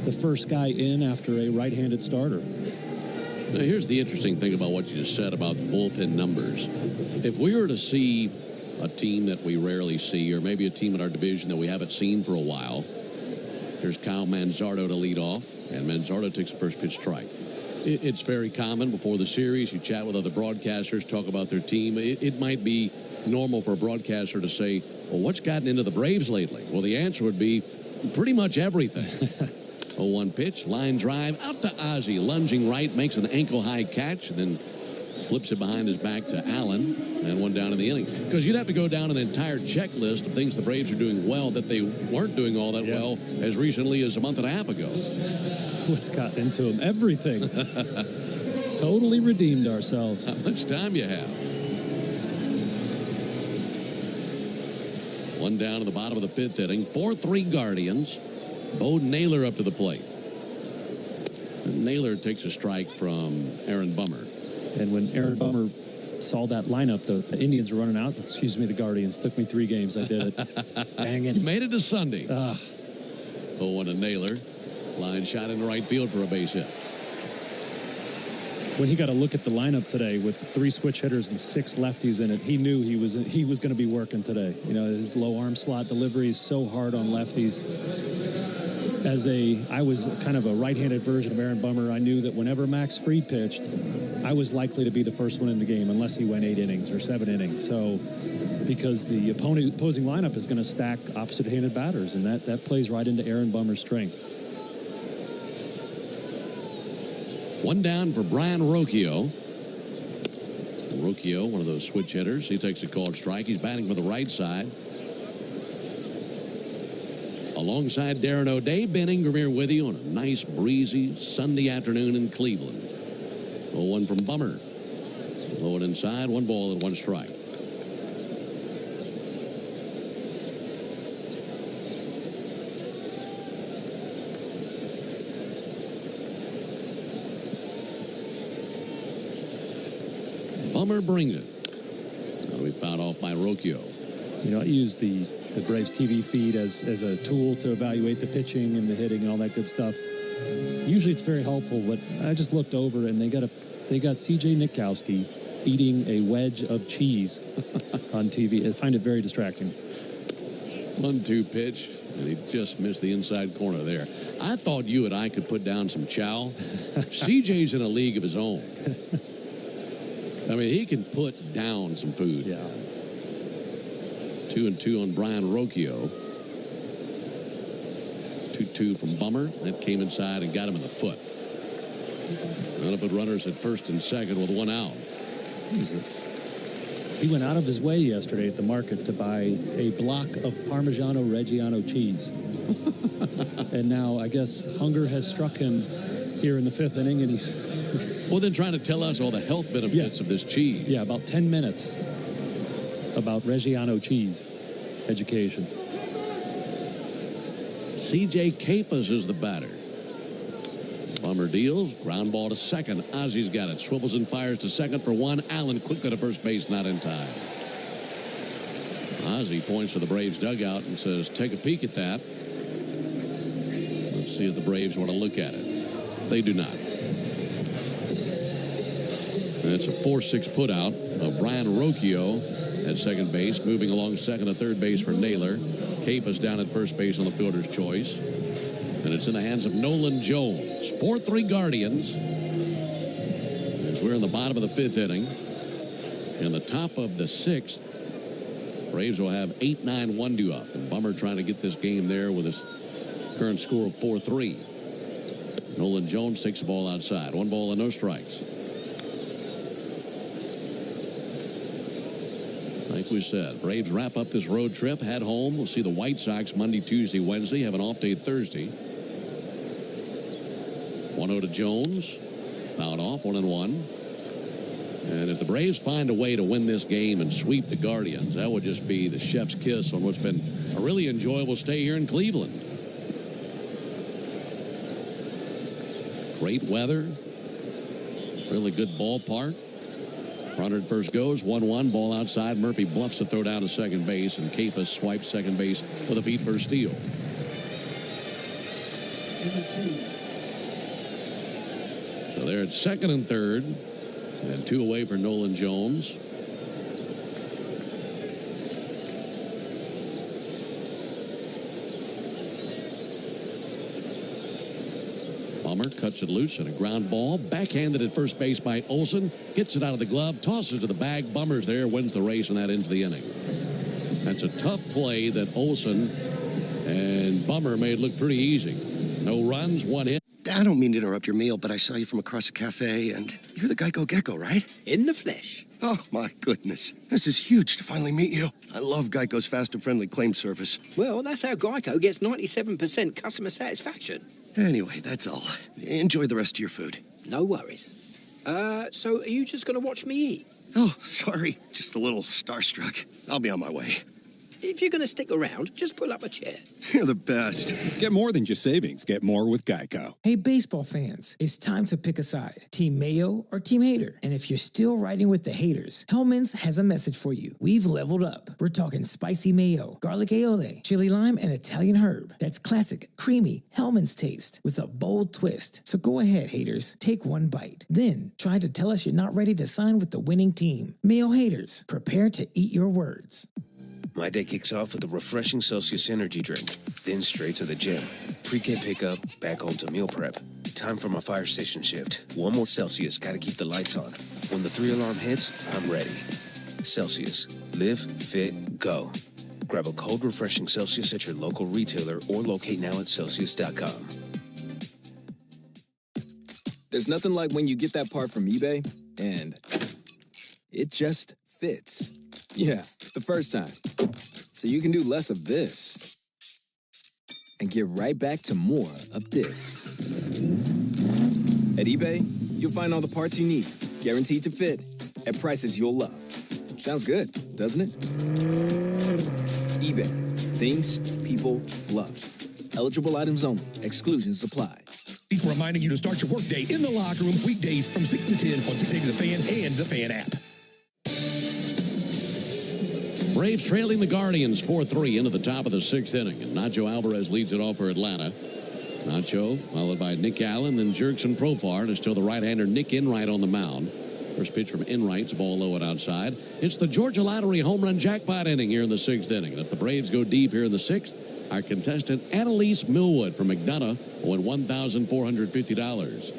the first guy in after a right-handed starter. Now, here's the interesting thing about what you just said about the bullpen numbers. If we were to see a team that we rarely see, or maybe a team in our division that we haven't seen for a while, here's Kyle Manzardo to lead off, and Manzardo takes the first pitch strike. It's very common before the series. You chat with other broadcasters, talk about their team. It might be normal for a broadcaster to say, well, what's gotten into the Braves lately? Well, the answer would be pretty much everything. 0-1 pitch, line drive, out to Ozzie, lunging right, makes an ankle-high catch, and then flips it behind his back to Allen, and one down in the inning. Because you'd have to go down an entire checklist of things the Braves are doing well that they weren't doing all that well as recently as a month and a half ago. What's gotten into him? Everything. Totally redeemed ourselves. How much time you have? One down in the bottom of the fifth inning. 4-3 Guardians. Bo Naylor up to the plate. And Naylor takes a strike from Aaron Bummer. And when Aaron Bummer saw that lineup, the Indians were running out. Excuse me, the Guardians. Took me 3 games. I did it. Dang it. You made it to Sunday. 0-1 to Naylor. Line shot into right field for a base hit. When he got a look at the lineup today with 3 switch hitters and 6 lefties in it, he knew he was going to be working today. You know, his low arm slot delivery is so hard on lefties. I was kind of a right-handed version of Aaron Bummer. I knew that whenever Max Fried pitched, I was likely to be the first one in the game unless he went 8 innings or 7 innings. So, because the opposing lineup is going to stack opposite-handed batters, and that plays right into Aaron Bummer's strengths. One down for Brian Rocchio. Rocchio, one of those switch hitters. He takes a called strike. He's batting from the right side. Alongside Darren O'Day, Ben Ingram here with you on a nice, breezy Sunday afternoon in Cleveland. 0-1 from Bummer. Low and inside, 1 ball and 1 strike. Bummer brings it. That'll be fouled off by Rocchio. You know, I used the Braves TV feed as a tool to evaluate the pitching and the hitting and all that good stuff. Usually it's very helpful, but I just looked over and they got C.J. Nitkowski eating a wedge of cheese on TV. I find it very distracting. 1-2 pitch, and he just missed the inside corner there. I thought you and I could put down some chow. C.J.'s in a league of his own. I mean, he can put down some food. Yeah. 2-2 on Brian Rocchio. 2-2 from Bummer. That came inside and got him in the foot. That'll put runners at first and second with 1 out. He went out of his way yesterday at the market to buy a block of Parmigiano Reggiano cheese. And now I guess hunger has struck him here in the 5th inning, and he's... Well, then trying to tell us all the health benefits of this cheese. Yeah, about 10 minutes about Reggiano cheese education. C.J. Kefas is the batter. Bummer deals. Ground ball to second. Ozzie's got it. Swivels and fires to second for 1. Allen quickly to first base, not in time. Ozzie points to the Braves dugout and says, take a peek at that. Let's see if the Braves want to look at it. They do not. That's a 4-6 put out of Brian Rocchio at second base. Moving along second and third base for Naylor. Kefas down at first base on the fielder's choice. And it's in the hands of Nolan Jones. 4-3 Guardians. As we're in the bottom of the 5th inning. In the top of the 6th. Braves will have 8-9-1 due up. And Bummer trying to get this game there with his current score of 4-3. Nolan Jones takes the ball outside. 1 ball and no strikes. Like we said, Braves wrap up this road trip, head home. We'll see the White Sox Monday, Tuesday, Wednesday. Have an off day Thursday. 1-0 to Jones. Fouled off, 1-1. And if the Braves find a way to win this game and sweep the Guardians, that would just be the chef's kiss on what's been a really enjoyable stay here in Cleveland. Great weather. Really good ballpark. Runner at first goes, 1-1, ball outside. Murphy bluffs the throw down to second base, and Kefas swipes second base with a feet first steal. So they're at second and third, and 2 away for Nolan Jones. Bummer cuts it loose and a ground ball. Backhanded at first base by Olsen. Gets it out of the glove. Tosses to the bag. Bummer's there. Wins the race, and that ends the inning. That's a tough play that Olsen and Bummer made look pretty easy. No runs, 1 hit. I don't mean to interrupt your meal, but I saw you from across a cafe, and you're the Geico Gecko, right? In the flesh. Oh, my goodness. This is huge to finally meet you. I love Geico's fast and friendly claim service. Well, that's how Geico gets 97% customer satisfaction. Anyway, that's all. Enjoy the rest of your food. No worries. So are you just going to watch me eat? Oh, sorry. Just a little starstruck. I'll be on my way. If you're going to stick around, just pull up a chair. You're the best. Get more than just savings. Get more with Geico. Hey, baseball fans, it's time to pick a side. Team Mayo or Team Hater. And if you're still riding with the haters, Hellman's has a message for you. We've leveled up. We're talking spicy mayo, garlic aioli, chili lime, and Italian herb. That's classic, creamy Hellman's taste with a bold twist. So go ahead, haters. Take one bite. Then try to tell us you're not ready to sign with the winning team. Mayo haters, prepare to eat your words. My day kicks off with a refreshing Celsius energy drink, then straight to the gym. Pre-K pickup, back home to meal prep. Time for my fire station shift. One more Celsius, gotta keep the lights on. When the 3-alarm hits, I'm ready. Celsius. Live, fit, go. Grab a cold, refreshing Celsius at your local retailer or locate now at Celsius.com. There's nothing like when you get that part from eBay and it just fits. Yeah, the first time. So you can do less of this and get right back to more of this. At eBay, you'll find all the parts you need, guaranteed to fit, at prices you'll love. Sounds good, doesn't it? eBay. Things people love. Eligible items only. Exclusions apply. Reminding you to start your workday in the locker room weekdays from 6 to 10 on 680 The Fan and the Fan app. Braves trailing the Guardians 4-3 into the top of the 6th inning. And Nacho Alvarez leads it off for Atlanta. Nacho, followed by Nick Allen, then Jurickson Profar. And it's still the right-hander Nick Enright on the mound. First pitch from Enright. It's a ball low and outside. It's the Georgia Lottery home run jackpot inning here in the 6th inning. And if the Braves go deep here in the 6th, our contestant Annalise Millwood from McDonough will win $1,450.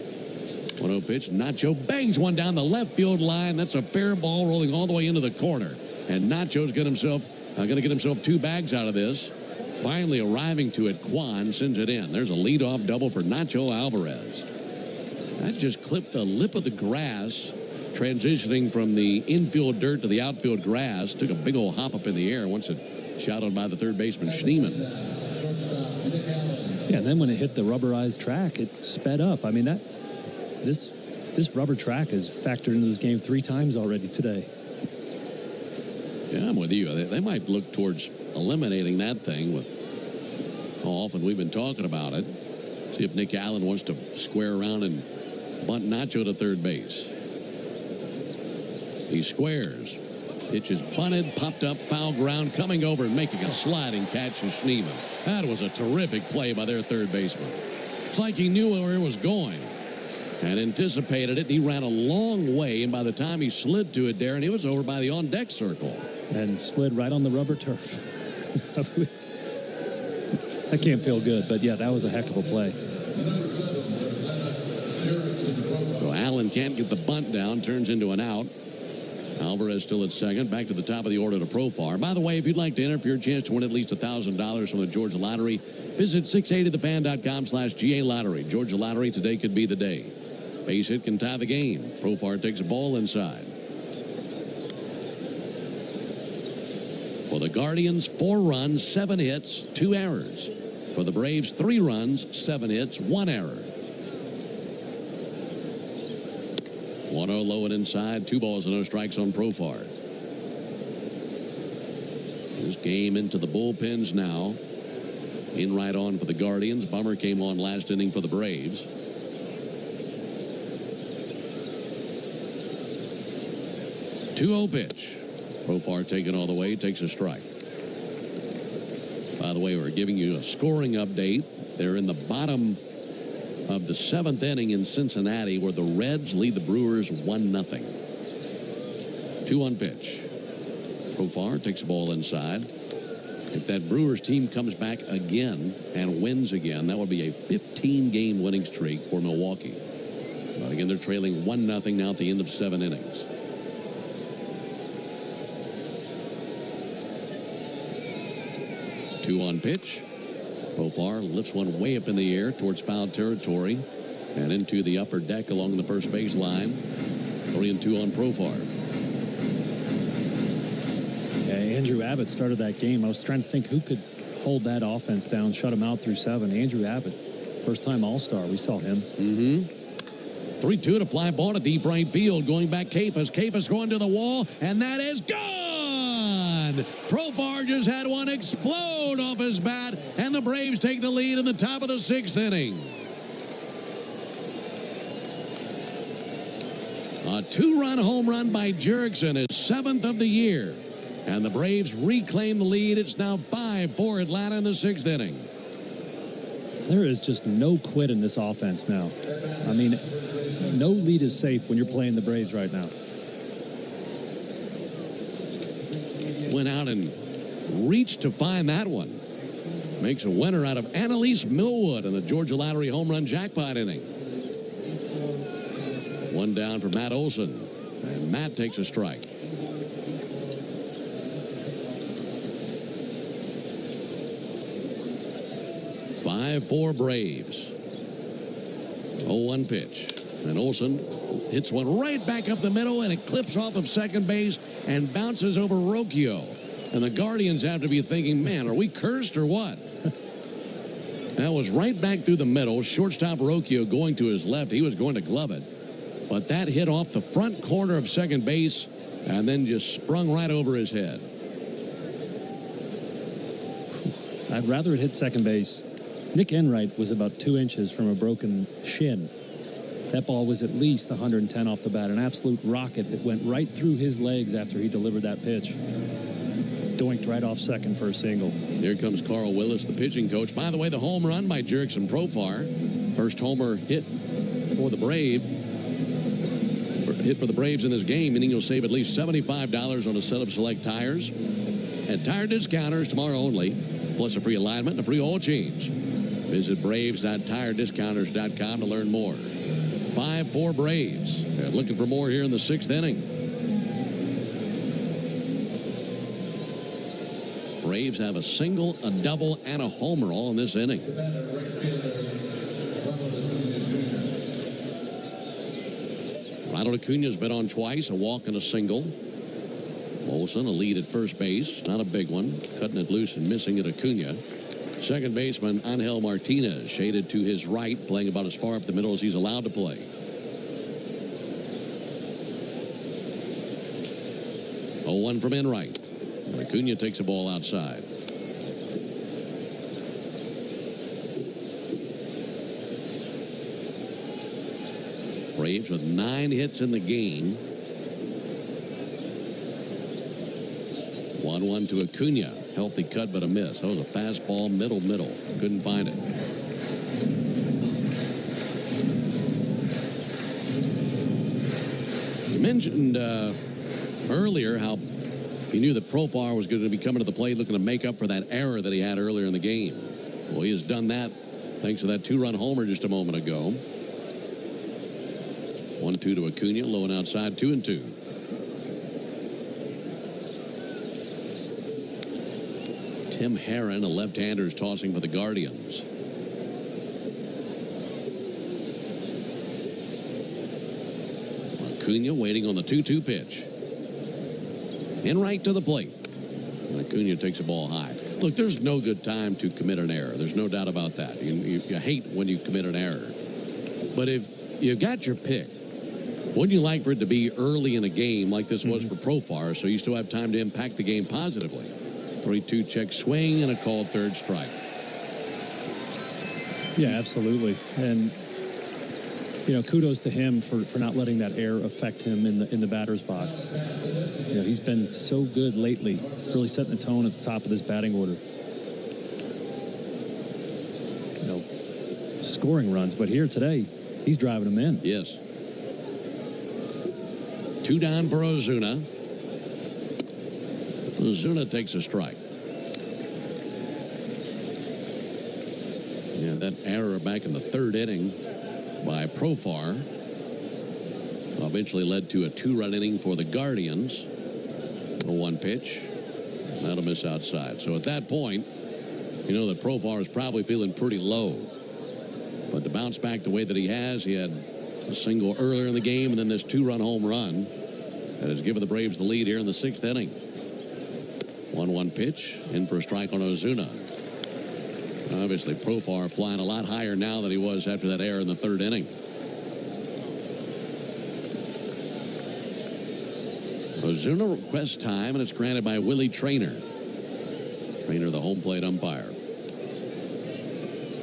1-0 pitch. Nacho bangs one down the left field line. That's a fair ball rolling all the way into the corner. And Nacho's going to get himself 2 bags out of this. Finally arriving to it, Kwan sends it in. There's a leadoff double for Nacho Alvarez. That just clipped the lip of the grass, transitioning from the infield dirt to the outfield grass. Took a big old hop up in the air once it shot by the third baseman Schneemann. Yeah, and then when it hit the rubberized track, it sped up. I mean, this rubber track has factored into this game 3 times already today. Yeah, I'm with you. They might look towards eliminating that thing with how often we've been talking about it. See if Nick Allen wants to square around and bunt Nacho to third base. He squares. Pitch is bunted, popped up, foul ground, coming over and making a sliding catch to Schneemann. That was a terrific play by their third baseman. It's like he knew where it was going and anticipated it. He ran a long way, and by the time he slid to it, Darren, he was over by the on-deck circle. And slid right on the rubber turf. That can't feel good, but yeah, that was a heck of a play. So Allen can't get the bunt down, turns into an out. Alvarez still at second. Back to the top of the order to Profar. By the way, if you'd like to enter for your chance to win at least $1,000 from the Georgia Lottery, visit 680thefan.com/GA Lottery. Georgia Lottery, today could be the day. Base hit can tie the game. Profar takes a ball inside. For the Guardians, 4 runs, 7 hits, 2 errors. For the Braves, 3 runs, 7 hits, 1 error. 1-0 low and inside, 2 balls and no strikes on Profar. This game into the bullpens now. Enright on for the Guardians. Bummer came on last inning for the Braves. Two-0 pitch. Profar taken all the way, takes a strike. By the way, we're giving you a scoring update. They're in the bottom of the 7th inning in Cincinnati, where the Reds lead the Brewers 1-0. 2-1 pitch. Profar takes the ball inside. If that Brewers team comes back again and wins again, that would be a 15-game winning streak for Milwaukee. But again, they're trailing 1-0 now at the end of 7 innings. Two-on pitch. Profar lifts one way up in the air towards foul territory and into the upper deck along the first base line. 3-2 on Profar. Yeah, Andrew Abbott started that game. I was trying to think who could hold that offense down, shut him out through 7. Andrew Abbott, first-time All-Star. We saw him. 3-2 to fly ball to deep right field. Going back Kafas. Kafas going to the wall, and that is gone! Profar just had one explode off his bat, and the Braves take the lead in the top of the 6th inning. A 2-run home run by Jurickson, his 7th of the year. And the Braves reclaim the lead. It's now 5-4 Atlanta in the 6th inning. There is just no quit in this offense now. I mean, no lead is safe when you're playing the Braves right now. Went out and reached to find that one. Makes a winner out of Annalise Millwood in the Georgia Lottery home run jackpot inning. One down for Matt Olson, and Matt takes a strike. Four Braves. 0-1 pitch. And Olson hits one right back up the middle, and it clips off of second base and bounces over Rocchio. And the Guardians have to be thinking, man, are we cursed or what? That was right back through the middle. Shortstop Rocchio going to his left. He was going to glove it. But that hit off the front corner of second base and then just sprung right over his head. I'd rather it hit second base. Nick Enright was about 2 inches from a broken shin. That ball was at least 110 off the bat, an absolute rocket that went right through his legs after he delivered that pitch. Doinked right off second for a single. Here comes Carl Willis, the pitching coach. By the way, the home run by Jurickson Profar. First homer hit for the Braves in this game, meaning you'll save at least $75 on a set of select tires. At Tire Discounters tomorrow only, plus a free alignment and a free oil change. Visit Braves.TireDiscounters.com to learn more. 5-4 Braves. They're looking for more here in the 6th inning. Braves have a single, a double, and a homer all in this inning. Ronald Acuna's been on twice, a walk and a single. Olson, a lead at first base. Not a big one. Cutting it loose and missing it, Acuna. Second baseman Angel Martinez shaded to his right, playing about as far up the middle as he's allowed to play. Oh, 1 from Enright. And Acuna takes the ball outside. Braves with 9 hits in the game. 1-1 to Acuna. Healthy cut, but a miss. That was a fastball, middle. Couldn't find it. You mentioned earlier how he knew that Profar was going to be coming to the plate looking to make up for that error that he had earlier in the game. Well, he has done that thanks to that 2-run homer just a moment ago. 1-2 to Acuna, low and outside, 2-2. Tim Herron, a left-hander, is tossing for the Guardians. Acuna waiting on the 2-2 pitch. Enright to the plate. And Acuna takes the ball high. Look, there's no good time to commit an error. There's no doubt about that. You hate when you commit an error. But if you've got your pick, wouldn't you like for it to be early in a game like this was for Profar, so you still have time to impact the game positively? 3-2 check swing and a called third strike. Yeah, absolutely. And kudos to him for not letting that error affect him in the batter's box. He's been so good lately, really setting the tone at the top of this batting order. scoring runs, but here today, he's driving them in. Yes. 2 down for Ozuna. Ozuna takes a strike. Yeah, that error back in the 3rd inning by Profar eventually led to a 2-run inning for the Guardians. A 1 pitch. That'll miss outside. So at that point, you know that Profar is probably feeling pretty low. But to bounce back the way that he has, he had a single earlier in the game and then this 2-run home run that has given the Braves the lead here in the 6th inning. 1-1 pitch, in for a strike on Ozuna. Obviously, Profar flying a lot higher now than he was after that error in the 3rd inning. Ozuna requests time, and it's granted by Willie Traynor. Traynor, the home plate umpire.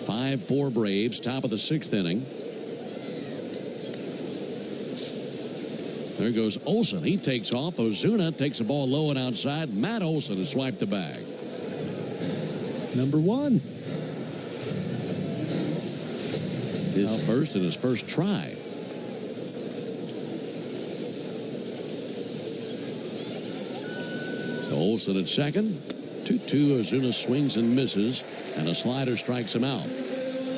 5-4 Braves, top of the 6th inning. There goes Olsen. He takes off. Ozuna takes the ball low and outside. Matt Olsen has swiped the bag. Number 1. His first and his first try. So Olsen at second. 2-2. Ozuna swings and misses, and a slider strikes him out.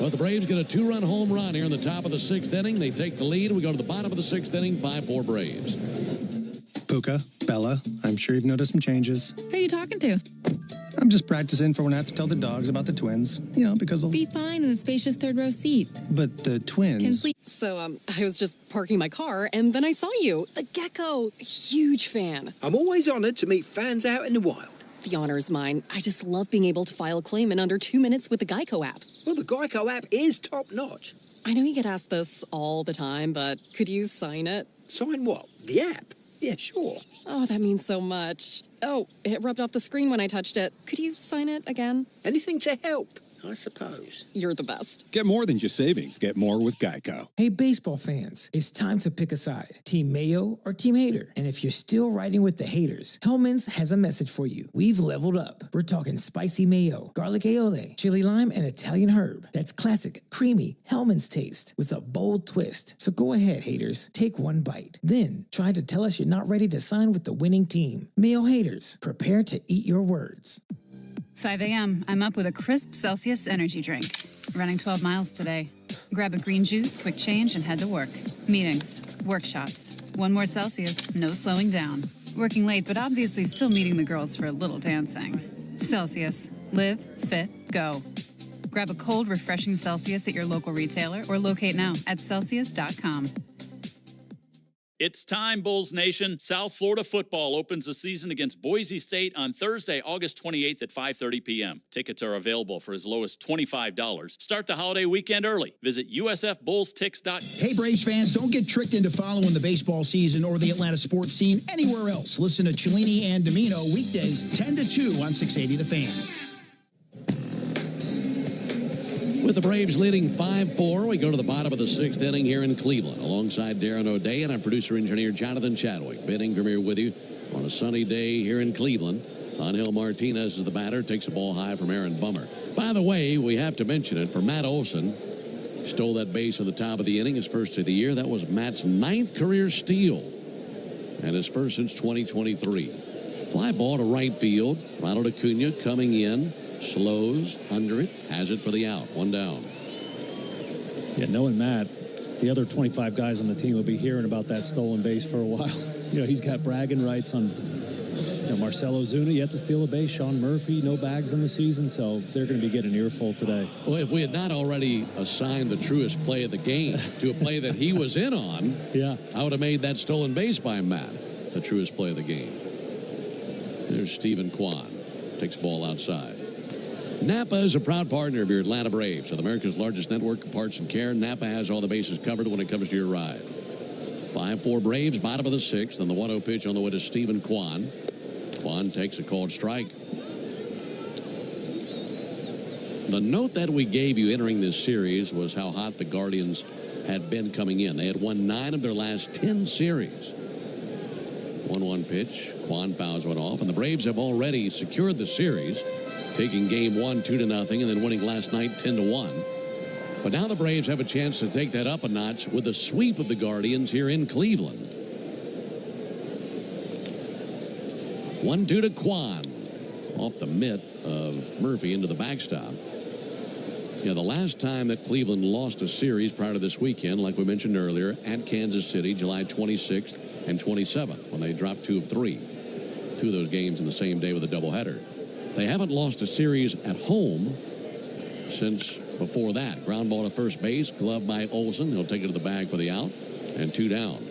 But the Braves get a 2-run home run here in the top of the 6th inning. They take the lead. We go to the bottom of the 6th inning. 5-4 Braves. Puka, Bella, I'm sure you've noticed some changes. Who are you talking to? I'm just practicing for when I have to tell the dogs about the twins. You know, because they'll Be fine in the spacious 3rd row seat. But the twins. Can sleep. So, I was just parking my car, and then I saw you. The gecko. Huge fan. I'm always honored to meet fans out in the wild. The honor is mine. I just love being able to file a claim in under 2 minutes with the Geico app. Well, the Geico app is top-notch. I know you get asked this all the time, but could you sign it? Sign what? The app? Yeah, sure. Oh, that means so much. Oh, it rubbed off the screen when I touched it. Could you sign it again? Anything to help, I suppose. You're the best. Get more than just savings. Get more with Geico. Hey, baseball fans, it's time to pick a side. Team Mayo or Team Hater. And if you're still riding with the haters, Hellman's has a message for you. We've leveled up. We're talking spicy mayo, garlic aioli, chili lime, and Italian herb. That's classic, creamy Hellman's taste with a bold twist. So go ahead, haters. Take one bite. Then try to tell us you're not ready to sign with the winning team. Mayo haters, prepare to eat your words. 5 a.m. I'm up with a crisp Celsius energy drink. Running 12 miles today. Grab a green juice, quick change, and head to work. Meetings, workshops. 1 more Celsius, no slowing down. Working late, but obviously still meeting the girls for a little dancing. Celsius. Live, fit, go. Grab a cold, refreshing Celsius at your local retailer or locate now at Celsius.com. It's time, Bulls Nation. South Florida football opens the season against Boise State on Thursday, August 28th at 5:30 p.m. Tickets are available for as low as $25. Start the holiday weekend early. Visit usfbullstix.com. Hey, Braves fans, don't get tricked into following the baseball season or the Atlanta sports scene anywhere else. Listen to Cellini and Domino weekdays 10 to 2 on 680 The Fan. With the Braves leading 5-4, we go to the bottom of the 6th inning here in Cleveland. Alongside Darren O'Day and our producer-engineer Jonathan Chadwick. Ben Ingram here with you on a sunny day here in Cleveland. Angel Martinez is the batter, takes the ball high from Aaron Bummer. By the way, we have to mention it, for Matt Olsen, stole that base at the top of the inning, his first of the year. That was Matt's 9th career steal and his first since 2023. Fly ball to right field. Ronald Acuna coming in. Slows under it, has it for the out. 1 down. Yeah, knowing Matt, the other 25 guys on the team will be hearing about that stolen base for a while. You know, he's got bragging rights on Marcell Ozuna yet to steal a base. Sean Murphy, no bags in the season, so they're going to be getting an earful today. Well, if we had not already assigned the truest play of the game to a play that he was in on, yeah, I would have made that stolen base by Matt the truest play of the game. There's Stephen Kwan. Takes the ball outside. Napa is a proud partner of your Atlanta Braves. With America's largest network of parts and care, Napa has all the bases covered when it comes to your ride. 5-4 Braves, bottom of the 6th, and the 1-0 pitch on the way to Stephen Kwan. Kwan takes a called strike. The note that we gave you entering this series was how hot the Guardians had been coming in. They had won 9 of their last 10 series. 1-1 pitch. Kwan fouls one off, and the Braves have already secured the series, taking game 1 2-0, and then winning last night 10-1. But now the Braves have a chance to take that up a notch with a sweep of the Guardians here in Cleveland. 1-2 to Kwan. Off the mitt of Murphy into the backstop. Yeah, the last time that Cleveland lost a series prior to this weekend, like we mentioned earlier, at Kansas City, July 26th and 27th, when they dropped 2 of 3. 2 of those games in the same day with a doubleheader. They haven't lost a series at home since before that. Ground ball to first base, glove by Olsen. He'll take it to the bag for the out, and 2 down.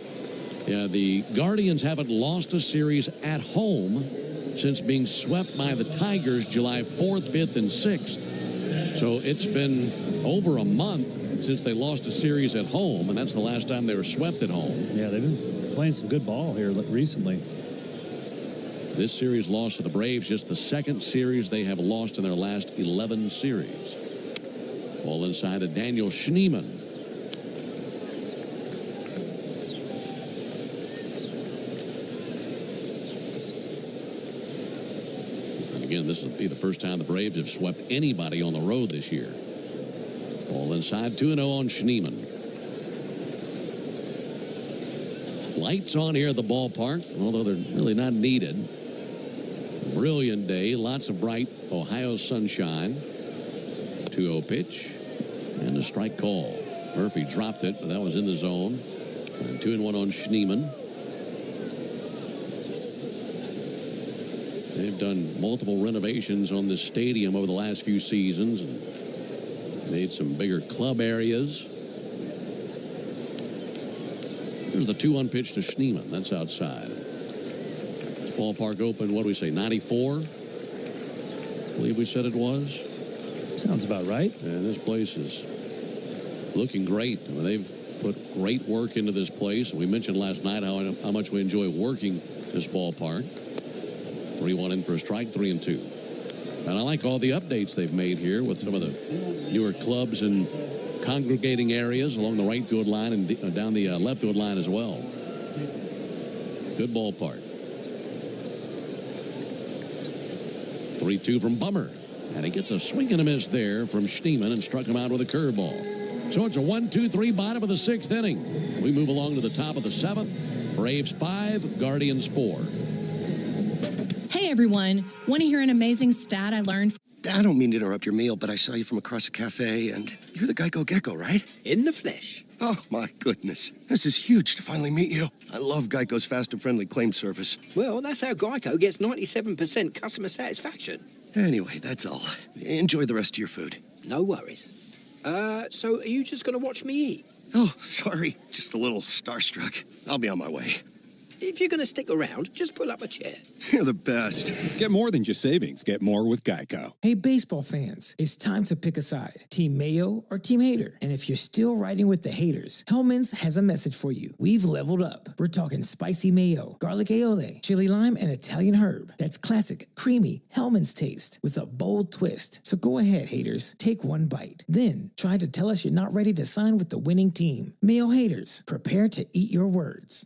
Yeah, the Guardians haven't lost a series at home since being swept by the Tigers July 4th, 5th, and 6th. So it's been over a month since they lost a series at home, and that's the last time they were swept at home. Yeah, they've been playing some good ball here recently. This series loss to the Braves, just the second series they have lost in their last 11 series. Ball inside to Daniel Schneemann. And again, this will be the first time the Braves have swept anybody on the road this year. Ball inside, 2-0 on Schneemann. Lights on here at the ballpark, although they're really not needed. Brilliant day, lots of bright Ohio sunshine. 2-0 pitch and a strike call. Murphy dropped it, but that was in the zone. And 2-1 on Schneemann. They've done multiple renovations on this stadium over the last few seasons and made some bigger club areas. Here's the 2-1 pitch to Schneemann. That's outside. This ballpark opened, what do we say, 94? I believe we said it was. Sounds about right. And this place is looking great. I mean, they've put great work into this place. We mentioned last night how much we enjoy working this ballpark. 3-1 in for a strike, 3-2. And I like all the updates they've made here with some of the newer clubs and congregating areas along the right field line and down the left field line as well. Good ballpark. 3-2 from Bummer. And he gets a swing and a miss there from Schneemann and struck him out with a curveball. So it's a 1-2-3 bottom of the 6th inning. We move along to the top of the 7th. Braves 5, Guardians 4. Hey, everyone. Want to hear an amazing stat I learned? I don't mean to interrupt your meal, but I saw you from across a cafe, and you're the Geico Gecko, right? In the flesh. Oh, my goodness. This is huge to finally meet you. I love Geico's fast and friendly claim service. Well, that's how Geico gets 97% customer satisfaction. Anyway, that's all. Enjoy the rest of your food. No worries. So are you just going to watch me eat? Oh, sorry. Just a little starstruck. I'll be on my way. If you're going to stick around, just pull up a chair. You're the best. Get more than just savings. Get more with Geico. Hey, baseball fans, it's time to pick a side. Team Mayo or Team Hater. And if you're still riding with the haters, Hellman's has a message for you. We've leveled up. We're talking spicy mayo, garlic aioli, chili lime, and Italian herb. That's classic, creamy Hellman's taste with a bold twist. So go ahead, haters. Take one bite. Then try to tell us you're not ready to sign with the winning team. Mayo haters, prepare to eat your words.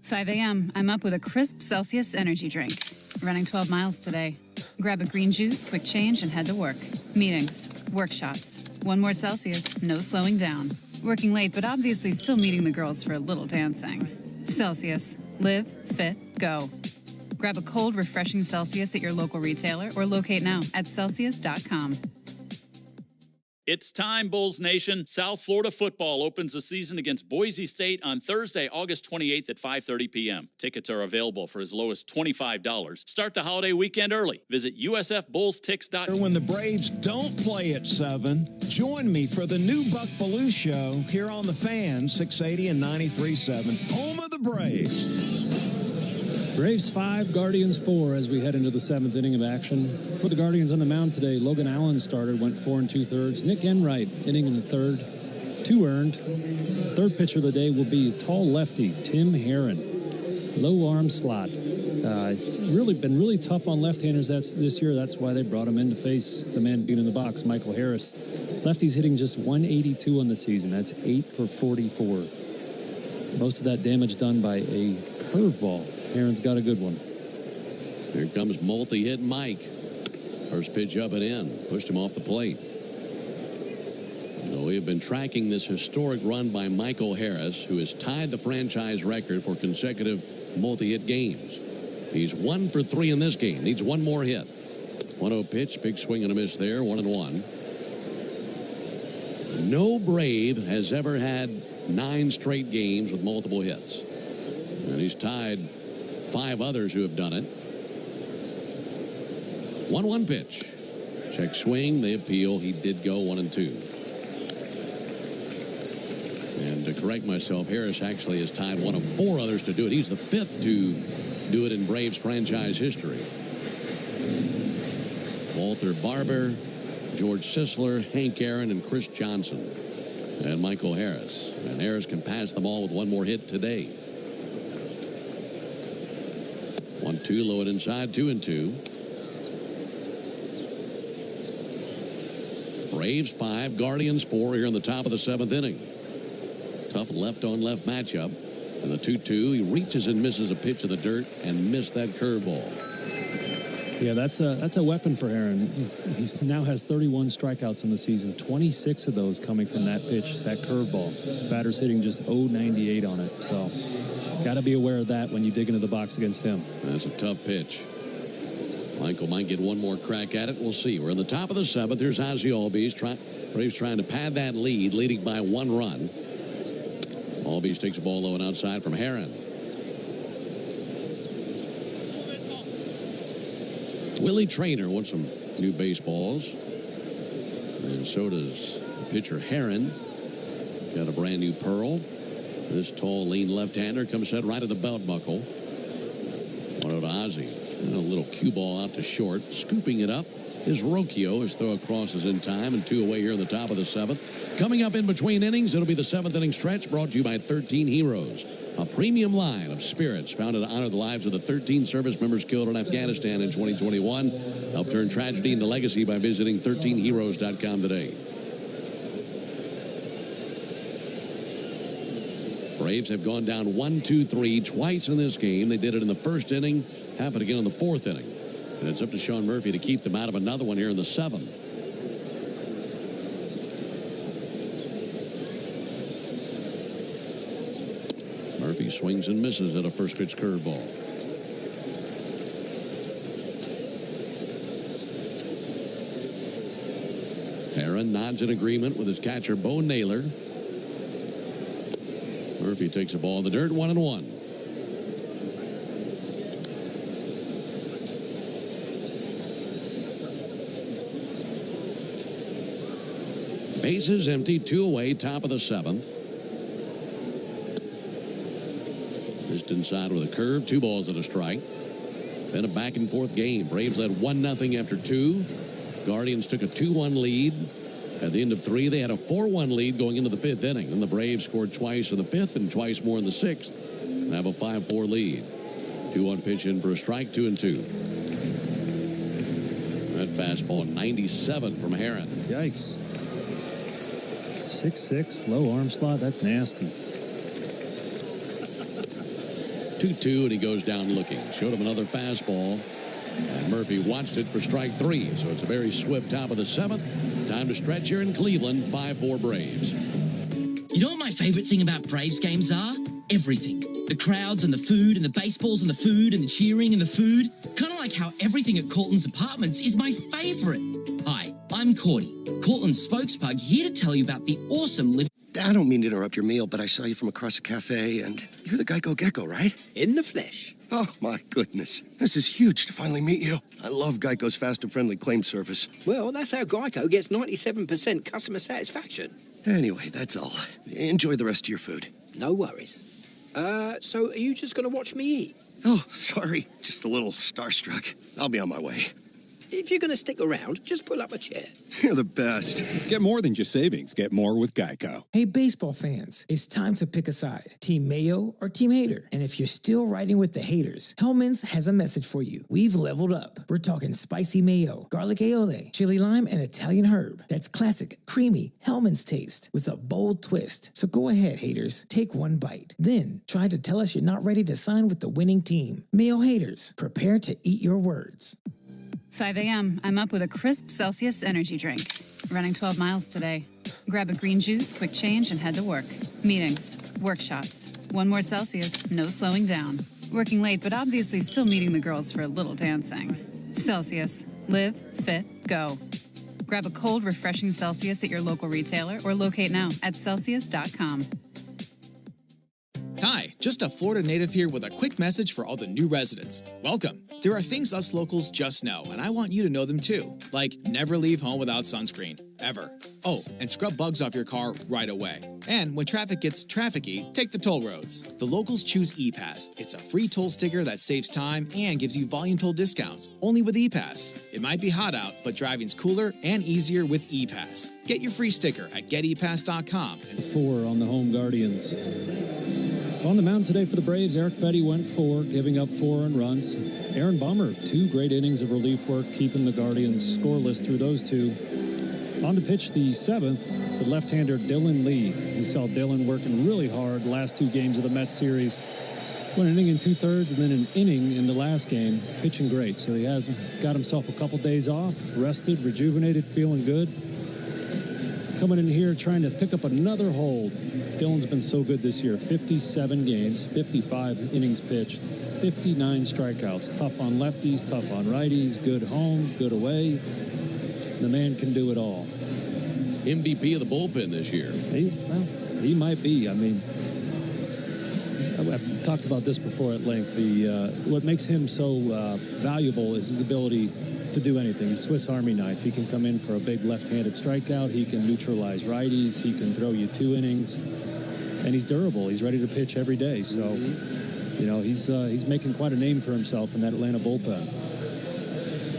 5 a.m. I'm up with a crisp Celsius energy drink. Running 12 miles today. Grab a green juice, quick change, and head to work. Meetings, workshops. One more Celsius, no slowing down. Working late, but obviously still meeting the girls for a little dancing. Celsius. Live, fit, go. Grab a cold, refreshing Celsius at your local retailer or locate now at Celsius.com. It's time, Bulls Nation. South Florida football opens the season against Boise State on Thursday, August 28th at 5:30 p.m. Tickets are available for as low as $25. Start the holiday weekend early. Visit usfbullstix.com. When the Braves don't play at 7, join me for the new Buck Belue Show here on the Fan, 680 and 93.7, home of the Braves. Braves 5, Guardians 4 as we head into the 7th inning of action. For the Guardians on the mound today, Logan Allen started, went 4 2/3. Nick Enright, inning in the 3rd, 2 earned. Third pitcher of the day will be tall lefty Tim Herron. Low arm slot. Really been really tough on left-handers this year. That's why they brought him in to face the man being in the box, Michael Harris. Lefty's hitting just 182 on the season. That's 8 for 44. Most of that damage done by a curveball. Aaron's got a good one. Here comes multi-hit Mike. First pitch up and in. Pushed him off the plate. So we have been tracking this historic run by Michael Harris, who has tied the franchise record for consecutive multi-hit games. He's 1 for 3 in this game. Needs one more hit. 1-0 pitch. Big swing and a miss there. 1-1. No Brave has ever had 9 straight games with multiple hits. And he's tied 5 others who have done it. 1-1 pitch. Check swing. They appeal. He did go 1-2. And to correct myself, Harris actually has tied one of 4 others to do it. He's the 5th to do it in Braves franchise history. Walter Barber, George Sisler, Hank Aaron, and Chris Johnson. And Michael Harris. And Harris can pass them all with one more hit today. 1-2, low and inside, 2-2. Braves 5, Guardians 4 here in the top of the 7th inning. Tough left-on-left matchup. And the 2-2, he reaches and misses a pitch of the dirt and missed that curveball. Yeah, that's a weapon for Aaron. He now has 31 strikeouts in the season, 26 of those coming from that pitch, that curveball. Batter's hitting just .098 on it. So got to be aware of that when you dig into the box against him. That's a tough pitch. Michael might get one more crack at it. We'll see. We're in the top of the 7th. Here's Ozzie Albies. Braves trying to pad that lead, leading by 1 run. Albies takes a ball low and outside from Herron. Willie Traynor wants some new baseballs. And so does pitcher Herron. Got a brand new Pearl. This tall, lean left-hander comes set right at the belt buckle. 1-0 to Ozzie. And a little cue ball out to short. Scooping it up is Rocchio. His throw across is in time, and 2 away here in the top of the 7th. Coming up in between innings, it'll be the 7th inning stretch brought to you by 13 Heroes, a premium line of spirits founded to honor the lives of the 13 service members killed in Afghanistan in 2021. Help turn tragedy into legacy by visiting 13heroes.com today. Braves have gone down 1-2-3 twice in this game. They did it in the 1st inning, happened again in the 4th inning. And it's up to Sean Murphy to keep them out of another one here in the 7th. Murphy swings and misses at a first pitch curveball. Herron nods in agreement with his catcher Bo Naylor. Murphy takes a ball in the dirt, 1-1. Bases empty, 2 away, top of the 7th. Missed inside with a curve, 2 balls and a strike. Then a back and forth game. Braves led 1-0 after 2. Guardians took a 2-1 lead. At the end of 3, they had a 4-1 lead going into the 5th inning. And the Braves scored twice in the 5th and twice more in the 6th. And have a 5-4 lead. 2-1 pitch in for a strike, 2-2. That fastball, 97 from Herron. Yikes. 6'6", low arm slot. That's nasty. 2-2, and he goes down looking. Showed him another fastball. And Murphy watched it for strike 3. So it's a very swift top of the 7th. Time to stretch here in Cleveland. 5-4 Braves. You know what my favorite thing about Braves games are? Everything. The crowds and the food and the baseballs and the food and the cheering and the food. Kind of like how everything at Cortland's Apartments is my favorite. Hi, I'm Cordy, Cortland's spokespug, here to tell you about the awesome live. I don't mean to interrupt your meal, but I saw you from across a cafe, and you're the Geico Gecko, right? In the flesh. Oh, my goodness. This is huge to finally meet you. I love Geico's fast and friendly claim service. Well, that's how Geico gets 97% customer satisfaction. Anyway, that's all. Enjoy the rest of your food. No worries. So are you just going to watch me eat? Oh, sorry. Just a little starstruck. I'll be on my way. If you're going to stick around, just pull up a chair. You're the best. Get more than just savings. Get more with Geico. Hey, baseball fans, it's time to pick a side. Team Mayo or Team Hater. And if you're still riding with the haters, Hellman's has a message for you. We've leveled up. We're talking spicy mayo, garlic aioli, chili lime, and Italian herb. That's classic, creamy Hellman's taste with a bold twist. So go ahead, haters. Take one bite. Then try to tell us you're not ready to sign with the winning team. Mayo haters, prepare to eat your words. 5 a.m. I'm up with a crisp Celsius energy drink. Running 12 miles today. Grab a green juice, quick change, and head to work. Meetings, workshops. 1 more Celsius, no slowing down. Working late, but obviously still meeting the girls for a little dancing. Celsius. Live, fit, go. Grab a cold, refreshing Celsius at your local retailer or locate now at Celsius.com. Hi, just a Florida native here with a quick message for all the new residents. Welcome. There are things us locals just know, and I want you to know them too. Like never leave home without sunscreen. Ever. Oh, and scrub bugs off your car right away. And when traffic gets trafficky, take the toll roads. The locals choose ePass. It's a free toll sticker that saves time and gives you volume toll discounts, only with ePass. It might be hot out, but driving's cooler and easier with ePass. Get your free sticker at getepass.com. 4 on the home Guardians. On the mound today for the Braves, Eric Fetty went 4, giving up 4 earned runs. Aaron Bummer, 2 great innings of relief work, keeping the Guardians scoreless through those 2. On to pitch the 7th, the left-hander Dylan Lee. We saw Dylan working really hard the last 2 games of the Mets series. One inning in 2/3 and then an inning in the last game, pitching great. So he has got himself a couple days off, rested, rejuvenated, feeling good. Coming in here trying to pick up another hold. Dylan's been so good this year. 57 games, 55 innings pitched, 59 strikeouts. Tough on lefties, tough on righties, good home, good away. The man can do it all. MVP of the bullpen this year. He might be. I mean, I've talked about this before at length. What makes him so valuable is his ability to do anything. He's Swiss Army knife. He can come in for a big left-handed strikeout. He can neutralize righties. He can throw you 2 innings. And he's durable. He's ready to pitch every day. So, you know, he's making quite a name for himself in that Atlanta bullpen.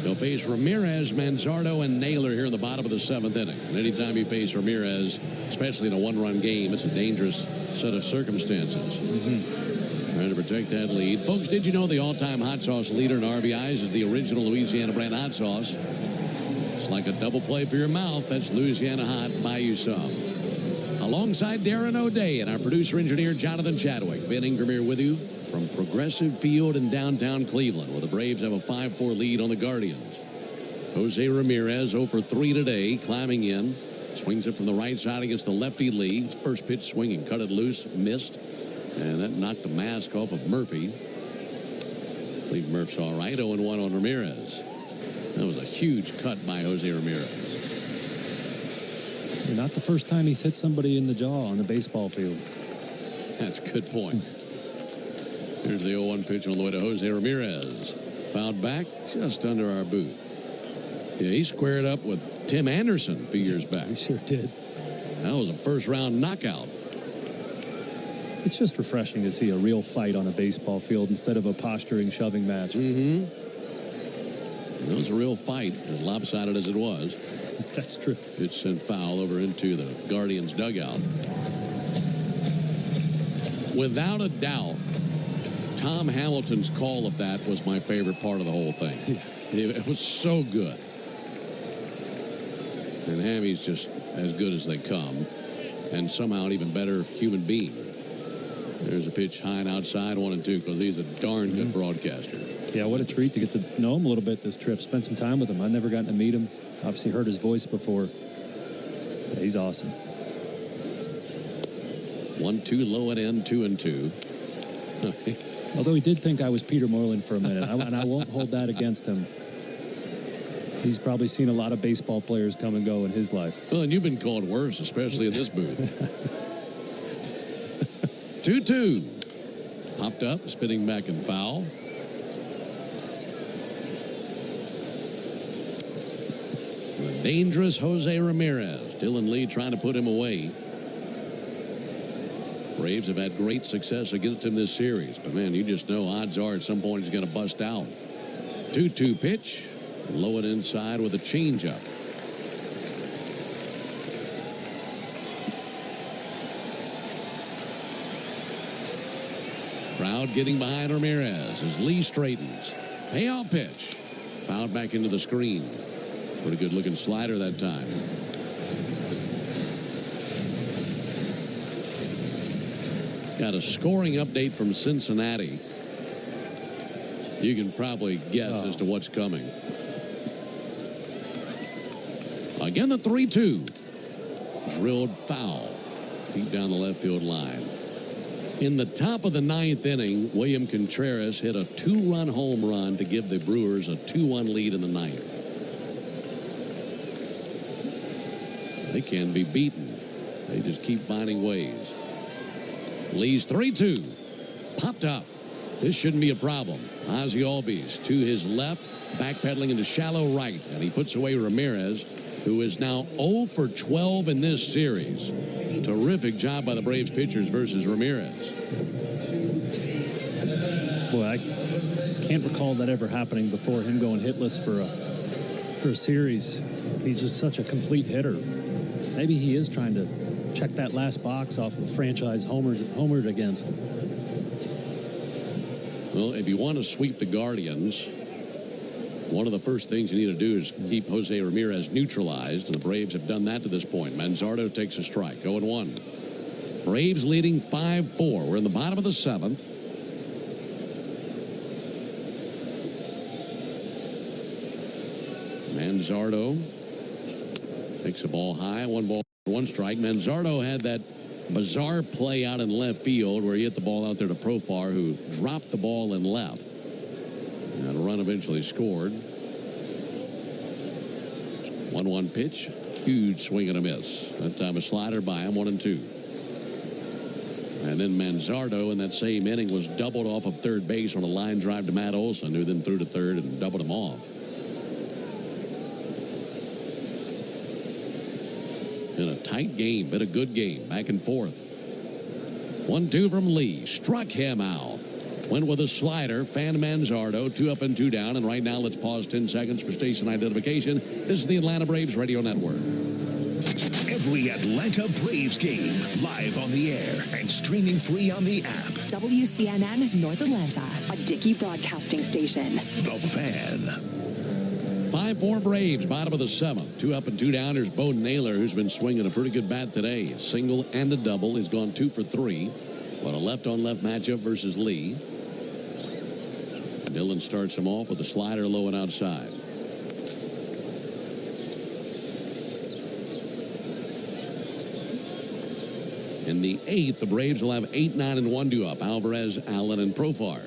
They'll face Ramirez, Manzardo, and Naylor here in the bottom of the 7th inning. And anytime you face Ramirez, especially in a 1-run game, it's a dangerous set of circumstances. Trying to protect that lead. Folks, did you know the all-time hot sauce leader in RBIs is the original Louisiana brand hot sauce? It's like a double play for your mouth. That's Louisiana Hot. Buy you some. Alongside Darren O'Day and our producer-engineer Jonathan Chadwick, Ben Ingram here with you from Progressive Field in downtown Cleveland, where the Braves have a 5-4 lead on the Guardians. Jose Ramirez 0 for 3 today, climbing in. Swings it from the right side against the lefty Lee. First pitch swinging, cut it loose, missed. And that knocked the mask off of Murphy. I believe Murph's all right. 0-1 on Ramirez. That was a huge cut by Jose Ramirez. Not the first time he's hit somebody in the jaw on the baseball field. That's a good point. Here's the 0-1 pitch on the way to Jose Ramirez. Fouled back just under our booth. Yeah, he squared up with Tim Anderson a few years back. He sure did. That was a first-round knockout. It's just refreshing to see a real fight on a baseball field instead of a posturing, shoving match. It was a real fight, as lopsided as it was. That's true. Pitch sent foul over into the Guardians' dugout. Without a doubt, Tom Hamilton's call of that was my favorite part of the whole thing. Yeah. It was so good. And Hammy's just as good as they come, and somehow an even better human being. There's a pitch high and outside, 1-2, because he's a darn good broadcaster. Yeah, what a treat to get to know him a little bit this trip. Spend some time with him. I've never gotten to meet him. Obviously heard his voice before. Yeah, he's awesome. 1-2, low and end, 2-2. Although he did think I was Peter Moreland for a minute, and I won't hold that against him. He's probably seen a lot of baseball players come and go in his life. Well, and you've been called worse, especially in this booth. 2-2. Hopped up, spinning back and foul. The dangerous Jose Ramirez. Dylan Lee trying to put him away. Braves have had great success against him this series. But, man, you just know odds are at some point he's going to bust out. 2-2 pitch. Low and inside with a changeup. Crowd getting behind Ramirez as Lee straightens. Payoff pitch. Fouled back into the screen. Pretty good looking slider that time. Got a scoring update from Cincinnati. You can probably guess as to what's coming. Again, the 3-2. drilled foul deep down the left field line. In the top of the 9th inning, William Contreras hit a 2-run home run to give the Brewers a 2-1 lead in the 9th. They can be beaten. They just keep finding ways. Lee's 3-2. Popped up. This shouldn't be a problem. Ozzie Albies to his left, backpedaling into shallow right, and he puts away Ramirez, who is now 0 for 12 in this series. Terrific job by the Braves pitchers versus Ramirez. Boy, I can't recall that ever happening before, him going hitless for a series. He's just such a complete hitter. Maybe he is trying to check that last box off of franchise homered against. Well, if you want to sweep the Guardians, one of the first things you need to do is keep Jose Ramirez neutralized, and the Braves have done that to this point. Manzardo takes a strike, 0-1. Braves leading 5-4. We're in the bottom of the 7th. Manzardo takes a ball high, 1 ball, 1 strike. Manzardo had that bizarre play out in left field where he hit the ball out there to Profar, who dropped the ball and left. And a run eventually scored. 1-1 pitch. Huge swing and a miss. That time a slider by him, 1-2. And then Manzardo in that same inning was doubled off of third base on a line drive to Matt Olson, who then threw to third and doubled him off. In a tight game, but a good game, back and forth. 1-2 from Lee. Struck him out. Went with a slider, fanned Manzardo, 2 up and 2 down. And right now, let's pause 10 seconds for station identification. This is the Atlanta Braves Radio Network. Every Atlanta Braves game, live on the air and streaming free on the app. WCNN North Atlanta, a Dickey broadcasting station. The Fan. 5-4 Braves, bottom of the 7th. 2 up and 2 down. There's Bo Naylor, who's been swinging a pretty good bat today. A single and a double. He's gone 2 for 3. But a left-on-left matchup versus Lee. Dillon starts him off with a slider low and outside. In the 8th, the Braves will have 8, 9, and 1 due up. Alvarez, Allen, and Profar.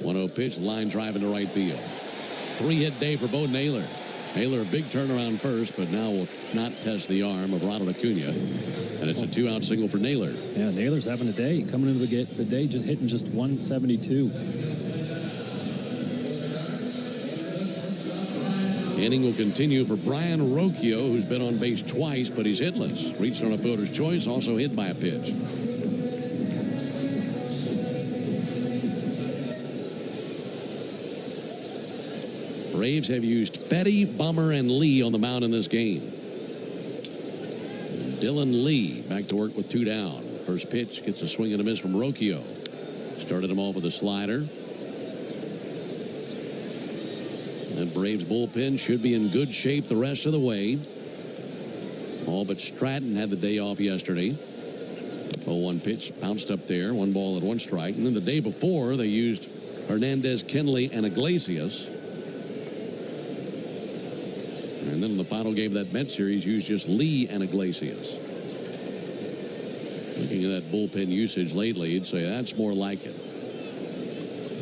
1-0 pitch, line drive into right field. 3-hit day for Bo Naylor. Naylor, a big turnaround first, but now will not test the arm of Ronald Acuna. And it's a 2-out single for Naylor. Yeah, Naylor's having a day. Coming into the day, just hitting just 172. Inning will continue for Brian Rocchio, who's been on base twice, but he's hitless. Reached on a fielder's choice, also hit by a pitch. Braves have used Fetty, Bummer, and Lee on the mound in this game. Dylan Lee back to work with 2 down. First pitch gets a swing and a miss from Rocchio. Started him off with a slider. And Braves bullpen should be in good shape the rest of the way. All but Stratton had the day off yesterday. 0-1 pitch bounced up there. 1 ball and 1 strike. And then the day before they used Hernandez, Kenley, and Iglesias. And then in the final game of that Mets series used just Lee and Iglesias. Looking at that bullpen usage lately, you'd say that's more like it.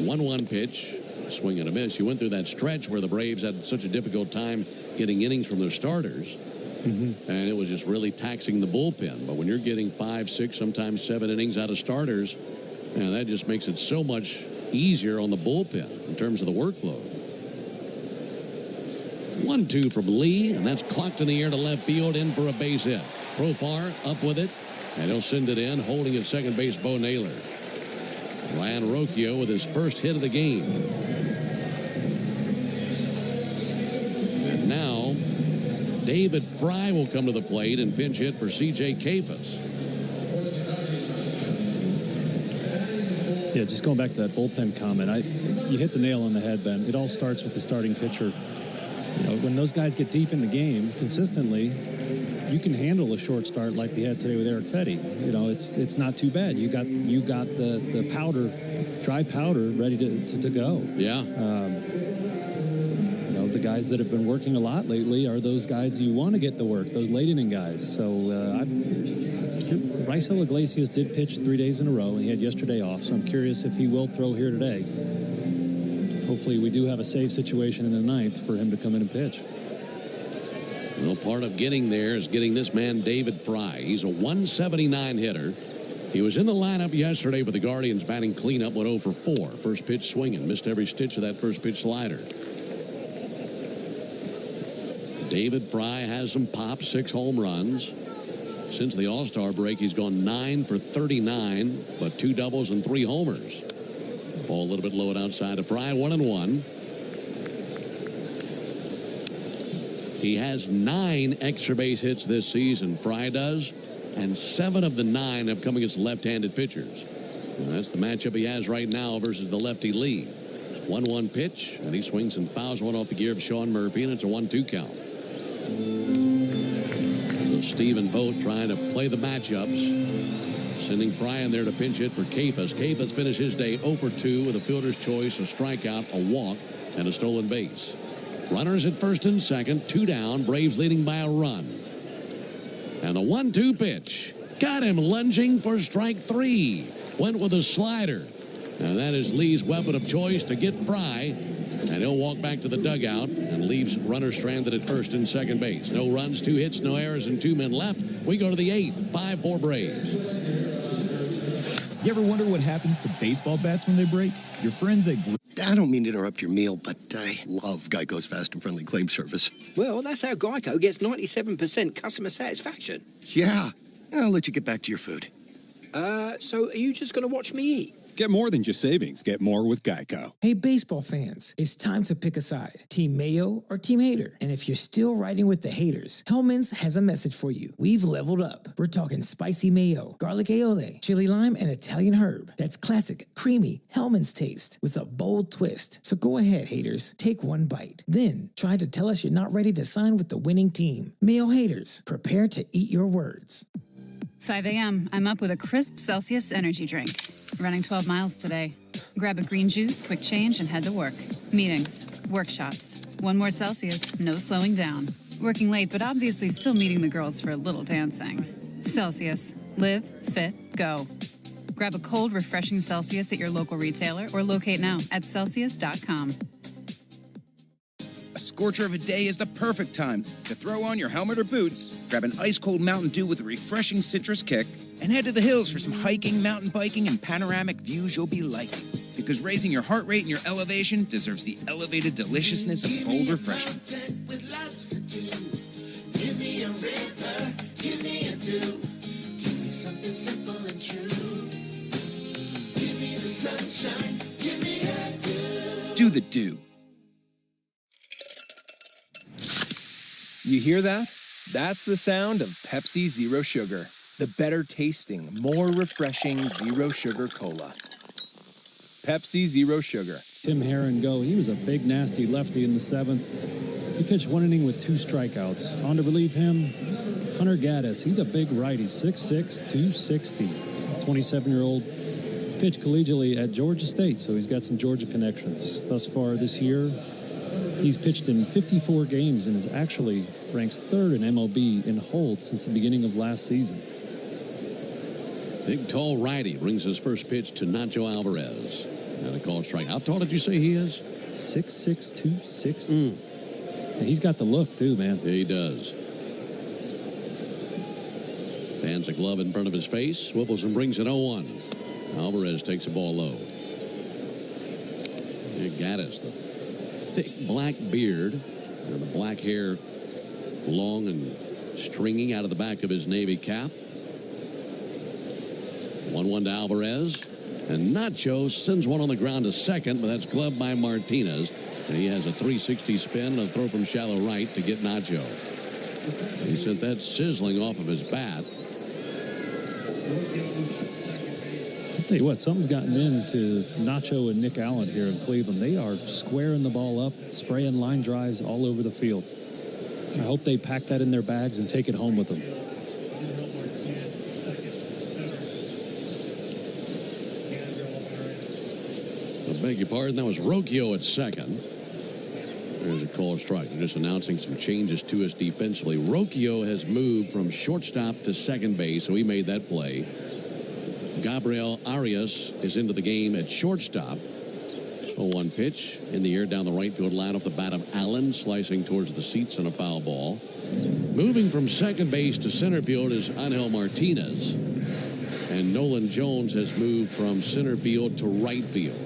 1-1 pitch. Swing and a miss. You went through that stretch where the Braves had such a difficult time getting innings from their starters. And it was just really taxing the bullpen. But when you're getting 5, 6, sometimes 7 innings out of starters, that just makes it so much easier on the bullpen in terms of the workload. 1-2 from Lee, and that's clocked in the air to left field, in for a base hit. Profar up with it, and he'll send it in, holding at second base, Bo Naylor. Ryan Rocchio with his first hit of the game. And now, David Fry will come to the plate and pinch hit for C.J. Kefas. Yeah, just going back to that bullpen comment, you hit the nail on the head, Ben. It all starts with the starting pitcher. You know, when those guys get deep in the game consistently, you can handle a short start like we had today with Eric Fetty. You know, it's not too bad. You got the powder, dry powder ready to go. Yeah. You know, the guys that have been working a lot lately are those guys you want to get to work, those late inning guys. So Raisel Iglesias did pitch 3 days in a row, and he had yesterday off, so I'm curious if he will throw here today. Hopefully we do have a save situation in the ninth for him to come in and pitch. Well, part of getting there is getting this man, David Fry. He's a 179 hitter. He was in the lineup yesterday for the Guardians, batting cleanup, went 0 for 4. First pitch swinging, missed every stitch of that first pitch slider. David Fry has some pop, 6 home runs. Since the All-Star break, he's gone 9 for 39, but 2 doubles and 3 homers. Ball a little bit low and outside to Fry, 1-1. He has 9 extra base hits this season, Fry does, and 7 of the 9 have come against left-handed pitchers. And that's the matchup he has right now versus the lefty Lee. 1-1 pitch, and he swings and fouls one off the gear of Sean Murphy, and it's a 1-2 count. So Stephen Vogt trying to play the matchups, sending Fry in there to pinch hit for Kafas. Kafas finished his day 0 for 2 with a fielder's choice, a strikeout, a walk, and a stolen base. Runners at first and second, 2 down, Braves leading by a run. And the 1-2 pitch. Got him lunging for strike 3. Went with a slider. And that is Lee's weapon of choice to get Fry. And he'll walk back to the dugout and leaves runners stranded at first and second base. No runs, 2 hits, no errors, and 2 men left. We go to the 8th, 5-4 Braves. You ever wonder what happens to baseball bats when they break? Your friends at... I don't mean to interrupt your meal, but I love Geico's fast and friendly claim service. Well, that's how Geico gets 97% customer satisfaction. Yeah. I'll let you get back to your food. So are you just going to watch me eat? Get more than just savings. Get more with Geico. Hey, baseball fans, it's time to pick a side. Team Mayo or Team Hater. And if you're still riding with the haters, Hellman's has a message for you. We've leveled up. We're talking spicy mayo, garlic aioli, chili lime, and Italian herb. That's classic, creamy Hellman's taste with a bold twist. So go ahead, haters. Take one bite. Then try to tell us you're not ready to sign with the winning team. Mayo haters, prepare to eat your words. 5 a.m. I'm up with a crisp Celsius energy drink. Running 12 miles today. Grab a green juice, quick change, and head to work. Meetings, workshops. 1 more Celsius, no slowing down. Working late, but obviously still meeting the girls for a little dancing. Celsius. Live, fit, go. Grab a cold, refreshing Celsius at your local retailer or locate now at Celsius.com. A scorcher of a day is the perfect time to throw on your helmet or boots, grab an ice-cold Mountain Dew with a refreshing citrus kick, and head to the hills for some hiking, mountain biking, and panoramic views you'll be liking. Because raising your heart rate and your elevation deserves the elevated deliciousness of cold refreshment. Give me a river, give me a dew. Give me something simple and true. Give me the sunshine, give me a dew. Do the Dew. You hear that? That's the sound of Pepsi Zero Sugar. The better tasting, more refreshing Zero Sugar Cola. Pepsi Zero Sugar. Tim Herron go. He was a big, nasty lefty in the 7th. He pitched 1 inning with 2 strikeouts. On to relieve him, Hunter Gaddis. He's a big righty, 6'6", 260. 27-year-old. Pitched collegiately at Georgia State, so he's got some Georgia connections. Thus far this year, he's pitched in 54 games and is actually ranks 3rd in MLB in holds since the beginning of last season. Big, tall righty brings his first pitch to Nacho Alvarez. And a call strike. How tall did you say he is? 6'6", 260. And he's got the look, too, man. Yeah, he does. Fans a glove in front of his face. Swivels and brings it 0-1. Alvarez takes the ball low. Gaddis, the thick black beard and the black hair long and stringing out of the back of his navy cap. 1-1 to Alvarez, and Nacho sends one on the ground to second, but that's gloved by Martinez, and he has a 360 spin and a throw from shallow right to get Nacho. He sent that sizzling off of his bat. I'll tell you what, something's gotten into Nacho and Nick Allen here in Cleveland. They are squaring the ball up, spraying line drives all over the field. I hope they pack that in their bags and take it home with them. I beg your pardon, that was Rocchio at second. There's a call strike. They're just announcing some changes to us defensively. Rocchio has moved from shortstop to second base, so he made that play. Gabriel Arias is into the game at shortstop. 0-1 pitch in the air down the right field line off the bat of Allen, slicing towards the seats on a foul ball. Moving from second base to center field is Angel Martinez. And Nolan Jones has moved from center field to right field.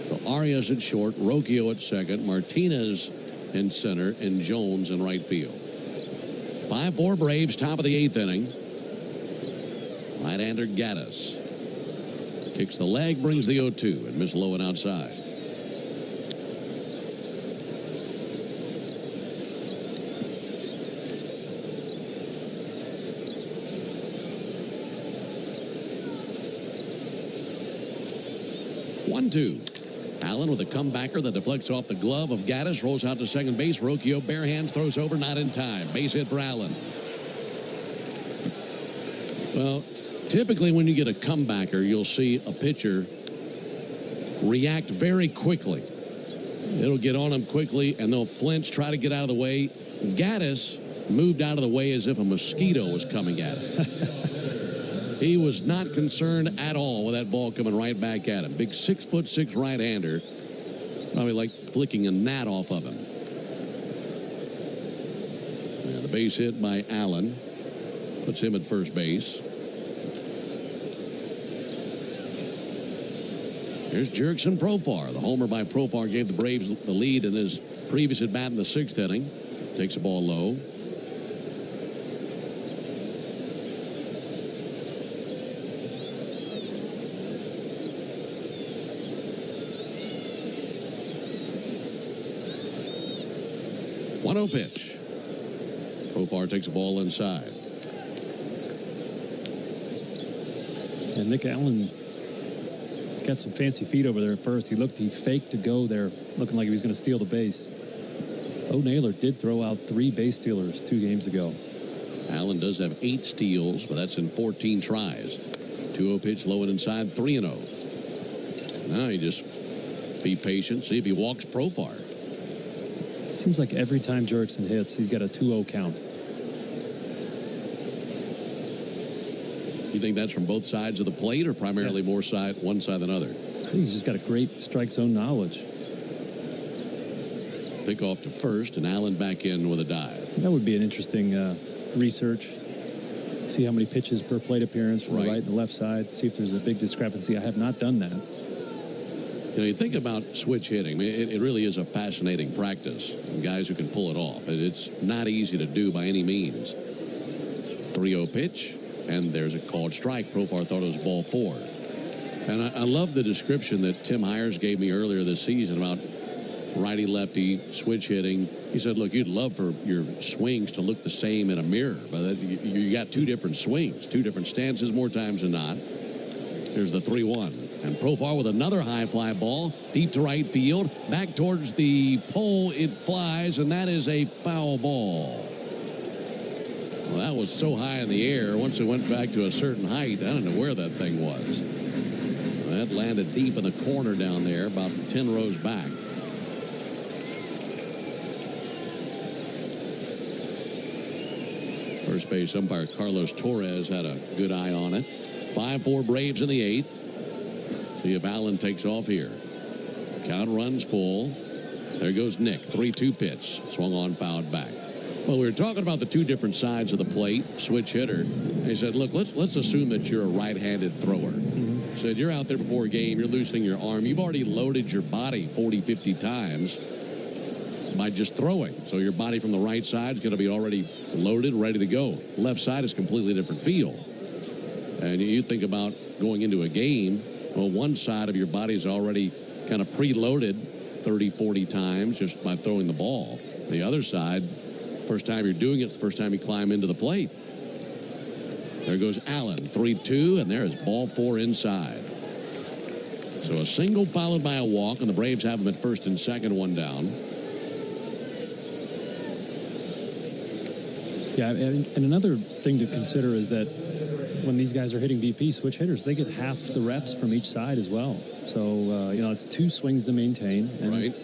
So Arias at short, Rocchio at second, Martinez in center, and Jones in right field. 5-4 Braves, top of the 8th inning. Right-hander Gaddis kicks the leg, brings the 0-2, and Miss low and outside. One-two. Allen with a comebacker that deflects off the glove of Gaddis, rolls out to second base. Rocchio bare hands, throws over, not in time. Base hit for Allen. Well, typically when you get a comebacker, you'll see a pitcher react very quickly. It'll get on them quickly, and they'll flinch, try to get out of the way. Gaddis moved out of the way as if a mosquito was coming at him. He was not concerned at all with that ball coming right back at him. Big 6'6" right-hander, probably like flicking a gnat off of him. And the base hit by Allen puts him at first base. Here's Jurickson Profar. The homer by Profar gave the Braves the lead in his previous at bat in the 6th inning. Takes the ball low. One-oh pitch. Profar takes the ball inside. And Nick Allen got some fancy feet over there at first. He faked to go there, looking like he was going to steal the base. Bo Naylor did throw out 3 base stealers 2 games ago. Allen does have 8 steals, but that's in 14 tries. 2-0 pitch, low and inside, 3-0. Now you just be patient, see if he walks Profar. Seems like every time Jurickson hits, he's got a 2-0 count. You think that's from both sides of the plate, or primarily more one side than other? I think he's just got a great strike zone knowledge. Pick off to first, and Allen back in with a dive. That would be an interesting research. See how many pitches per plate appearance from the right and the left side. See if there's a big discrepancy. I have not done that. You know, you think about switch hitting. I mean, it really is a fascinating practice. And guys who can pull it off. It's not easy to do by any means. 3-0 pitch, and there's a called strike. Profar thought it was ball 4. And I love the description that Tim Hires gave me earlier this season about righty-lefty switch hitting. He said, look, you'd love for your swings to look the same in a mirror, but you got 2 different swings, 2 different stances more times than not. There's the 3-1. And Profar with another high fly ball, deep to right field, back towards the pole, it flies, and that is a foul ball. Well, that was so high in the air, once it went back to a certain height, I don't know where that thing was. Well, that landed deep in the corner down there, about 10 rows back. First base umpire Carlos Torres had a good eye on it. 5-4 Braves in the 8th. See if Allen takes off here. Count runs full. There goes Nick. 3-2 pitch. Swung on, fouled back. Well, we were talking about the 2 different sides of the plate, switch hitter. And he said, look, let's assume that you're a right-handed thrower. Said you're out there before a game, you're loosening your arm. You've already loaded your body 40, 50 times by just throwing. So your body from the right side is going to be already loaded, ready to go. Left side is completely different feel. And you think about going into a game, well, one side of your body is already kind of preloaded 30, 40 times just by throwing the ball. The other side, first time you're doing it, it's the first time you climb into the plate. There goes Allen, 3-2, and there is ball 4 inside. So a single followed by a walk, and the Braves have him at first and second, 1 down. Yeah, and another thing to consider is that when these guys are hitting BP switch hitters, they get half the reps from each side as well. So, you know, it's 2 swings to maintain, and it's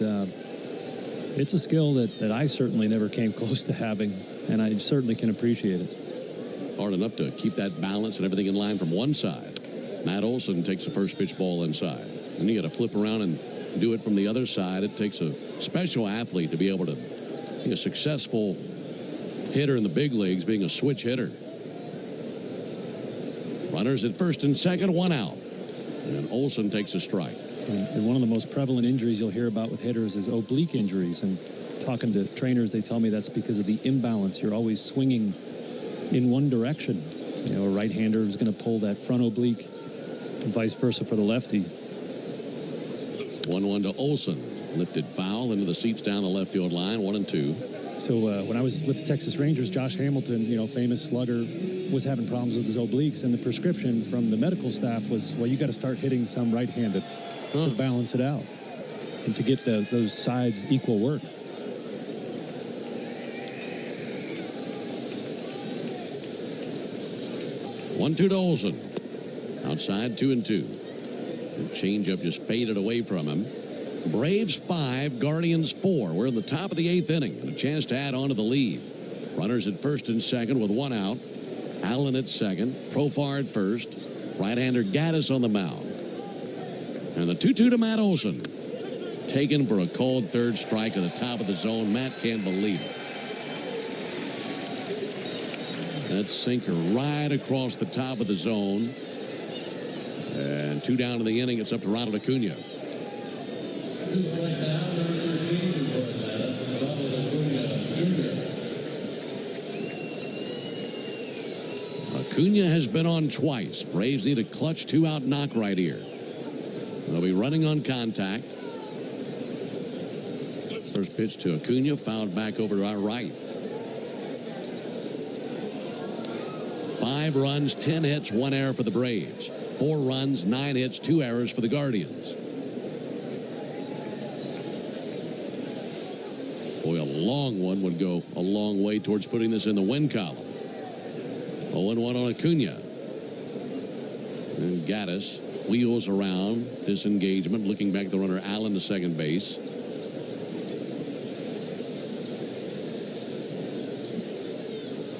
It's a skill that I certainly never came close to having, and I certainly can appreciate it. Hard enough to keep that balance and everything in line from one side. Matt Olson takes the first pitch ball inside. Then you got to flip around and do it from the other side. It takes a special athlete to be able to be a successful hitter in the big leagues, being a switch hitter. Runners at first and second, one out. And Olson takes a strike. And one of the most prevalent injuries you'll hear about with hitters is oblique injuries. And talking to trainers, they tell me that's because of the imbalance. You're always swinging in one direction. You know, a right-hander is going to pull that front oblique and vice versa for the lefty. 1-1 to Olson. Lifted foul into the seats down the left field line, 1-2. So when I was with the Texas Rangers, Josh Hamilton, you know, famous slugger, was having problems with his obliques, and the prescription from the medical staff was, well, you got to start hitting some right-handed to balance it out and to get those sides equal work. One-two to Olson. Outside, 2-2. The changeup just faded away from him. Braves 5, Guardians 4. We're in the top of the 8th inning and a chance to add on to the lead. Runners at first and second with one out. Allen at second. Profar at first. Right-hander Gaddis on the mound. And the 2-2 to Matt Olson. Taken for a cold third strike at the top of the zone. Matt can't believe it. That sinker right across the top of the zone. And 2 down in the inning. It's up to Ronald Acuna. Acuna has been on twice. Braves need a clutch 2-out knock right here. They'll be running on contact. First pitch to Acuna, fouled back over to our right. 5 runs, 10 hits, 1 error for the Braves. 4 runs, 9 hits, 2 errors for the Guardians. Boy, a long one would go a long way towards putting this in the win column. 0-1 on Acuna. And Gaddis wheels around, disengagement, looking back the runner Allen to second base.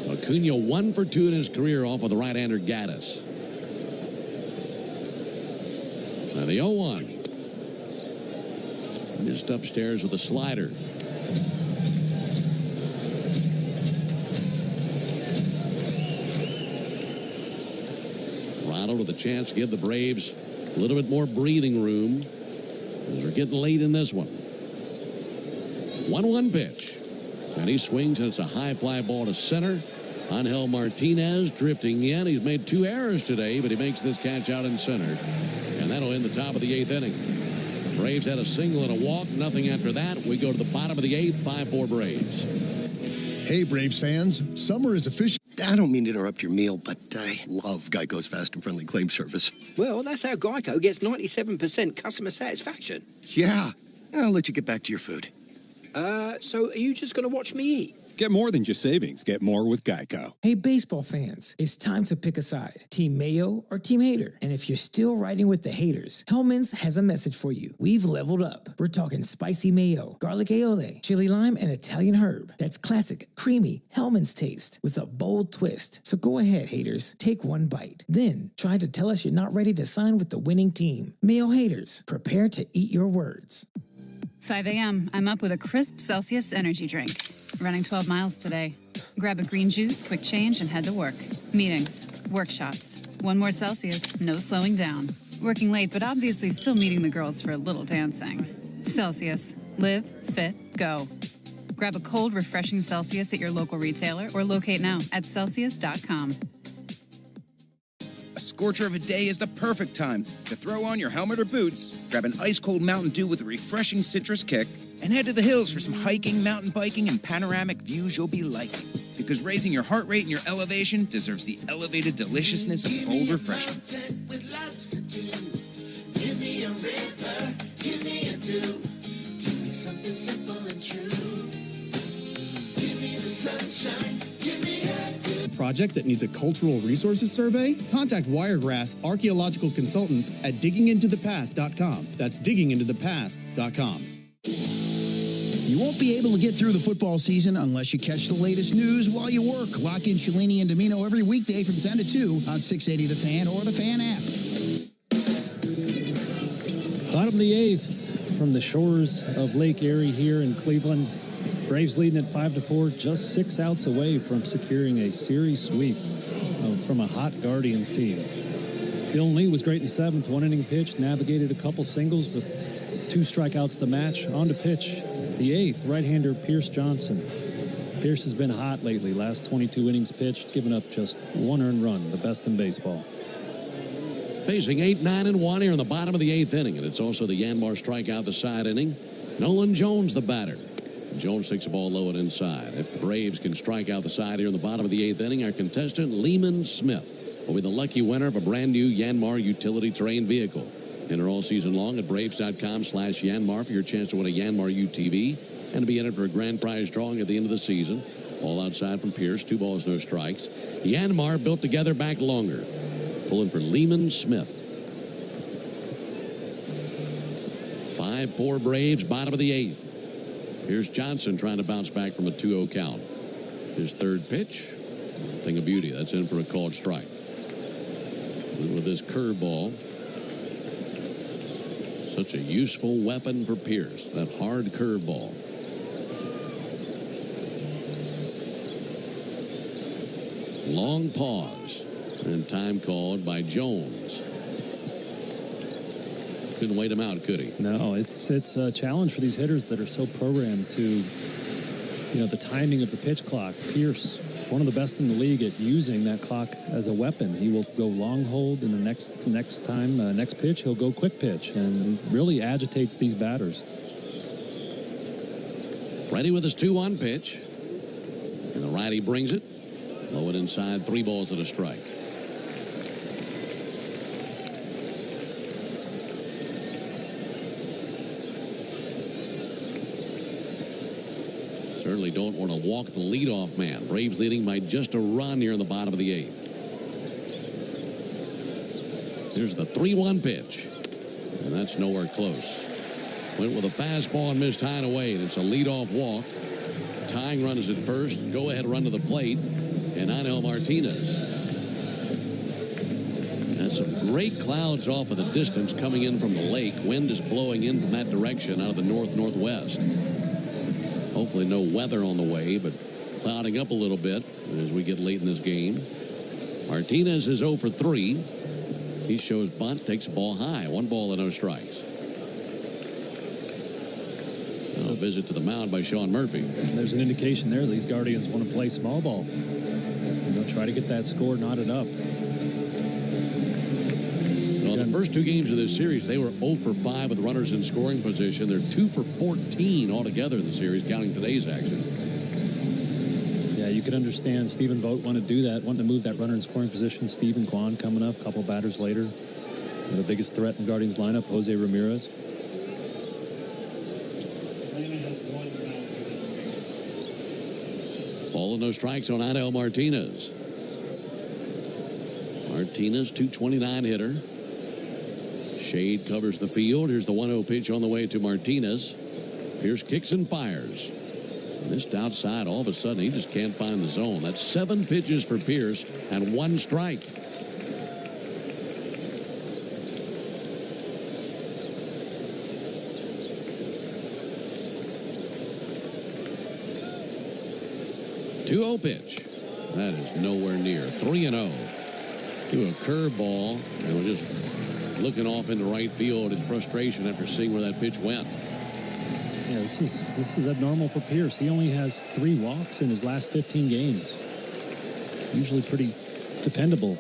Acuna 1 for 2 in his career off of the right-hander Gaddis. Now the 0-1. Missed upstairs with a slider. Ronald with a chance to give the Braves a little bit more breathing room as we're getting late in this one. 1-1 pitch. And he swings, and it's a high fly ball to center. Angel Martinez drifting in. He's made 2 errors today, but he makes this catch out in center. And that'll end the top of the 8th inning. The Braves had a single and a walk. Nothing after that. We go to the bottom of the 8th. 5-4 Braves. Hey, Braves fans. Summer is official. I don't mean to interrupt your meal, but I love Geico's fast and friendly claim service. Well, that's how Geico gets 97% customer satisfaction. Yeah. I'll let you get back to your food. So are you just going to watch me eat? Get more than just savings. Get more with Geico. Hey, baseball fans, it's time to pick a side. Team Mayo or Team Hater. And if you're still riding with the haters, Hellman's has a message for you. We've leveled up. We're talking spicy mayo, garlic aioli, chili lime, and Italian herb. That's classic, creamy Hellman's taste with a bold twist. So go ahead, haters. Take one bite. Then try to tell us you're not ready to sign with the winning team. Mayo haters, prepare to eat your words. 5 a.m. I'm up with a crisp Celsius energy drink. Running 12 miles today. Grab a green juice, quick change, and head to work. Meetings, workshops. 1 more Celsius, no slowing down. Working late, but obviously still meeting the girls for a little dancing. Celsius. Live, fit, go. Grab a cold, refreshing Celsius at your local retailer or locate now at Celsius.com. A scorcher of a day is the perfect time to throw on your helmet or boots, grab an ice-cold Mountain Dew with a refreshing citrus kick, and head to the hills for some hiking, mountain biking, and panoramic views you'll be liking. Because raising your heart rate and your elevation deserves the elevated deliciousness of cold refreshment. Give me a river, give me a dew. Give me something simple and true. Give me the sunshine, give me a dew. Project that needs a cultural resources survey? Contact Wiregrass Archaeological Consultants at diggingintothe.past.com. That's diggingintothe.past.com. You won't be able to get through the football season unless you catch the latest news while you work. Lock in Cellini and Domino every weekday from 10 to 2 on 680 The Fan or the Fan app. Bottom of the 8th from the shores of Lake Erie here in Cleveland. Braves leading at 5-4, just 6 outs away from securing a series sweep from a hot Guardians team. Dylan Lee was great in the 7th, 1-inning pitch, navigated a couple singles with 2 strikeouts to match. On to pitch, the 8th, right-hander Pierce Johnson. Pierce has been hot lately. Last 22 innings pitched, giving up just 1 earned run, the best in baseball. Facing 8-9-1 here in the bottom of the 8th inning, and it's also the Yanmar strikeout the side inning. Nolan Jones, the batter. Jones takes the ball low and inside. If the Braves can strike out the side here in the bottom of the 8th inning, our contestant, Lehman Smith, will be the lucky winner of a brand new Yanmar utility terrain vehicle. Enter all season long at Braves.com/Yanmar for your chance to win a Yanmar UTV and to be entered for a grand prize drawing at the end of the season. All outside from Pierce, 2 balls, no strikes. Yanmar built together back longer. Pulling for Lehman Smith. 5-4 Braves, bottom of the 8th. Here's Johnson trying to bounce back from a 2-0 count. His 3rd pitch. Thing of beauty. That's in for a called strike. With this curveball. Such a useful weapon for Pierce. That hard curveball. Long pause. And time called by Jones. Couldn't wait him out, could he? No, it's a challenge for these hitters that are so programmed to, the timing of the pitch clock. Pierce, one of the best in the league at using that clock as a weapon. He will go long hold, and the next pitch, he'll go quick pitch, and really agitates these batters. Ready with his 2-1 pitch. And the righty brings it. Low and inside, 3 balls and a strike. Certainly don't want to walk the leadoff man. Braves leading by just a run here in the bottom of the 8th. Here's the 3-1 pitch. And that's nowhere close. Went with a fastball and missed high and away. And it's a leadoff walk. Tying run is at first. Go ahead run to the plate. And Angel Martinez. And some great clouds off of the distance coming in from the lake. Wind is blowing in from that direction out of the north-northwest. Hopefully no weather on the way, but clouding up a little bit as we get late in this game. Martinez is 0 for 3. He shows bunt, takes the ball high. 1 ball and no strikes. A visit to the mound by Sean Murphy. There's an indication there these Guardians want to play small ball. Try to get that score knotted up. Well, the first 2 games of this series, they were 0 for 5 with runners in scoring position. They're 2 for 14 altogether in the series, counting today's action. Yeah, you could understand Stephen Vogt wanted to do that, wanting to move that runner in scoring position. Stephen Kwan coming up a couple batters later. The biggest threat in the Guardians lineup, Jose Ramirez. Ball and no strikes on Angel Martinez. Martinez, 229 hitter. Shade covers the field. Here's the 1-0 pitch on the way to Martinez. Pierce kicks and fires. Missed outside. All of a sudden, he just can't find the zone. That's 7 pitches for Pierce and 1 strike. Two-0 pitch. That is nowhere near. 3-0. To a curveball. And we're just looking off into right field in frustration after seeing where that pitch went. Yeah, this is abnormal for Pierce. He only has 3 walks in his last 15 games. Usually pretty dependable.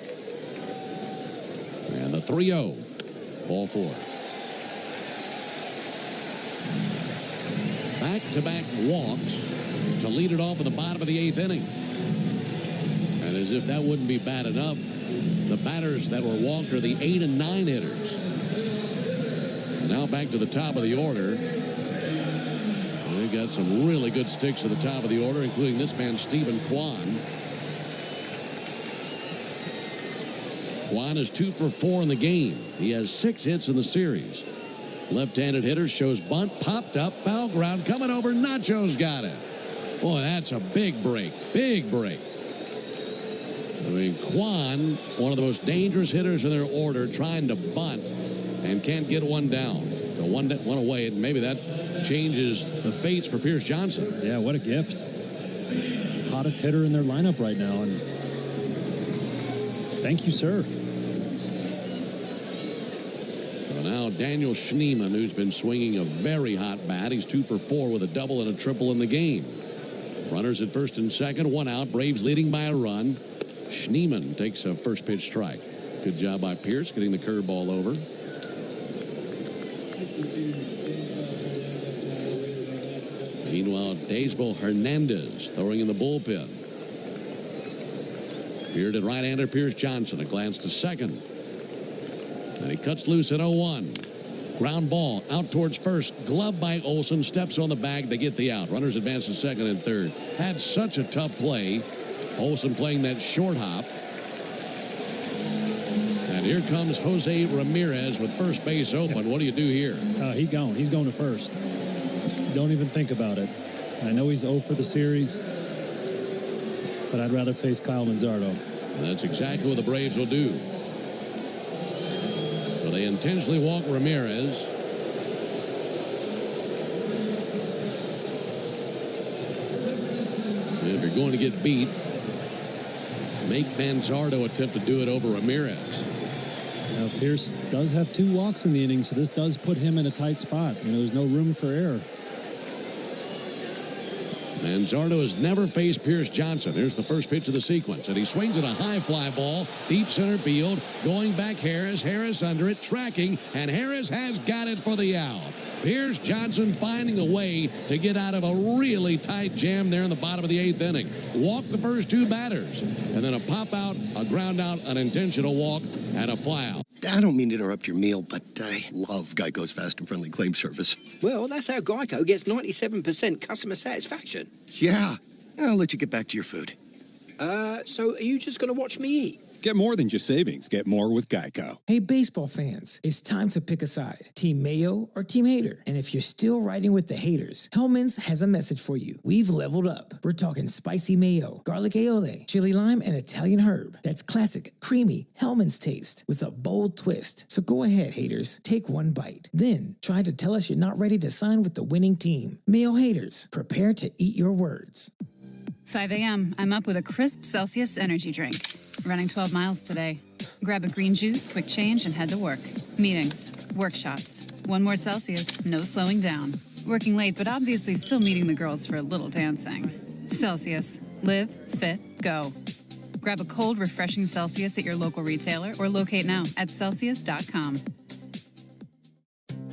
And the 3-0. Ball 4. Back-to-back walks to lead it off in the bottom of the 8th inning. And as if that wouldn't be bad enough, the batters that were walked are the 8 and 9 hitters. And now back to the top of the order. They've got some really good sticks at the top of the order, including this man, Stephen Kwan. Kwan is 2 for 4 in the game. He has 6 hits in the series. Left-handed hitter shows bunt, popped up, foul ground, coming over. Nacho's got it. Boy, that's a big break. Big break. I mean, Kwan, one of the most dangerous hitters in their order, trying to bunt and can't get one down. So one away, and maybe that changes the fates for Pierce Johnson. Yeah, what a gift. Hottest hitter in their lineup right now, and thank you, sir. So now Daniel Schneemann, who's been swinging a very hot bat. He's 2 for 4 with a double and a triple in the game. Runners at first and second, 1 out. Braves leading by a run. Schneemann takes a first pitch strike. Good job by Pierce getting the curveball over. Meanwhile, Daysbel Hernandez throwing in the bullpen. Bearded right-hander Pierce Johnson. A glance to second. And he cuts loose at 0-1. Ground ball out towards first. Glove by Olson. Steps on the bag to get the out. Runners advance to second and third. Had such a tough play. Olson playing that short hop. And here comes Jose Ramirez with first base open. What do you do here? He's going. He's going to first. Don't even think about it. I know he's 0 for the series, but I'd rather face Kyle Manzardo. That's exactly what the Braves will do. So they intentionally walk Ramirez. If you're going to get beat, make Manzardo attempt to do it over Ramirez. Now, Pierce does have 2 walks in the inning, so this does put him in a tight spot. There's no room for error. Manzardo has never faced Pierce Johnson. Here's the first pitch of the sequence, and he swings at a high fly ball, deep center field, going back Harris. Harris under it, tracking, and Harris has got it for the out. Pierce Johnson finding a way to get out of a really tight jam there in the bottom of the 8th inning. Walked the first 2 batters, and then a pop out, a ground out, an intentional walk, and a fly out. I don't mean to interrupt your meal, but I love Geico's fast and friendly claim service. Well, that's how Geico gets 97% customer satisfaction. Yeah, I'll let you get back to your food. So are you just going to watch me eat? Get more than just savings. Get more with Geico. Hey, baseball fans, it's time to pick a side. Team Mayo or Team Hater. And if you're still riding with the haters, Hellman's has a message for you. We've leveled up. We're talking spicy mayo, garlic aioli, chili lime, and Italian herb. That's classic, creamy Hellman's taste with a bold twist. So go ahead, haters. Take one bite. Then try to tell us you're not ready to sign with the winning team. Mayo haters, prepare to eat your words. 5 a.m. I'm up with a crisp Celsius energy drink. Running 12 miles today. Grab a green juice, quick change, and head to work. Meetings, workshops. 1 more Celsius, no slowing down. Working late, but obviously still meeting the girls for a little dancing. Celsius. Live, fit, go. Grab a cold, refreshing Celsius at your local retailer or locate now at Celsius.com.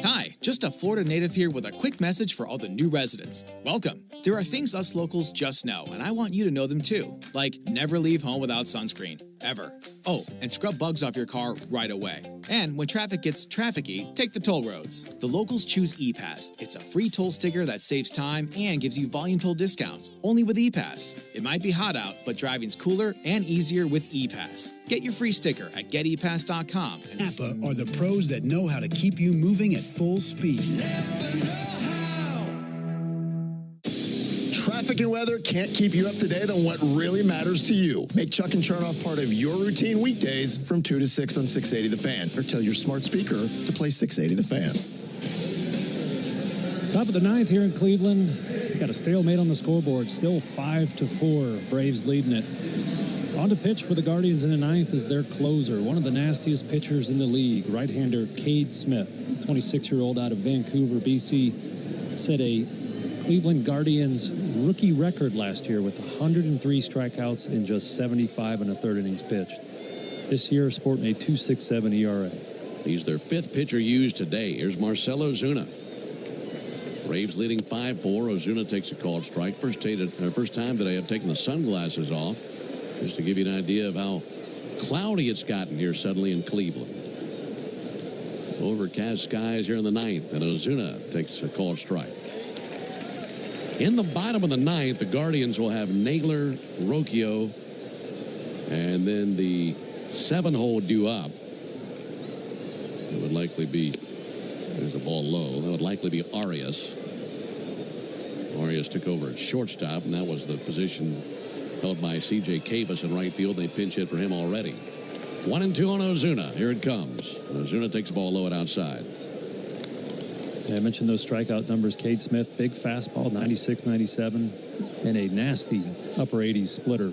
Hi, just a Florida native here with a quick message for all the new residents. Welcome. There are things us locals just know, and I want you to know them too. Like never leave home without sunscreen, ever. Oh, and scrub bugs off your car right away. And when traffic gets trafficky, take the toll roads. The locals choose ePass. It's a free toll sticker that saves time and gives you volume toll discounts, only with ePass. It might be hot out, but driving's cooler and easier with ePass. Get your free sticker at getepass.com. Napa are the pros that know how to keep you moving at full speed. Traffic and weather can't keep you up to date on what really matters to you. Make Chuck and Chernoff part of your routine weekdays from 2 to 6 on 680 The Fan. Or tell your smart speaker to play 680 The Fan. Top of the 9th here in Cleveland. We got a stalemate on the scoreboard. Still 5-4. Braves leading it. On to pitch for the Guardians in the 9th is their closer. One of the nastiest pitchers in the league. Right-hander Cade Smith, 26-year-old out of Vancouver, BC, set a Cleveland Guardians rookie record last year with 103 strikeouts in just 75 1/3 innings pitched. This year, sporting a 2.67 ERA. He's their 5th pitcher used today. Here's Marcell Ozuna. Braves leading 5-4. Ozuna takes a called strike. First time that I have taken the sunglasses off, just to give you an idea of how cloudy it's gotten here suddenly in Cleveland. Overcast skies here in the 9th, and Ozuna takes a called strike. In the bottom of the 9th, the Guardians will have Naylor, Rocchio, and then the 7-hole due up. It would likely be There's a ball low. That would likely be Arias. Arias took over at shortstop, and that was the position held by C.J. Cavus in right field. They pinch hit for him already. 1-2 on Ozuna. Here it comes. Ozuna takes the ball low and outside. Yeah, I mentioned those strikeout numbers. Cade Smith, big fastball, 96, 97, and a nasty upper 80s splitter.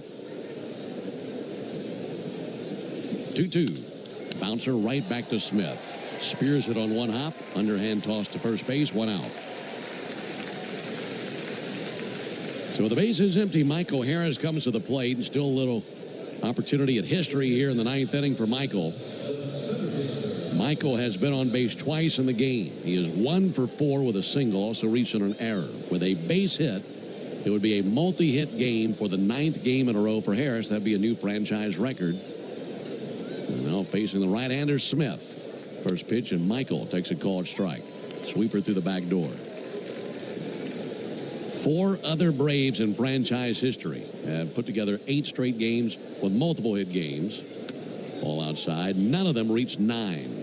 2-2. Bouncer right back to Smith. Spears it on one hop. Underhand toss to first base. One out. So the base is empty. Michael Harris comes to the plate, and still a little opportunity at history here in the ninth inning for Michael. Michael has been on base twice in the game. He is 1 for 4 with a single, also reached on an error. With a base hit, it would be a multi-hit game for the 9th game in a row for Harris. That'd be a new franchise record. And now facing the right-hander Smith. First pitch, and Michael takes a called strike. Sweeper through the back door. 4 other Braves in franchise history have put together 8 straight games with multiple hit games. All outside. None of them reached 9.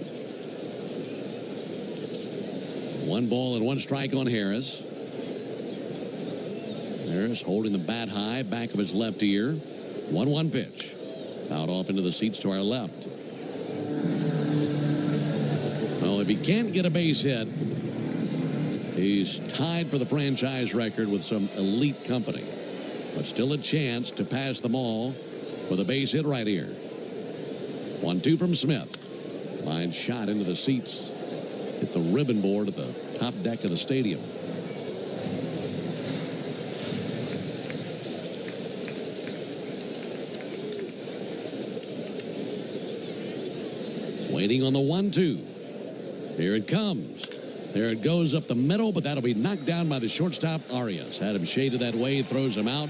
1 ball and 1 strike on Harris. Harris holding the bat high, back of his left ear. 1-1 pitch. Fouled off into the seats to our left. Well, if he can't get a base hit, he's tied for the franchise record with some elite company. But still a chance to pass them all with a base hit right here. 1-2 from Smith. Line shot into the seats. Hit the ribbon board at the top deck of the stadium. Waiting on the 1-2. Here it comes. There it goes up the middle, but that'll be knocked down by the shortstop, Arias. Had him shaded that way, throws him out.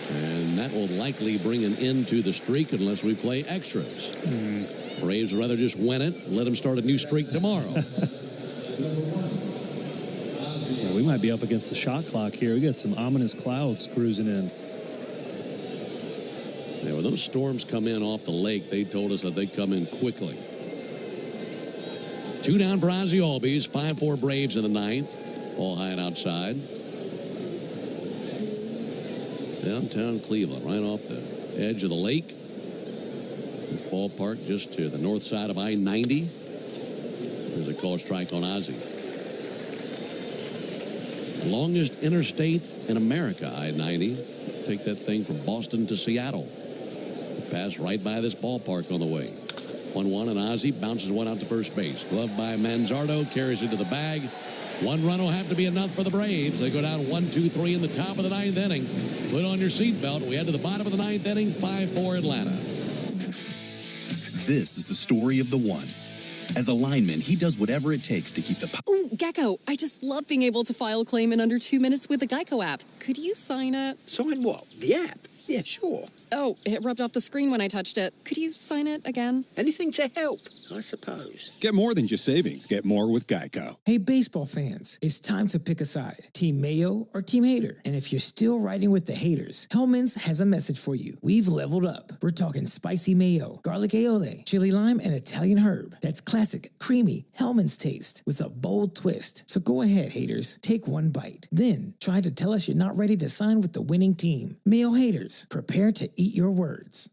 And that will likely bring an end to the streak unless we play extras. Braves would rather just win it and let them start a new streak tomorrow. Yeah, we might be up against the shot clock here. We got some ominous clouds cruising in. Yeah, when those storms come in off the lake, they told us that they come in quickly. 2 down for Ozzie Albies. 5-4 Braves in the 9th. Ball high and outside. Downtown Cleveland, right off the edge of the lake. This ballpark just to the north side of I-90. There's a call strike on Ozzie. Longest interstate in America, I-90. Take that thing from Boston to Seattle. Pass right by this ballpark on the way. 1-1, and Ozzie bounces one out to first base. Gloved by Manzardo, carries it to the bag. 1 run will have to be enough for the Braves. They go down 1-2-3 in the top of the 9th inning. Put on your seatbelt. We head to the bottom of the 9th inning, 5-4 Atlanta. This is the story of the one. As a lineman, he does whatever it takes to keep the... Ooh, Gecko, I just love being able to file a claim in under 2 minutes with the Geico app. Could you sign it? Sign what? The app? Yeah, sure. Oh, it rubbed off the screen when I touched it. Could you sign it again? Anything to help, I suppose. Get more than just savings. Get more with Geico. Hey, baseball fans, it's time to pick a side. Team Mayo or Team Hater. And if you're still riding with the haters, Hellman's has a message for you. We've leveled up. We're talking spicy mayo, garlic aioli, chili lime, and Italian herb. That's classic, creamy Hellman's taste with a bold twist. So go ahead, haters. Take 1 bite. Then try to tell us you're not ready to sign with the winning team. Mayo haters, prepare to eat your words.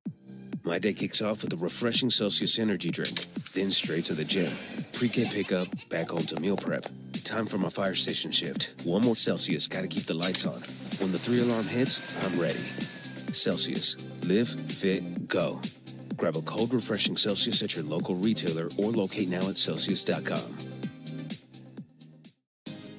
My day kicks off with a refreshing Celsius energy drink, then straight to the gym. Pre-K pickup, back home to meal prep. Time for my fire station shift. 1 more Celsius, gotta keep the lights on. When the 3-alarm hits, I'm ready. Celsius. Live, fit, go. Grab a cold, refreshing Celsius at your local retailer or locate now at Celsius.com.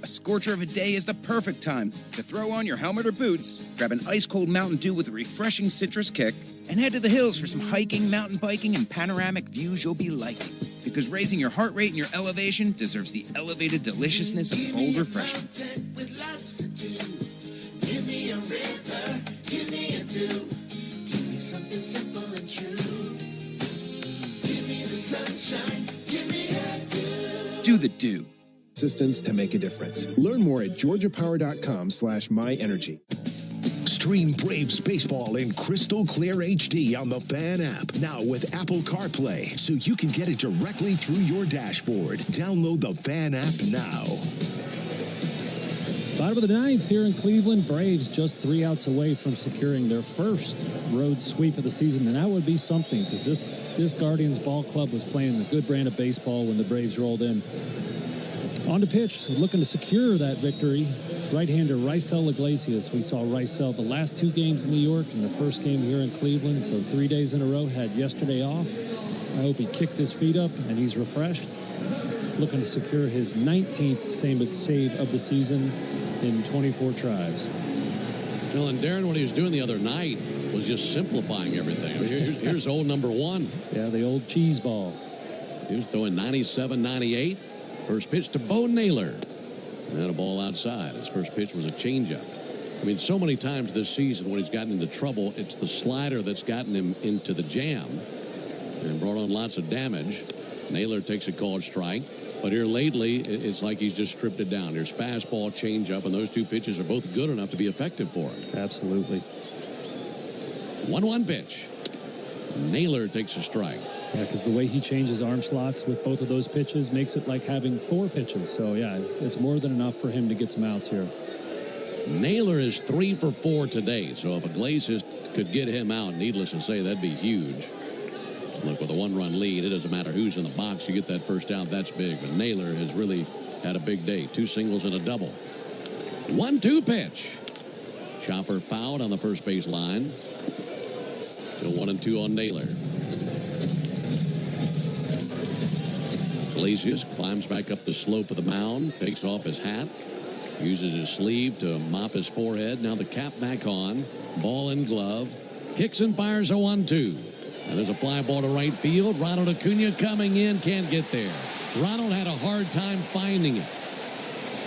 A scorcher of a day is the perfect time to throw on your helmet or boots, grab an ice-cold Mountain Dew with a refreshing citrus kick, and head to the hills for some hiking, mountain biking, and panoramic views you'll be liking. Because raising your heart rate and your elevation deserves the elevated deliciousness of cold refreshment. Give me a river, give me a dew. Give me something simple and true. Give me the sunshine, give me a dew. Do the dew. Assistance to make a difference. Learn more at georgiapower.com/myenergy. Stream Braves baseball in crystal clear HD on the Fan app. Now with Apple CarPlay, so you can get it directly through your dashboard. Download the Fan app now. Bottom of the ninth here in Cleveland. Braves just 3 outs away from securing their first road sweep of the season, and that would be something because this Guardians ball club was playing a good brand of baseball when the Braves rolled in. On to pitch, looking to secure that victory. Right-hander Raisel Iglesias. We saw Raisel the last 2 games in New York and the first game here in Cleveland, so 3 days in a row. Had yesterday off. I hope he kicked his feet up and he's refreshed. Looking to secure his 19th save of the season in 24 tries. Well, and Darren, what he was doing the other night was just simplifying everything. I mean, here's old number 1. Yeah, the old cheese ball. He was throwing 97, 98. First pitch to Bo Naylor. And a ball outside. His first pitch was a changeup. I mean, so many times this season when he's gotten into trouble, it's the slider that's gotten him into the jam and brought on lots of damage. Naylor takes a called strike. But here lately, it's like he's just stripped it down. There's fastball, changeup, and those 2 pitches are both good enough to be effective for him. Absolutely. 1-1 pitch. Naylor takes a strike. Yeah, because the way he changes arm slots with both of those pitches makes it like having 4 pitches. So, yeah, it's more than enough for him to get some outs here. Naylor is 3 for 4 today. So if Iglesias could get him out, needless to say, that'd be huge. Look, with a 1-run lead, it doesn't matter who's in the box. You get that first out, that's big. But Naylor has really had a big day. 2 singles and a double. 1-2 pitch. Chopper fouled on the first base line. Still 1-2 on Naylor. Iglesias climbs back up the slope of the mound, takes off his hat, uses his sleeve to mop his forehead. Now the cap back on, ball and glove, kicks and fires a 1-2. And there's a fly ball to right field. Ronald Acuna coming in, can't get there. Ronald had a hard time finding it.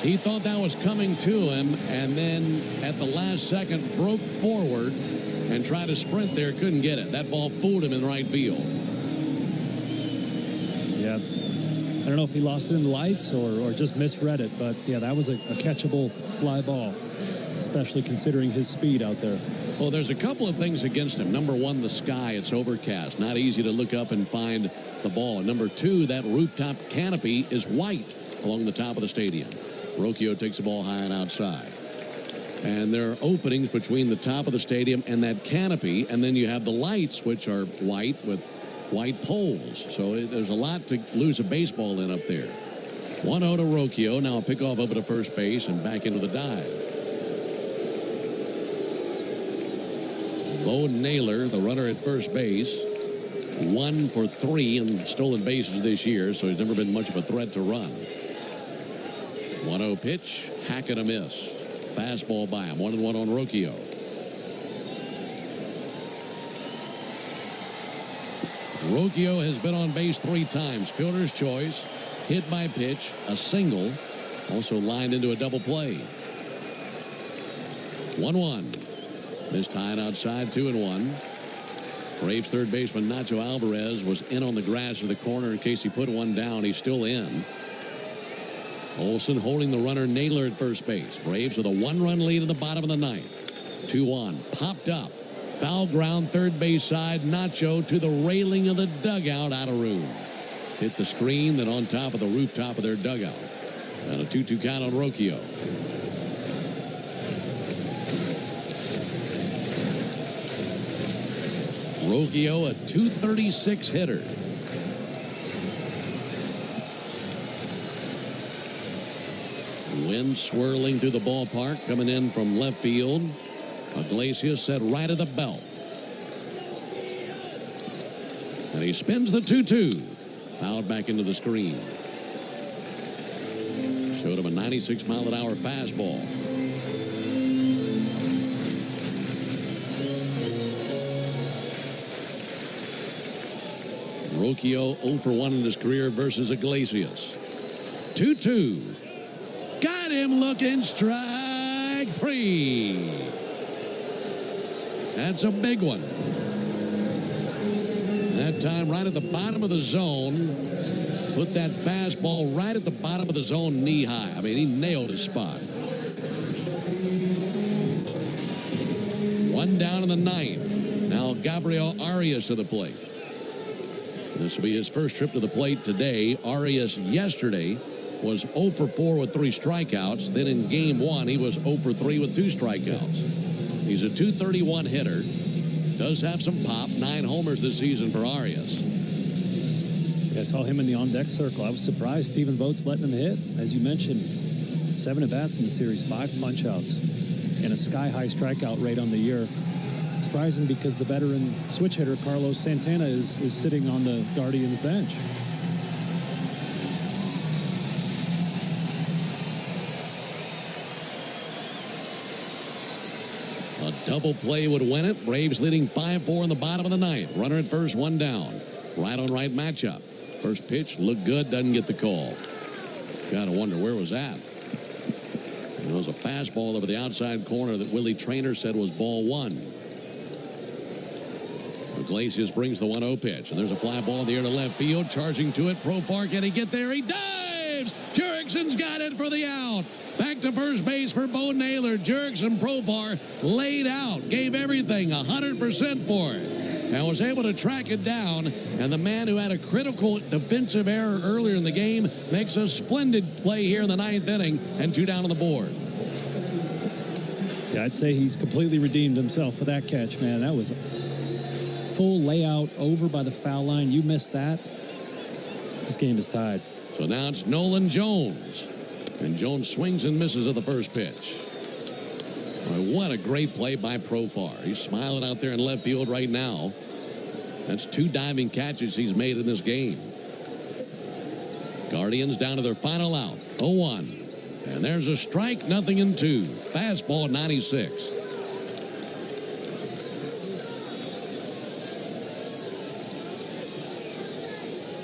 He thought that was coming to him, and then at the last second broke forward and tried to sprint there, couldn't get it. That ball fooled him in right field. Yeah. I don't know if he lost it in the lights or just misread it, but yeah, that was a catchable fly ball, especially considering his speed out there. Well, there's a couple of things against him. Number 1, the sky. It's overcast. Not easy to look up and find the ball. And number 2, that rooftop canopy is white along the top of the stadium. Rocchio takes the ball high and outside. And there are openings between the top of the stadium and that canopy, and then you have the lights, which are white with white poles. So there's a lot to lose a baseball in up there. 1-0 to Rocchio. Now a pickoff over to first base and back into the dive. Bo Naylor, the runner at first base, 1 for 3 in stolen bases this year, so he's never been much of a threat to run. 1-0 pitch, hack and a miss. Fastball by him, 1-1 on Rocchio. Rocchio has been on base 3 times. Fielder's choice, hit by pitch, a single, also lined into a double play. 1-1. This tied outside, 2-1. Braves third baseman Nacho Alvarez was in on the grass of the corner in case he put one down. He's still in. Olsen holding the runner Naylor at first base. Braves with a 1-run lead in the bottom of the 9th. 2-1. Popped up. Foul ground third base side. Nacho to the railing of the dugout, out of room. Hit the screen, then on top of the rooftop of their dugout. And a 2-2 count on Rocchio. Rocchio, a .236 hitter. Wind swirling through the ballpark, coming in from left field. Iglesias set right at the belt. And he spins the 2-2. Fouled back into the screen. Showed him a 96-mile-an-hour fastball. Rocchio 0 for 1 in his career versus Iglesias. 2-2. Got him looking, strike 3. That's a big one. That time right at the bottom of the zone. Put that fastball right at the bottom of the zone, knee high. I mean, he nailed his spot. down in the ninth. Now Gabriel Arias to the plate. This will be his first trip to the plate today. Arias yesterday was 0 for 4 with 3 strikeouts. Then in game 1, he was 0 for 3 with 2 strikeouts. He's a .231 hitter. Does have some pop. 9 homers this season for Arias. Yeah, I saw him in the on-deck circle. I was surprised Stephen Vogt's letting him hit. As you mentioned, 7 at-bats in the series, 5 punch-outs, and a sky-high strikeout rate on the year. Surprising because the veteran switch hitter Carlos Santana is sitting on the Guardians bench. A double play would win it. Braves leading 5-4 in the bottom of the ninth. Runner at first, 1 down. Right on right matchup. First pitch looked good, doesn't get the call. Gotta wonder where was that. It was a fastball over the outside corner that Willie Traynor said was ball 1. Iglesias brings the 1-0 pitch, and there's a fly ball in the air to left field. Charging to it. Profar, can he get there? He dives! Jurickson's got it for the out. Back to first base for Bo Naylor. Jurickson Profar laid out, gave everything 100% for it, and was able to track it down. And the man who had a critical defensive error earlier in the game makes a splendid play here in the 9th inning, and 2 down on the board. Yeah, I'd say he's completely redeemed himself for that catch, man. That was full layout over by the foul line. You missed that, this game is tied. So now it's Nolan Jones. And Jones swings and misses at the first pitch. Boy, what a great play by Profar. He's smiling out there in left field right now. That's 2 diving catches he's made in this game. Guardians down to their final out. 0-1. And there's a strike, nothing in 2. Fastball 96.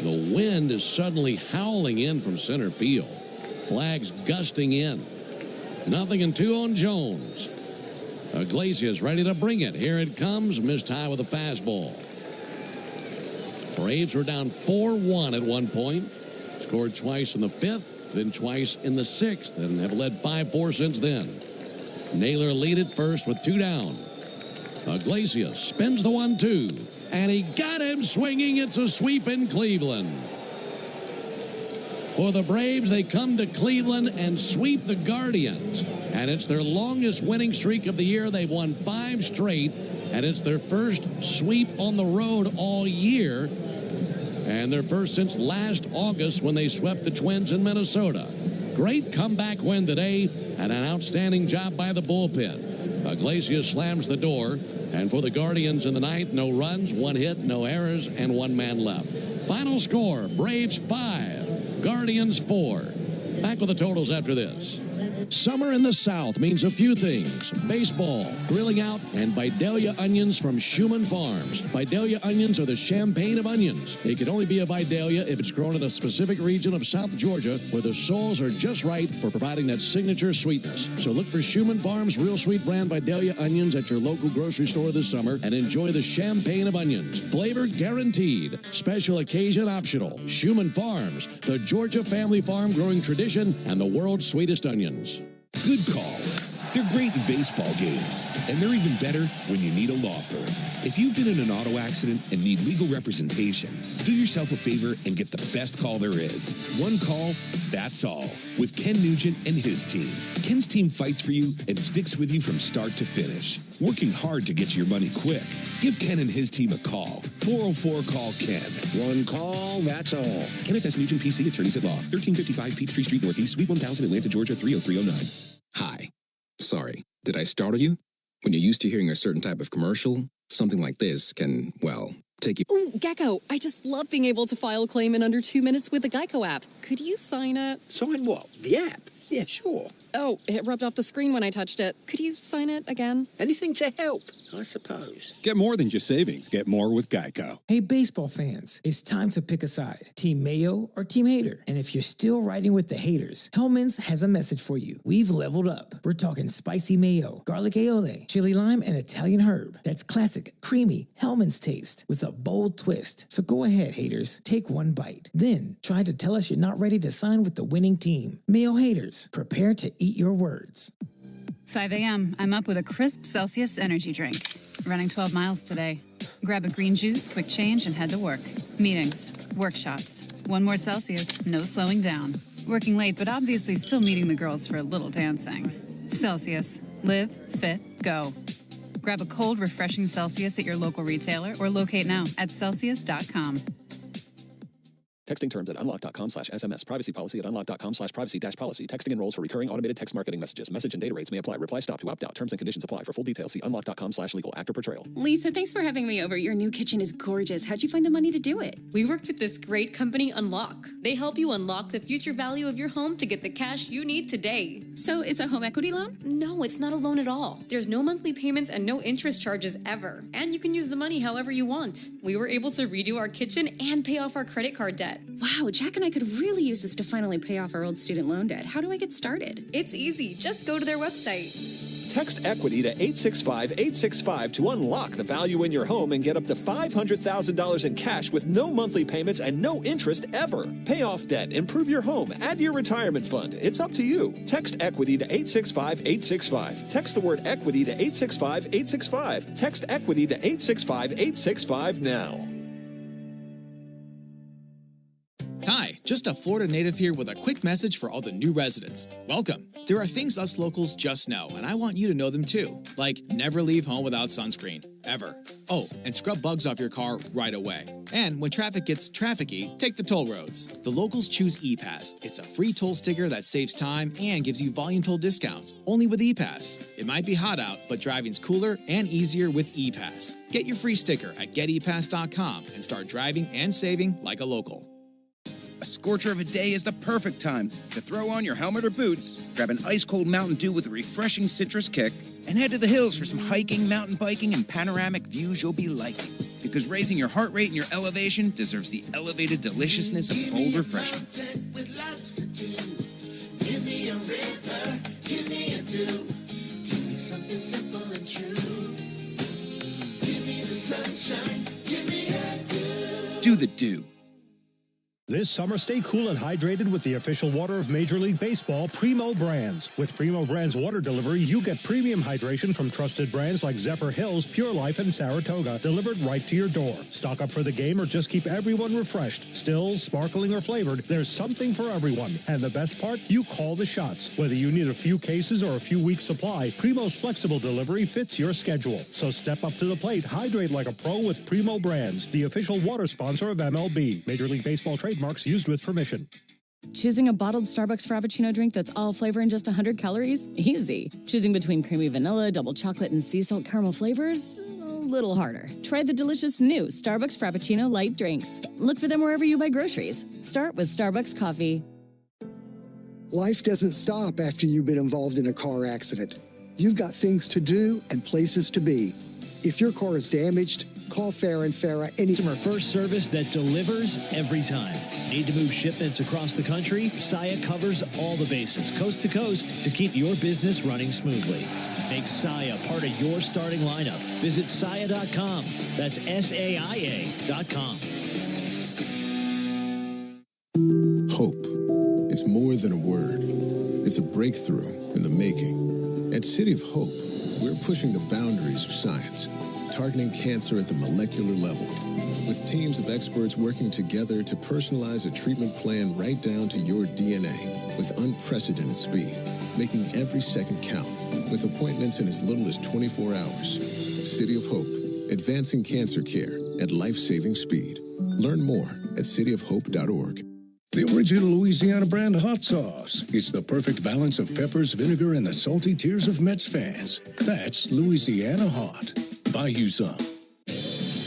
The wind is suddenly howling in from center field. Flags gusting in. Nothing in 2 on Jones. Iglesias ready to bring it. Here it comes. Missed high with a fastball. Braves were down 4-1 at one point. Scored twice in the 5th, then twice in the 6th, and have led 5-4 since then. Naylor lead at first with 2 down. Iglesias spins the 1-2, and he got him swinging. It's a sweep in Cleveland. For the Braves, they come to Cleveland and sweep the Guardians. And it's their longest winning streak of the year. They've won 5 straight, and it's their first sweep on the road all year. And their first since last August when they swept the Twins in Minnesota. Great comeback win today, and an outstanding job by the bullpen. Iglesias slams the door, and for the Guardians in the 9th, no runs, 1 hit, no errors, and 1 man left. Final score, Braves 5, Guardians 4. Back with the totals after this. Summer in the South means a few things: baseball, grilling out, and Vidalia onions from Schumann Farms. Vidalia onions are the champagne of onions. It can only be a Vidalia if it's grown in a specific region of South Georgia where the soils are just right for providing that signature sweetness. So look for Schumann Farms Real Sweet brand Vidalia onions at your local grocery store this summer and enjoy the champagne of onions. Flavor guaranteed. Special occasion optional. Schumann Farms, the Georgia family farm growing tradition and the world's sweetest onions. Good calls. They're great in baseball games, and they're even better when you need a law firm. If you've been in an auto accident and need legal representation, do yourself a favor and get the best call there is. One call, that's all. With Ken Nugent and his team. Ken's team fights for you and sticks with you from start to finish, working hard to get you your money quick. Give Ken and his team a call. 404-CALL-KEN. One call, that's all. Kenneth S. Nugent, PC, Attorneys at Law. 1355 Peachtree Street Northeast, Suite 1000, Atlanta, Georgia, 30309. Hi. Sorry, did I startle you? When you're used to hearing a certain type of commercial, something like this can, well, take you... Ooh, Gecko, I just love being able to file a claim in under 2 minutes with the Geico app. Could you sign it? Sign what? The app? Yeah, sure. Oh, it rubbed off the screen when I touched it. Could you sign it again? Anything to help, I suppose. Get more than just savings. Get more with Geico. Hey, baseball fans, it's time to pick a side. Team Mayo or Team Hater. And if you're still riding with the haters, Hellman's has a message for you. We've leveled up. We're talking spicy mayo, garlic aioli, chili lime, and Italian herb. That's classic, creamy Hellman's taste with a bold twist. So go ahead, haters. Take one bite. Then try to tell us you're not ready to sign with the winning team. Mayo haters, prepare to eat your words. 5 a.m. I'm up with a crisp Celsius energy drink. Running 12 miles today. Grab a green juice, quick change, and head to work. Meetings, workshops. One more Celsius, no slowing down. Working late, but obviously still meeting the girls for a little dancing. Celsius. Live, fit, go. Grab a cold, refreshing Celsius at your local retailer or locate now at Celsius.com. Texting terms at unlock.com/SMS. Privacy policy at unlock.com/privacy-policy. Texting enrolls for recurring automated text marketing messages. Message and data rates may apply. Reply stop to opt out. Terms and conditions apply. For full details, see unlock.com/legal. Actor portrayal. Lisa, thanks for having me over. Your new kitchen is gorgeous. How'd you find the money to do it? We worked with this great company, Unlock. They help you unlock the future value of your home to get the cash you need today. So it's a home equity loan? No, it's not a loan at all. There's no monthly payments and no interest charges ever. And you can use the money however you want. We were able to redo our kitchen and pay off our credit card debt. Wow, Jack and I could really use this to finally pay off our old student loan debt. How do I get started? It's easy. Just go to their website. Text equity to 865-865 to unlock the value in your home and get up to $500,000 in cash with no monthly payments and no interest ever. Pay off debt, improve your home, add to your retirement fund. It's up to you. Text equity to 865-865. Text the word equity to 865-865. Text equity to 865-865 now. Hi, just a Florida native here with a quick message for all the new residents. Welcome. There are things us locals just know, and I want you to know them too. Like never leave home without sunscreen, ever. Oh, and scrub bugs off your car right away. And when traffic gets trafficky, take the toll roads. The locals choose ePass. It's a free toll sticker that saves time and gives you volume toll discounts, only with ePass. It might be hot out, but driving's cooler and easier with ePass. Get your free sticker at getepass.com and start driving and saving like a local. A scorcher of a day is the perfect time to throw on your helmet or boots, grab an ice-cold Mountain Dew with a refreshing citrus kick, and head to the hills for some hiking, mountain biking, and panoramic views you'll be liking. Because raising your heart rate and your elevation deserves the elevated deliciousness of cold refreshment. Give me a river, give me a dew. Give me something simple and true. Give me the sunshine, give me a dew. Do the dew. This summer, stay cool and hydrated with the official water of Major League Baseball, Primo Brands. With Primo Brands water delivery, you get premium hydration from trusted brands like Zephyr Hills, Pure Life, and Saratoga, delivered right to your door. Stock up for the game or just keep everyone refreshed. Still, sparkling or flavored, there's something for everyone. And the best part, you call the shots. Whether you need a few cases or a few weeks supply, Primo's flexible delivery fits your schedule. So step up to the plate, hydrate like a pro with Primo Brands, the official water sponsor of MLB. Major League Baseball trademarks used with permission. Choosing a bottled Starbucks Frappuccino drink that's all flavor and just 100 calories? Easy. Choosing between creamy vanilla, double chocolate, and sea salt caramel flavors? A little harder. Try the delicious new Starbucks Frappuccino light drinks. Look for them wherever you buy groceries. Start with Starbucks coffee. Life doesn't stop after you've been involved in a car accident. You've got things to do and places to be. If your car is damaged, call Farah & Farah any Customer first service that delivers every time. Need to move shipments across the country? Saya covers all the bases, coast to coast, to keep your business running smoothly. Make Saya part of your starting lineup. Visit Saya.com. That's SAIA.com. Hope. It's more than a word. It's a breakthrough in the making. At City of Hope, we're pushing the boundaries of science, targeting cancer at the molecular level, with teams of experts working together to personalize a treatment plan right down to your DNA with unprecedented speed, making every second count, with appointments in as little as 24 hours. City of Hope, advancing cancer care at life-saving speed. Learn more at cityofhope.org. The original Louisiana brand hot sauce. It's the perfect balance of peppers, vinegar, and the salty tears of Mets fans. That's Louisiana Hot. Buy you some.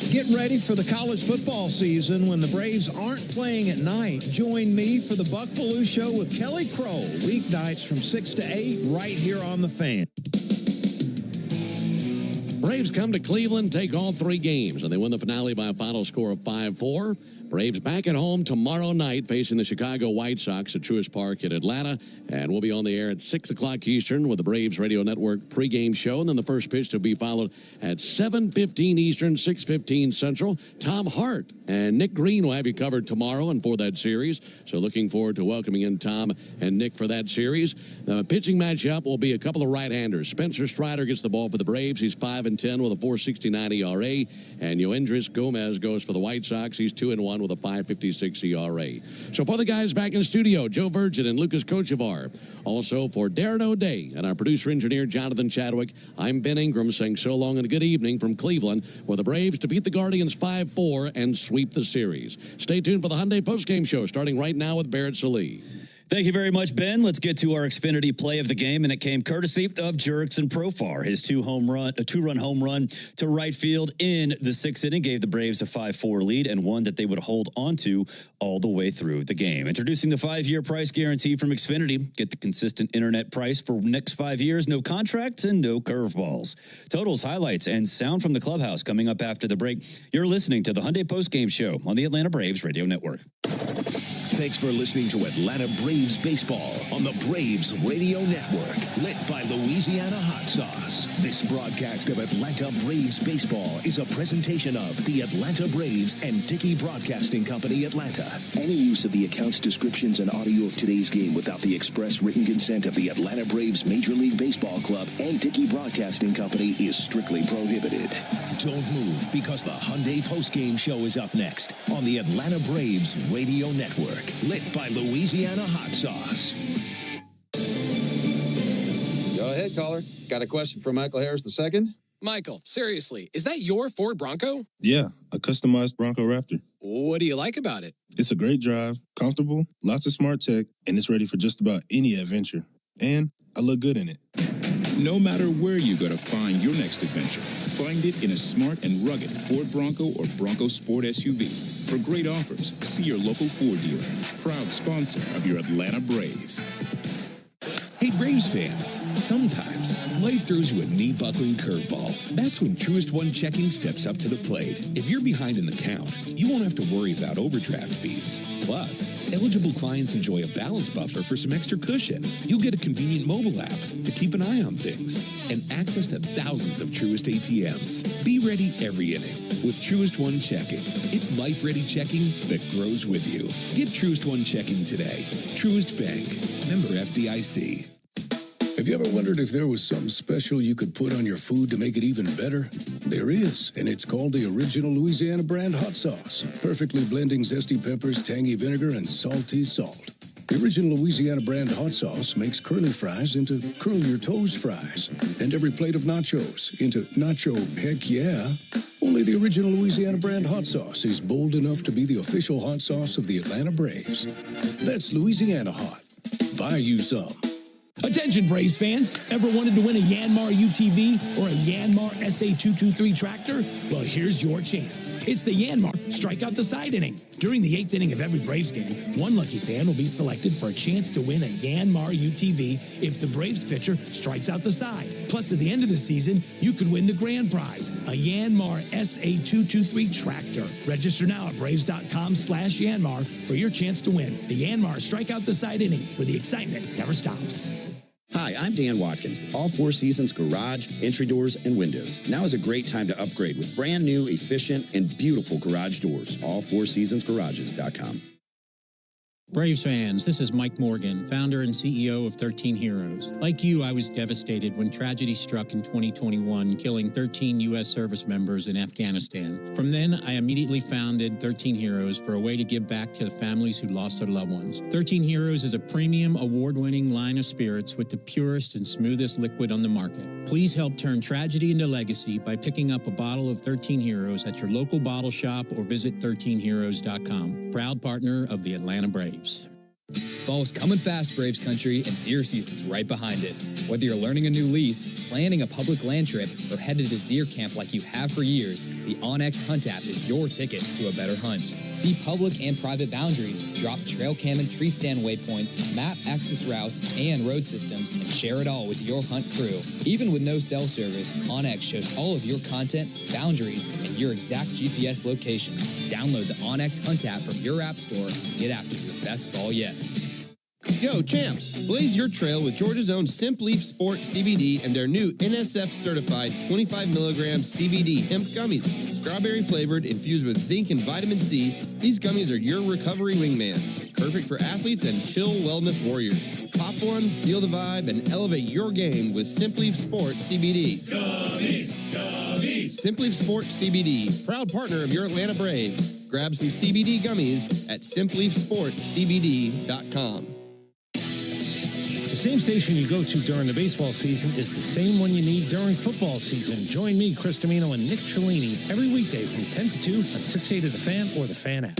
Get ready for the college football season when the Braves aren't playing at night. Join me for the Buck Belue Show with Kelly Crow, weeknights from 6 to 8, right here on The Fan. Braves come to Cleveland, take all three games, and they win the finale by a final score of 5-4. Braves back at home tomorrow night facing the Chicago White Sox at Truist Park in Atlanta. And we'll be on the air at 6 o'clock Eastern with the Braves Radio Network pregame show. And then the first pitch to be followed at 7:15 Eastern, 6:15 Central. Tom Hart and Nick Green will have you covered tomorrow and for that series. So looking forward to welcoming in Tom and Nick for that series. The pitching matchup will be a couple of right-handers. Spencer Strider gets the ball for the Braves. He's 5-10 with a 4.69 ERA. And Yoendris Gomez goes for the White Sox. He's 2-1 with a 5.56 ERA. So for the guys back in studio, Joe Virgin and Lucas Kochevar. Also for Darren O'Day and our producer-engineer Jonathan Chadwick, I'm Ben Ingram saying so long and a good evening from Cleveland, where the Braves defeat the Guardians 5-4 and sweep the series. Stay tuned for the Hyundai Postgame Show, starting right now with Barrett Sallee. Thank you very much, Ben. Let's get to our Xfinity play of the game, and it came courtesy of Jurickson Profar. His two-run home run to right field in the sixth inning gave the Braves a 5-4 lead, and one that they would hold onto all the way through the game. Introducing the 5-year price guarantee from Xfinity. Get the consistent internet price for next 5 years, no contracts and no curveballs. Totals, highlights, and sound from the clubhouse coming up after the break. You're listening to the Hyundai Postgame Show on the Atlanta Braves Radio Network. Thanks for listening to Atlanta Braves Baseball on the Braves Radio Network, lit by Louisiana Hot Sauce. This broadcast of Atlanta Braves Baseball is a presentation of the Atlanta Braves and Dickey Broadcasting Company, Atlanta. Any use of the accounts, descriptions, and audio of today's game without the express written consent of the Atlanta Braves Major League Baseball Club and Dickey Broadcasting Company is strictly prohibited. Don't move, because the Hyundai Postgame Show is up next on the Atlanta Braves Radio Network, lit by Louisiana Hot Sauce. Go ahead, caller. Got a question for Michael Harris II? Michael, seriously, is that your Ford Bronco? Yeah, a customized Bronco Raptor. What do you like about it? It's a great drive, comfortable, lots of smart tech, and it's ready for just about any adventure. And I look good in it. No matter where you go to find your next adventure, find it in a smart and rugged Ford Bronco or Bronco Sport SUV. For great offers, see your local Ford dealer. Proud sponsor of your Atlanta Braves. Hey, Braves fans, sometimes life throws you a knee-buckling curveball. That's when Truist One Checking steps up to the plate. If you're behind in the count, you won't have to worry about overdraft fees. Plus, eligible clients enjoy a balance buffer for some extra cushion. You'll get a convenient mobile app to keep an eye on things and access to thousands of Truist ATMs. Be ready every inning with Truist One Checking. It's life-ready checking that grows with you. Get Truist One Checking today. Truist Bank. Member FDIC. Have you ever wondered if there was something special you could put on your food to make it even better? There is, and it's called the original Louisiana brand hot sauce. Perfectly blending zesty peppers, tangy vinegar, and salty salt. The original Louisiana brand hot sauce makes curly fries into curl your toes fries, and every plate of nachos into nacho heck yeah. Only the original Louisiana brand hot sauce is bold enough to be the official hot sauce of the Atlanta Braves. That's Louisiana Hot. Buy you some. Attention, Braves fans. Ever wanted to win a Yanmar UTV or a Yanmar SA223 tractor? Well, here's your chance. It's the Yanmar Strike Out the Side inning. During the 8th inning of every Braves game, one lucky fan will be selected for a chance to win a Yanmar UTV if the Braves pitcher strikes out the side. Plus, at the end of the season, you could win the grand prize, a Yanmar SA223 tractor. Register now at Braves.com/Yanmar for your chance to win the Yanmar Strike Out the Side inning, where the excitement never stops. Hi, I'm Dan Watkins, All Four Seasons Garage, Entry Doors, and Windows. Now is a great time to upgrade with brand new, efficient, and beautiful garage doors. AllFourSeasonsGarages.com. Braves fans, this is Mike Morgan, founder and CEO of 13 Heroes. Like you, I was devastated when tragedy struck in 2021, killing 13 U.S. service members in Afghanistan. From then, I immediately founded 13 Heroes for a way to give back to the families who lost their loved ones. 13 Heroes is a premium, award-winning line of spirits with the purest and smoothest liquid on the market. Please help turn tragedy into legacy by picking up a bottle of 13 Heroes at your local bottle shop or visit 13heroes.com. Proud partner of the Atlanta Braves. Fall's coming fast, Braves country, and deer season's right behind it. Whether you're learning a new lease, planning a public land trip, or headed to deer camp like you have for years, the OnX Hunt app is your ticket to a better hunt. See public and private boundaries, drop trail cam and tree stand waypoints, map access routes and road systems, and share it all with your hunt crew. Even with no cell service, OnX shows all of your content, boundaries, and your exact GPS location. Download the OnX Hunt app from your app store and get after your best fall yet. Yo, champs, blaze your trail with Georgia's own Simpleaf Sport CBD and their new NSF-certified 25-milligram CBD hemp gummies. Strawberry flavored, infused with zinc and vitamin C, these gummies are your recovery wingman. Perfect for athletes and chill wellness warriors. Pop one, feel the vibe, and elevate your game with Simpleaf Sport CBD. Gummies, gummies. Simpleaf Sport CBD, proud partner of your Atlanta Braves. Grab some CBD gummies at simpleafsportcbd.com. The same station you go to during the baseball season is the same one you need during football season. Join me, Chris Domino, and Nick Cellini every weekday from 10 to 2 on 680 The Fan or The Fan app.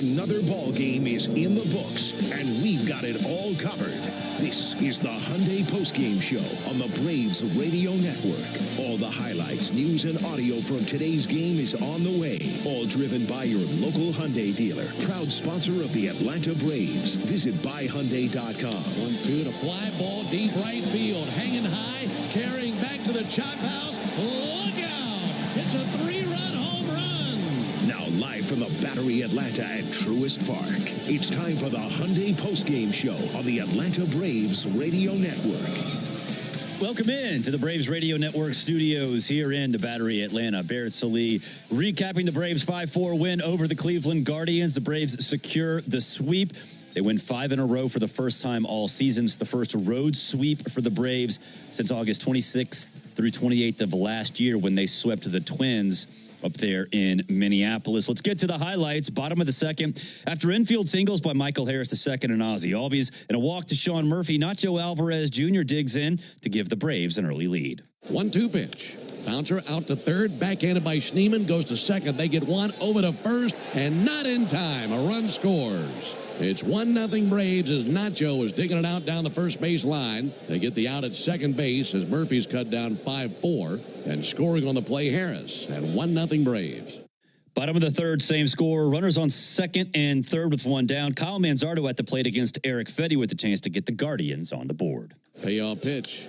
Another ball game is in the books, and we've got it all covered. This is the Hyundai Postgame Show on the Braves Radio Network. All the highlights, news, and audio from today's game is on the way. All driven by your local Hyundai dealer. Proud sponsor of the Atlanta Braves. Visit buyhyundai.com. 1-2 to fly ball deep right field. Hanging high, carrying back to the chop house. Look out! It's a 3-run home run. Now live from the Battery Atlanta at Truist Park. It's time for the Hyundai Postgame Show on the Atlanta Braves Radio Network. Welcome in to the Braves Radio Network studios here in the Battery Atlanta. Barrett Sallee recapping the Braves' 5-4 win over the Cleveland Guardians. The Braves secure the sweep. They win 5 in a row for the first time all season. It's the first road sweep for the Braves since August 26th through 28th of last year when they swept the Twins up there in Minneapolis. Let's get to the highlights. Bottom of the second. After infield singles by Michael Harris II and Ozzie Albies and a walk to Sean Murphy, Nacho Alvarez Jr. digs in to give the Braves an early lead. 1-2 pitch. Bouncer out to third, backhanded by Schneemann, goes to second. They get one over to first, and not in time. A run scores. It's 1-0 Braves as Nacho is digging it out down the first base line. They get the out at second base as Murphy's cut down 5-4, and scoring on the play Harris, and 1-0 Braves. Bottom of the third, same score. Runners on second and third with one down. Kyle Manzardo at the plate against Eric Fetty with the chance to get the Guardians on the board. Payoff pitch,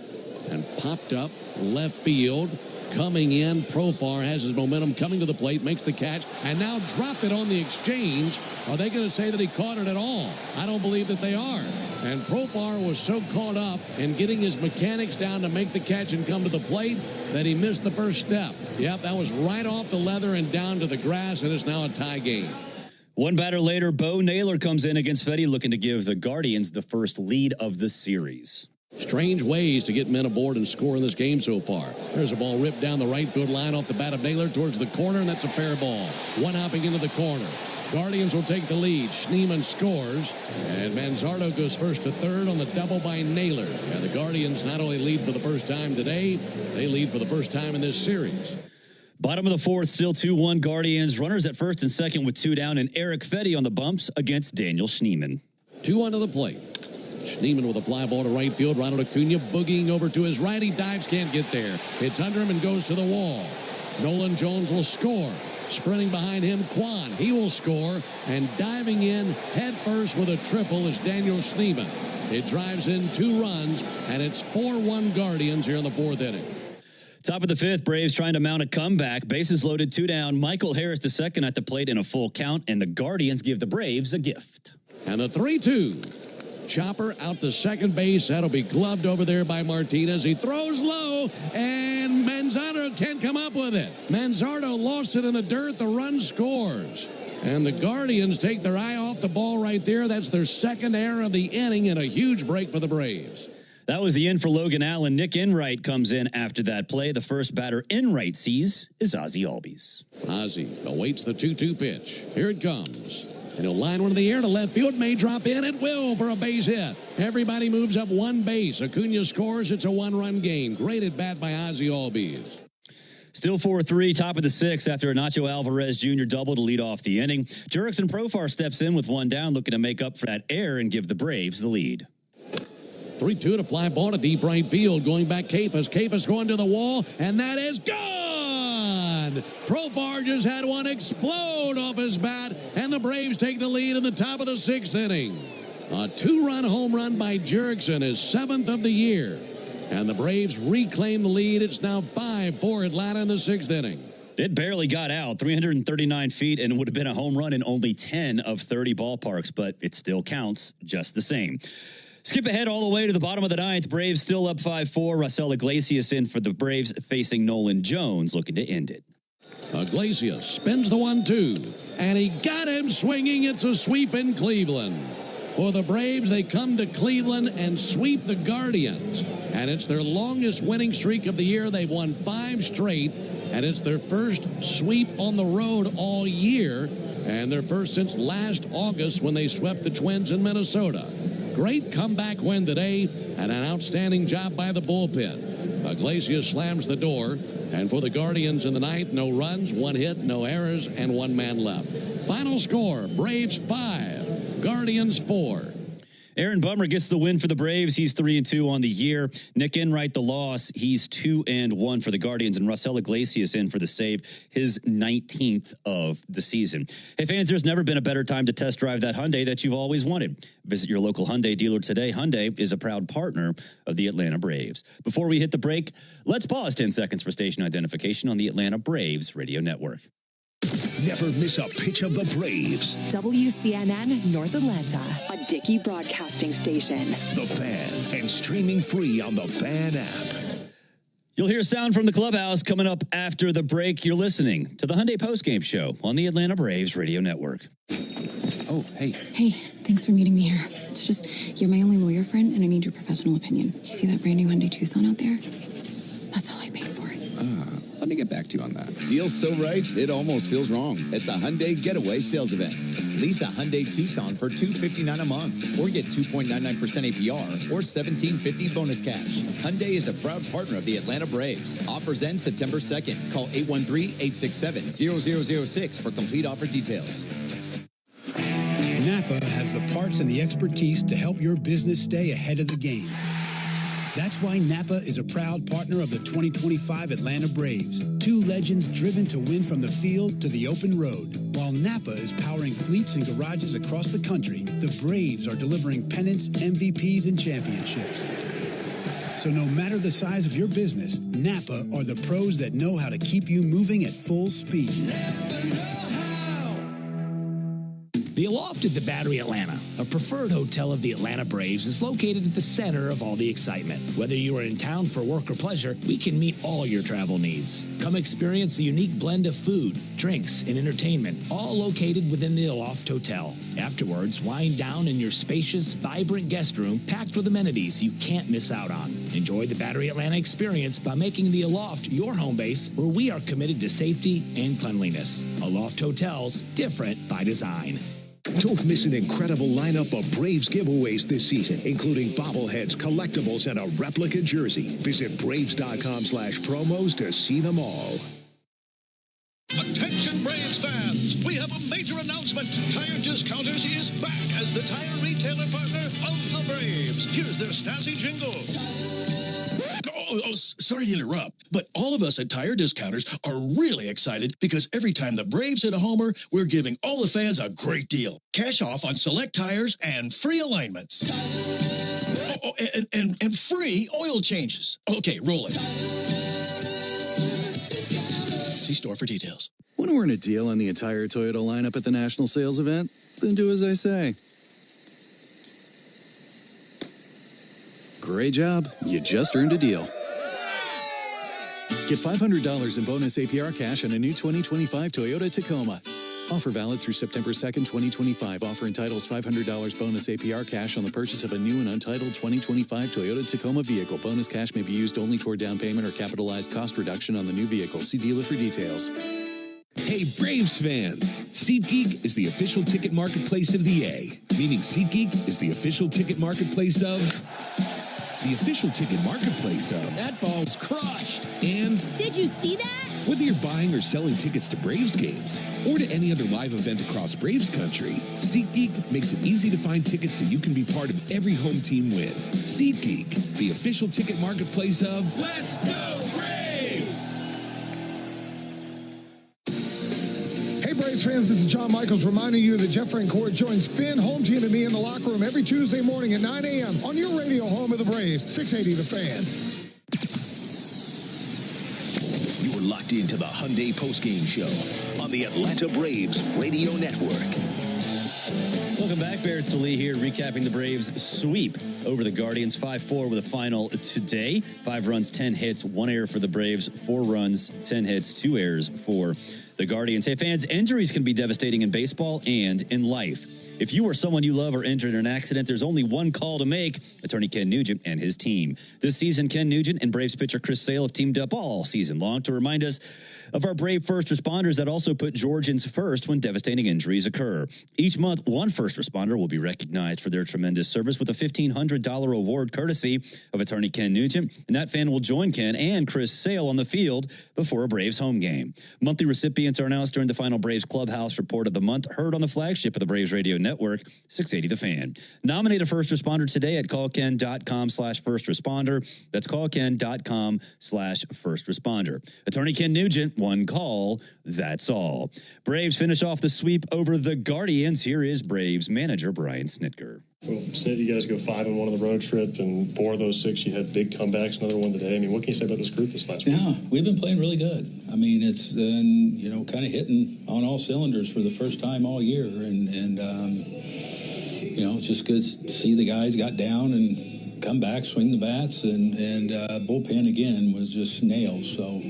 and popped up left field. Coming in, Profar has his momentum coming to the plate, makes the catch, and now dropped it on the exchange. Are they going to say that he caught it at all? I don't believe that they are. And Profar was so caught up in getting his mechanics down to make the catch and come to the plate that he missed the first step. Yep, that was right off the leather and down to the grass, and it's now a tie game. One batter later, Bo Naylor comes in against Fetty, looking to give the Guardians the first lead of the series. Strange ways to get men aboard and score in this game so far. There's a ball ripped down the right field line off the bat of Naylor towards the corner, and that's a fair ball. One hopping into the corner. Guardians will take the lead. Schneemann scores, and Manzardo goes first to third on the double by Naylor. And the Guardians not only lead for the first time today, they lead for the first time in this series. Bottom of the fourth, still 2-1 Guardians. Runners at first and second with 2 down, and Eric Fetty on the bumps against Daniel Schneemann. 2-1 to the plate. Schneemann with a fly ball to right field. Ronald Acuna boogieing over to his right. He dives, can't get there. It's under him and goes to the wall. Nolan Jones will score. Sprinting behind him, Kwan. He will score. And diving in head first with a triple is Daniel Schneemann. It drives in 2 runs, and it's 4-1 Guardians here in the 4th inning. Top of the 5th, Braves trying to mount a comeback. Bases loaded, 2 down. Michael Harris II at the plate in a full count, and the Guardians give the Braves a gift. And the 3-2. Chopper out to second base. That'll be gloved over there by Martinez. He throws low, and Manzardo can't come up with it. Manzardo lost it in the dirt. The run scores. And the Guardians take their eye off the ball right there. That's their second error of the inning, and a huge break for the Braves. That was the in for Logan Allen. Nick Enright comes in after that play. The first batter Enright sees is Ozzie Albies. Ozzie awaits the 2-2 pitch. Here it comes. And he'll line one in the air to left field. May drop in. It will for a base hit. Everybody moves up 1 base. Acuna scores. It's a 1-run game. Great at bat by Ozzie Albies. Still 4-3, top of the 6th after a Nacho Alvarez Jr. double to lead off the inning. Jurickson Profar steps in with 1 down, looking to make up for that error and give the Braves the lead. 3-2 to fly ball to deep right field. Going back Kefas. Kefas going to the wall, and that is gone! Profar just had one explode off his bat, and the Braves take the lead in the top of the 6th inning. A 2-run home run by Jurickson, his 7th of the year. And the Braves reclaim the lead. It's now 5-4 Atlanta in the 6th inning. It barely got out, 339 feet, and would have been a home run in only 10 of 30 ballparks, but it still counts just the same. Skip ahead all the way to the bottom of the ninth. Braves still up 5-4. Raisel Iglesias in for the Braves, facing Nolan Jones, looking to end it. Iglesias spins the 1-2, and he got him swinging. It's a sweep in Cleveland. For the Braves, they come to Cleveland and sweep the Guardians. And it's their longest winning streak of the year. They've won 5 straight, and it's their first sweep on the road all year, and their first since last August when they swept the Twins in Minnesota. Great comeback win today, and an outstanding job by the bullpen. Iglesias slams the door, and for the Guardians in the ninth, no runs, 1 hit, no errors, and 1 man left. Final score, Braves 5, Guardians 4. Aaron Bummer gets the win for the Braves. He's 3-2 on the year. Nick Enright the loss. He's 2-1 for the Guardians, and Raisel Iglesias in for the save, his 19th of the season. Hey fans, there's never been a better time to test drive that Hyundai that you've always wanted. Visit your local Hyundai dealer today. Hyundai is a proud partner of the Atlanta Braves. Before we hit the break, let's pause 10 seconds for station identification on the Atlanta Braves radio network. Never miss a pitch of the Braves. WCNN North Atlanta, a Dickey broadcasting station. The Fan, and streaming free on the Fan app. You'll hear sound from the clubhouse coming up after the break. You're listening to the Hyundai Postgame Show on the Atlanta Braves radio network. Oh, hey. Hey, thanks for meeting me here. It's just, you're my only lawyer friend, and I need your professional opinion. Do you see that brand new Hyundai Tucson out there? That's all I paid for it. Let me get back to you on that. Deal's so right, it almost feels wrong. At the Hyundai Getaway Sales Event. Lease a Hyundai Tucson for $259 a month, or get 2.99% APR, or $1,750 bonus cash. Hyundai is a proud partner of the Atlanta Braves. Offers end September 2nd. Call 813-867-0006 for complete offer details. Napa has the parts and the expertise to help your business stay ahead of the game. That's why Napa is a proud partner of the 2025 Atlanta Braves. 2 legends driven to win from the field to the open road. While Napa is powering fleets and garages across the country, the Braves are delivering pennants, MVPs, and championships. So no matter the size of your business, Napa are the pros that know how to keep you moving at full speed. The Aloft at the Battery Atlanta, a preferred hotel of the Atlanta Braves, is located at the center of all the excitement. Whether you are in town for work or pleasure, we can meet all your travel needs. Come experience a unique blend of food, drinks, and entertainment, all located within the Aloft Hotel. Afterwards, wind down in your spacious, vibrant guest room packed with amenities you can't miss out on. Enjoy the Battery Atlanta experience by making the Aloft your home base, where we are committed to safety and cleanliness. Aloft Hotels, different by design. Don't miss an incredible lineup of Braves giveaways this season, including bobbleheads, collectibles, and a replica jersey. Visit Braves.com/promos to see them all. Attention Braves fans, we have a major announcement. Tire Discounters is back as the tire retailer partner of the Braves. Here's their snazzy jingle. Sorry to interrupt, but all of us at Tire Discounters are really excited because every time the Braves hit a homer, we're giving all the fans a great deal. Cash off on select tires and free alignments. And free oil changes. Okay, roll it. See store for details. Want to earn a deal on the entire Toyota lineup at the national sales event? Then do as I say. Great job. You just earned a deal. Get $500 in bonus APR cash on a new 2025 Toyota Tacoma. Offer valid through September 2nd, 2025. Offer entitles $500 bonus APR cash on the purchase of a new and untitled 2025 Toyota Tacoma vehicle. Bonus cash may be used only toward down payment or capitalized cost reduction on the new vehicle. See dealer for details. Hey, Braves fans! SeatGeek is the official ticket marketplace of the A, meaning SeatGeek is the official ticket marketplace of... the official ticket marketplace of... That ball's crushed. And... Did you see that? whether you're buying or selling tickets to Braves games or to any other live event across Braves country, SeatGeek makes it easy to find tickets so you can be part of every home team win. SeatGeek, the official ticket marketplace of... Let's go Braves! Hey Braves fans, this is John Michaels reminding you that Jeff Francoeur joins Finn, home team, and me in the locker room every Tuesday morning at 9 a.m. on your radio home of the Braves, 680 The Fan. You're locked locked into the Hyundai Postgame Show on the Atlanta Braves Radio Network. Welcome back. Barrett Salee here, recapping the Braves' sweep over the Guardians. 5-4 with a final today. 5 runs, 10 hits, 1 error for the Braves. 4 runs, 10 hits, 2 errors for the Guardians. Hey, fans, injuries can be devastating in baseball and in life. If you or someone you love are injured in an accident, there's only one call to make: attorney Ken Nugent and his team. This season, Ken Nugent and Braves pitcher Chris Sale have teamed up all season long to remind us of our brave first responders that also put Georgians first when devastating injuries occur. Each month, one first responder will be recognized for their tremendous service with a $1,500 award courtesy of attorney Ken Nugent, and that fan will join Ken and Chris Sale on the field before a Braves home game. Monthly recipients are announced during the final Braves Clubhouse Report of the Month, heard on the flagship of the Braves Radio Network, 680 The Fan. Nominate a first responder today at callken.com/first responder. That's callken.com/first responder. Attorney Ken Nugent, one call, that's all. Braves finish off the sweep over the Guardians. Here is Braves manager Brian Snitker. Well, said you guys go 5-1 on the road trip, and 4 of those 6 you had big comebacks, another one today. I mean, what can you say about this group this last week? Yeah, we've been playing really good. I mean, it's been, kind of hitting on all cylinders for the first time all year, and it's just good to see the guys got down and come back, swing the bats, and bullpen again was just nails. So,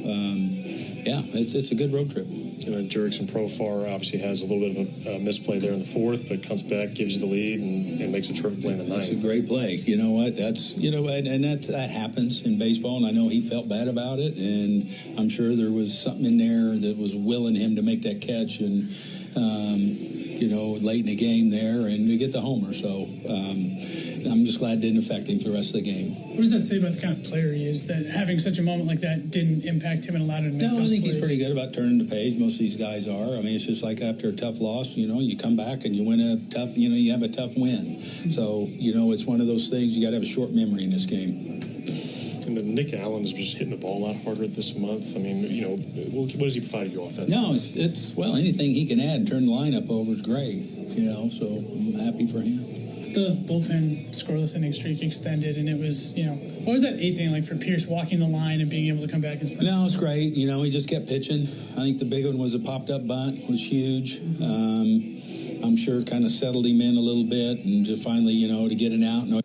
it's a good road trip. Jurickson Profar obviously has a little bit of a misplay there in the 4th, but comes back, gives you the lead, and makes a terrific play in the 9th. That's a great play. You know what? That's that happens in baseball, and I know he felt bad about it, and I'm sure there was something in there that was willing him to make that catch, and late in the game there, and to get the homer. So I'm just glad it didn't affect him for the rest of the game. What does that say about the kind of player he is, that having such a moment like that didn't impact him and allowed him to make No, I those think plays? he's pretty good about turning the page. Most of these guys are. I mean, it's just like after a tough loss, you come back and you win a tough, you have a tough win. Mm-hmm. So, it's one of those things, you got to have a short memory in this game. And then Nick Allen's just hitting the ball a lot harder this month. I mean, what does he provide you offensively? No, it's anything he can add and turn the lineup over is great, so I'm happy for him. The bullpen scoreless inning streak extended, and it was, what was that 8th inning like for Pierce walking the line and being able to come back and stuff? No, it's great. He just kept pitching. I think the big one was a popped-up bunt, was huge. I'm sure kind of settled him in a little bit, and to finally, to get an out. No,